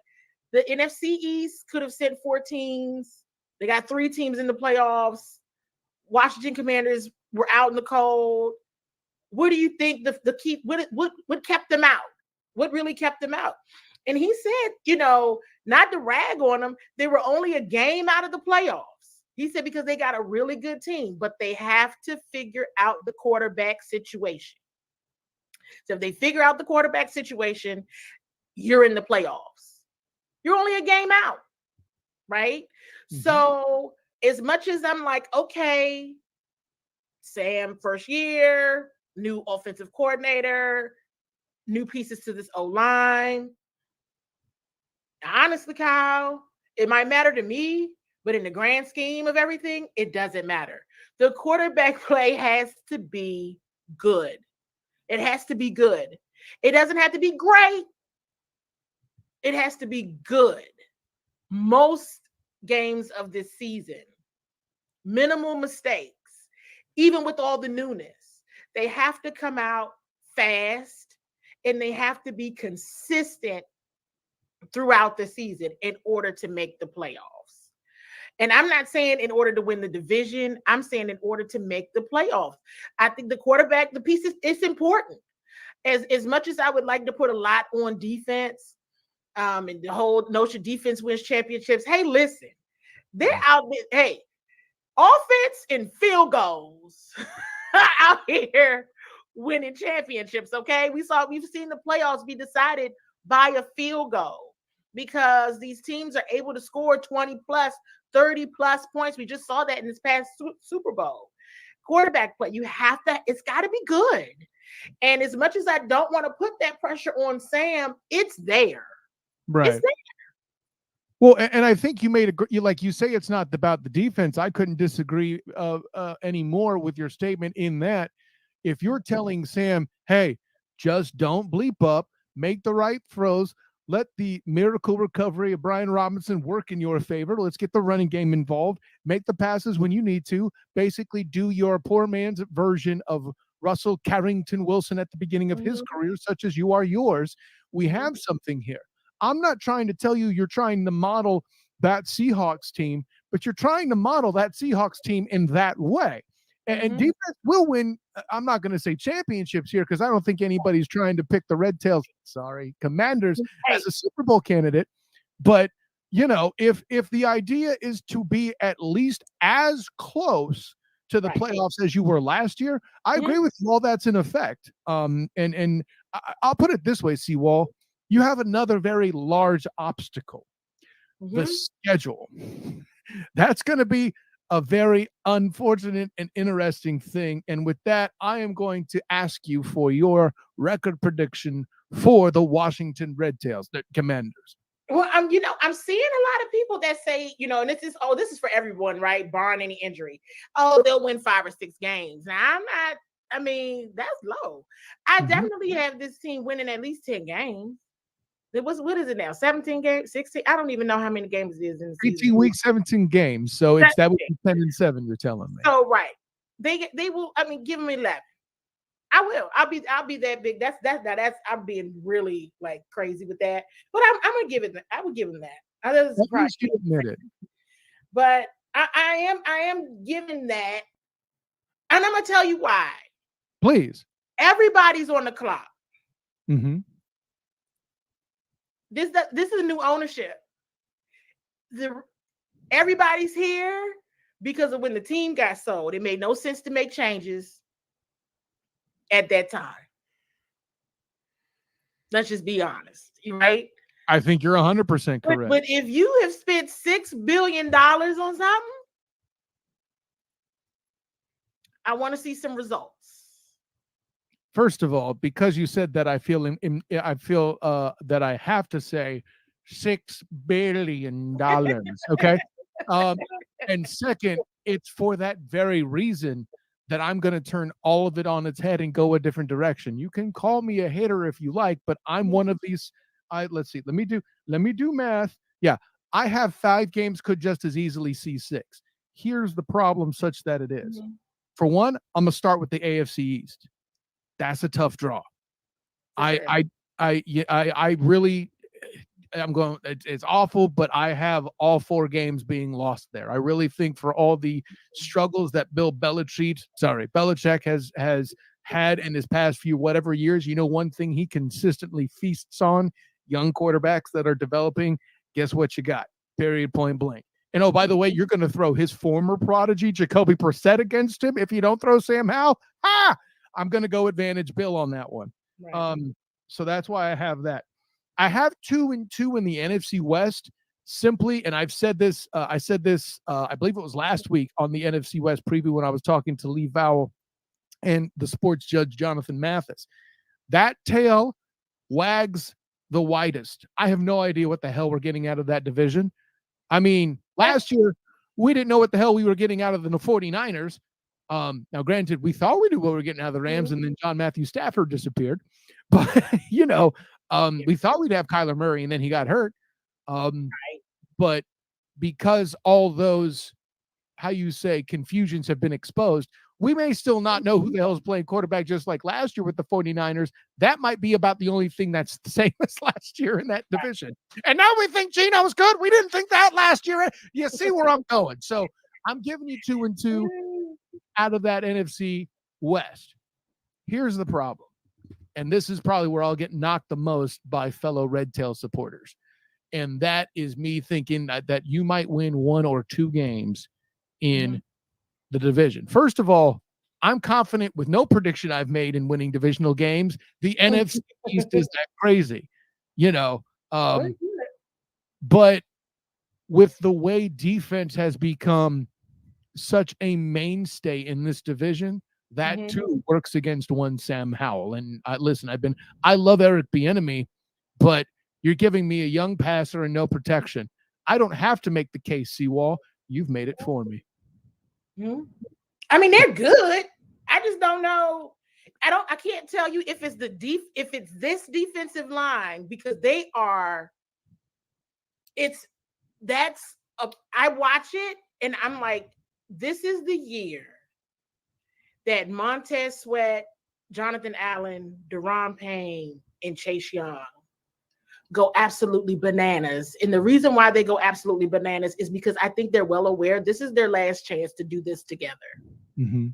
the NFC East could have sent 4 teams. They got 3 teams in the playoffs. Washington Commanders were out in the cold. What do you think the key? What kept them out? What really kept them out? And he said, not to rag on them, they were only a game out of the playoffs. He said because they got a really good team, but they have to figure out the quarterback situation. So if they figure out the quarterback situation, you're in the playoffs. You're only a game out, right? Mm-hmm. So as much as I'm like, okay, Sam, first year, new offensive coordinator, new pieces to this O-line. Honestly, Kyle, it might matter to me, but in the grand scheme of everything, it doesn't matter. The quarterback play has to be good. It has to be good. It doesn't have to be great. It has to be good. Most games of this season, minimal mistakes, even with all the newness. They have to come out fast and they have to be consistent throughout the season in order to make the playoffs. And I'm not saying in order to win the division. I'm saying in order to make the playoffs. I think the quarterback, the pieces, it's important. As much as I would like to put a lot on defense, and the whole notion defense wins championships. Hey, listen, they're out there. Hey, offense and field goals out here winning championships. Okay, we've seen the playoffs be decided by a field goal because these teams are able to score 20 plus, 30 plus points. We just saw that in this past Super Bowl. Quarterback play, it's got to be good. And as much as I don't want to put that pressure on Sam, it's there. Right. It's there. Well, and I think you made like you say, it's not about the defense. I couldn't disagree anymore with your statement in that if you're telling Sam, hey, just don't bleep up, make the right throws, let the miracle recovery of Brian Robinson work in your favor. Let's get the running game involved. Make the passes when you need to. Basically, do your poor man's version of Russell Carrington Wilson at the beginning of his career, such as you are yours. We have something here. I'm not trying to tell you you're trying to model that Seahawks team, but you're trying to model that Seahawks team in that way. And defense will win. I'm not going to say championships here because I don't think anybody's trying to pick the Red Tails, Commanders as a Super Bowl candidate. But, if the idea is to be at least as close to the playoffs as you were last year, I agree with you. All that's in effect. And I'll put it this way, CWall, you have another very large obstacle, the schedule. That's going to be a very unfortunate and interesting thing. And with that, I am going to ask you for your record prediction for the Washington Red Tails, the Commanders. Well, I'm seeing a lot of people that say, and this is for everyone, right? Barring any injury. Oh, they'll win 5 or 6 games. Now, that's low. I definitely have this team winning at least 10 games. What is it now? 17 games, 16? I don't even know how many games it is in the season. 18 weeks, 17 games. So that would be 10-7. You're telling me. So right, they will. Give them 11. I will. I'll be that big. That's I'm being really like crazy with that. But I'm gonna give it. I would give them that. I doesn't surprise you. Admit it. But I am giving that, and I'm gonna tell you why. Please. Everybody's on the clock. Mm-hmm. This is a new ownership. Everybody's here because of when the team got sold. It made no sense to make changes at that time. Let's just be honest, right? I think you're 100% correct. But if you have spent $6 billion on something, I want to see some results. First of all, because you said that, I feel that I have to say $6 billion. Okay. And second, it's for that very reason that I'm going to turn all of it on its head and go a different direction. You can call me a hater if you like, but I'm one of these. Let's see. Let me do math. Yeah. I have 5 games, could just as easily see 6. Here's the problem such that it is. For one, I'm going to start with the AFC East. That's a tough draw. I really, it's awful, but I have all 4 games being lost there. I really think for all the struggles that Belichick has had in his past few whatever years, one thing he consistently feasts on, young quarterbacks that are developing. Guess what you got? Period, point blank. And oh, by the way, you're going to throw his former prodigy, Jacoby Brissett, against him if you don't throw Sam Howell. I'm going to go advantage Bill on that one. Right. So that's why I have that. I have 2-2 in the NFC West simply, and I've said this, I believe it was last week on the NFC West preview when I was talking to Lee Vowell and the sports judge, Jonathan Mathis. That tail wags the widest. I have no idea what the hell we're getting out of that division. Last year, we didn't know what the hell we were getting out of the 49ers. Now, granted, we thought we knew what we were getting out of the Rams, and then John Matthew Stafford disappeared. But, we thought we'd have Kyler Murray, and then he got hurt. But because all those, confusions have been exposed, we may still not know who the hell is playing quarterback, just like last year with the 49ers. That might be about the only thing that's the same as last year in that division. And now we think Geno was good. We didn't think that last year. You see where I'm going. So I'm giving you 2-2 out of that NFC West. Here's the problem. And this is probably where I'll get knocked the most by fellow Red Tail supporters. And that is me thinking that you might win 1 or 2 games in the division. First of all, I'm confident with no prediction I've made in winning divisional games. The NFC East is that crazy, but with the way defense has become such a mainstay in this division, that too works against one Sam Howell. And listen, I love Eric Bieniemy, but you're giving me a young passer and no protection. I don't have to make the case, CWall. You've made it for me. They're good. I just don't know. I can't tell you if it's this defensive line, because I watch it and I'm like, this is the year that Montez Sweat, Jonathan Allen, Deron Payne, and Chase Young go absolutely bananas. And the reason why they go absolutely bananas is because I think they're well aware this is their last chance to do this together. Mm-hmm.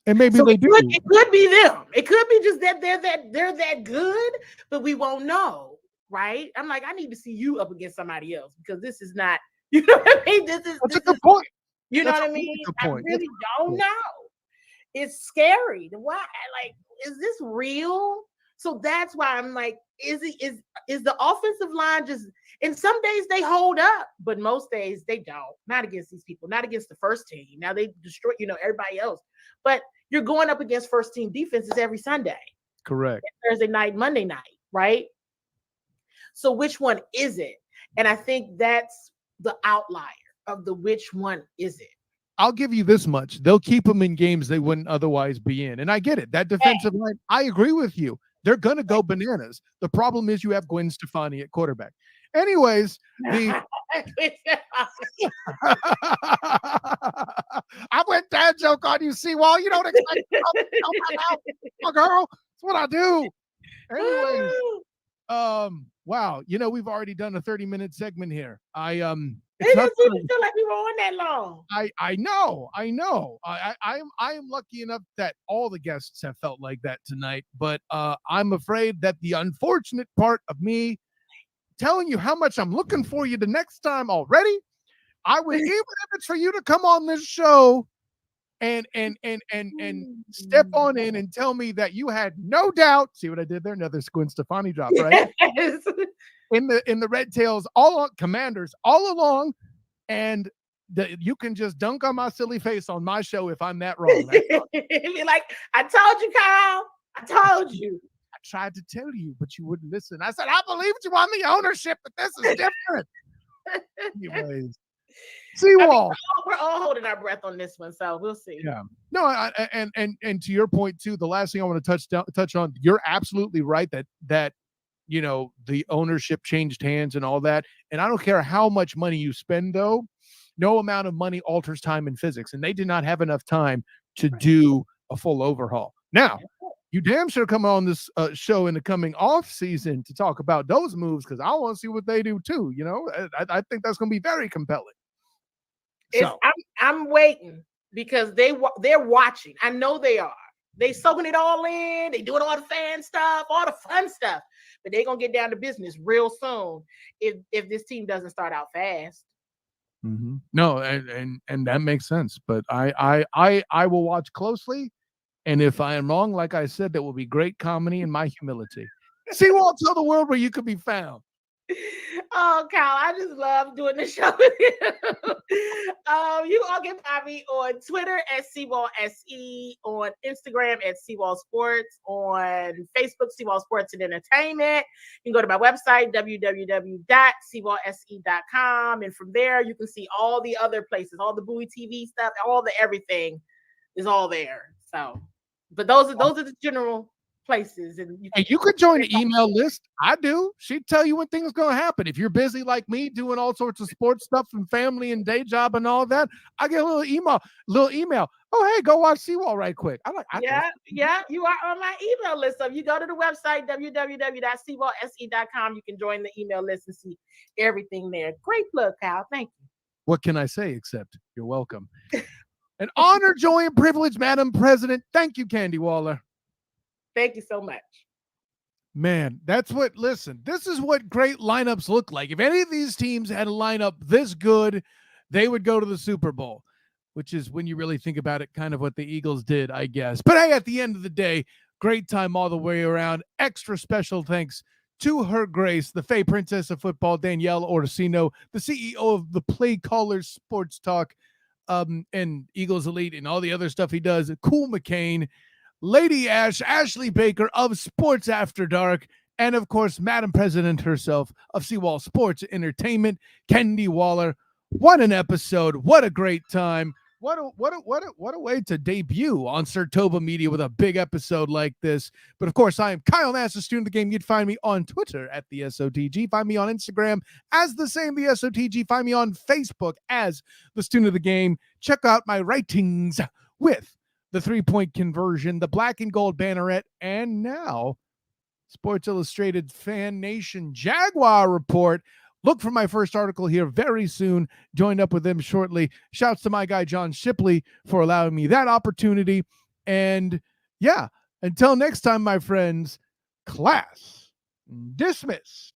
And maybe so they do. It could be them. It could be just that they're that good, but we won't know, right? I'm like, I need to see you up against somebody else, because this is not, you know what I mean? That's a good point. You know what I mean? I really don't know. It's scary. Why? Like, is this real? So that's why I'm like, is the offensive line just? And some days they hold up, but most days they don't. Not against these people. Not against the first team. Now they destroy, everybody else. But you're going up against first team defenses every Sunday. Correct. Thursday night, Monday night, right? So which one is it? And I think that's the outlier of the which one is it. I'll give you this much. They'll keep them in games they wouldn't otherwise be in. And I get it. That defensive line, I agree with you. They're going to go bananas. The problem is you have Gwen Stefani at quarterback. Anyways, I went dad joke on you, CWall. You don't expect me to help out. Oh, girl, that's what I do. Anyways, wow. We've already done a 30-minute segment here. It doesn't feel like we were on that long. I know. I am lucky enough that all the guests have felt like that tonight, but I'm afraid that the unfortunate part of me telling you how much I'm looking for you the next time already, I would, even if it's for you to come on this show and step on in and tell me that you had no doubt. See what I did there? Another Gwen Stefani drop, right? Yes. In the Red Tails, Commanders all along, and you can just dunk on my silly face on my show if I'm that wrong. Be like, I told you, Kyle. I told you. I tried to tell you, but you wouldn't listen. I said, I believed you on the ownership, but this is different. Anyways, CWall. We're all holding our breath on this one, so we'll see. Yeah. No, and to your point too, the last thing I want to touch on, you're absolutely right that the ownership changed hands and all that. And I don't care how much money you spend, though, no amount of money alters time in physics. And they did not have enough time to do a full overhaul. Now, you damn sure come on this show in the coming off season to talk about those moves, because I want to see what they do too. I think that's going to be very compelling. So I'm waiting, because they're watching. I know they are. They soaking it all in. They doing all the fan stuff, all the fun stuff. But they're gonna get down to business real soon if this team doesn't start out fast. Mm-hmm. No, and that makes sense. But I will watch closely, and if I am wrong, like I said, there will be great comedy in my humility. CWall, tell the world where you could be found. Oh, Kyle, I just love doing the show with you. You all can find me on Twitter at CWall SE, on Instagram at CWall Sports, on Facebook, CWall Sports and Entertainment. You can go to my website, www.CWallSE.com. And from there, you can see all the other places, all the Bowie TV stuff, all the everything is all there. So, but those are the general places, and you could join the email list. I do. She'd tell you when things going to happen. If you're busy like me doing all sorts of sports stuff and family and day job and all that, I get a little email. Oh, hey, go watch CWall right quick. Yeah, you are on my email list. So if you go to the website, www.CWallSE.com, you can join the email list and see everything there. Great plug, Kyle. Thank you. What can I say except you're welcome? An honor, joy, and privilege, Madam President. Thank you, Candi Waller. Thank you so much. Man, this is what great lineups look like. If any of these teams had a lineup this good, they would go to the Super Bowl, which is, when you really think about it, kind of what the Eagles did, I guess. But hey, at the end of the day, great time all the way around. Extra special thanks to Her Grace, the Fey Princess of Football, Danielle Orsino, the CEO of the Play Callers Sports Talk, and Eagles Elite and all the other stuff he does. Cool McCain, Lady Ashley Baker of Sports After Dark, and of course, Madam President herself of CWall Sports Entertainment, Candi Waller. What an episode. What a great time. What a way to debut on Sertoba Media with a big episode like this. But of course, I am Kyle Nass, the student of the game. You'd find me on Twitter at the SOTG. Find me on Instagram as the same, the SOTG. Find me on Facebook as the student of the game. Check out my writings with the 3-point conversion, the black and gold banneret, and now Sports Illustrated Fan Nation Jaguar Report. Look for my first article here very soon. Joined up with them shortly. Shouts to my guy, John Shipley, for allowing me that opportunity. And yeah, until next time, my friends, class dismissed.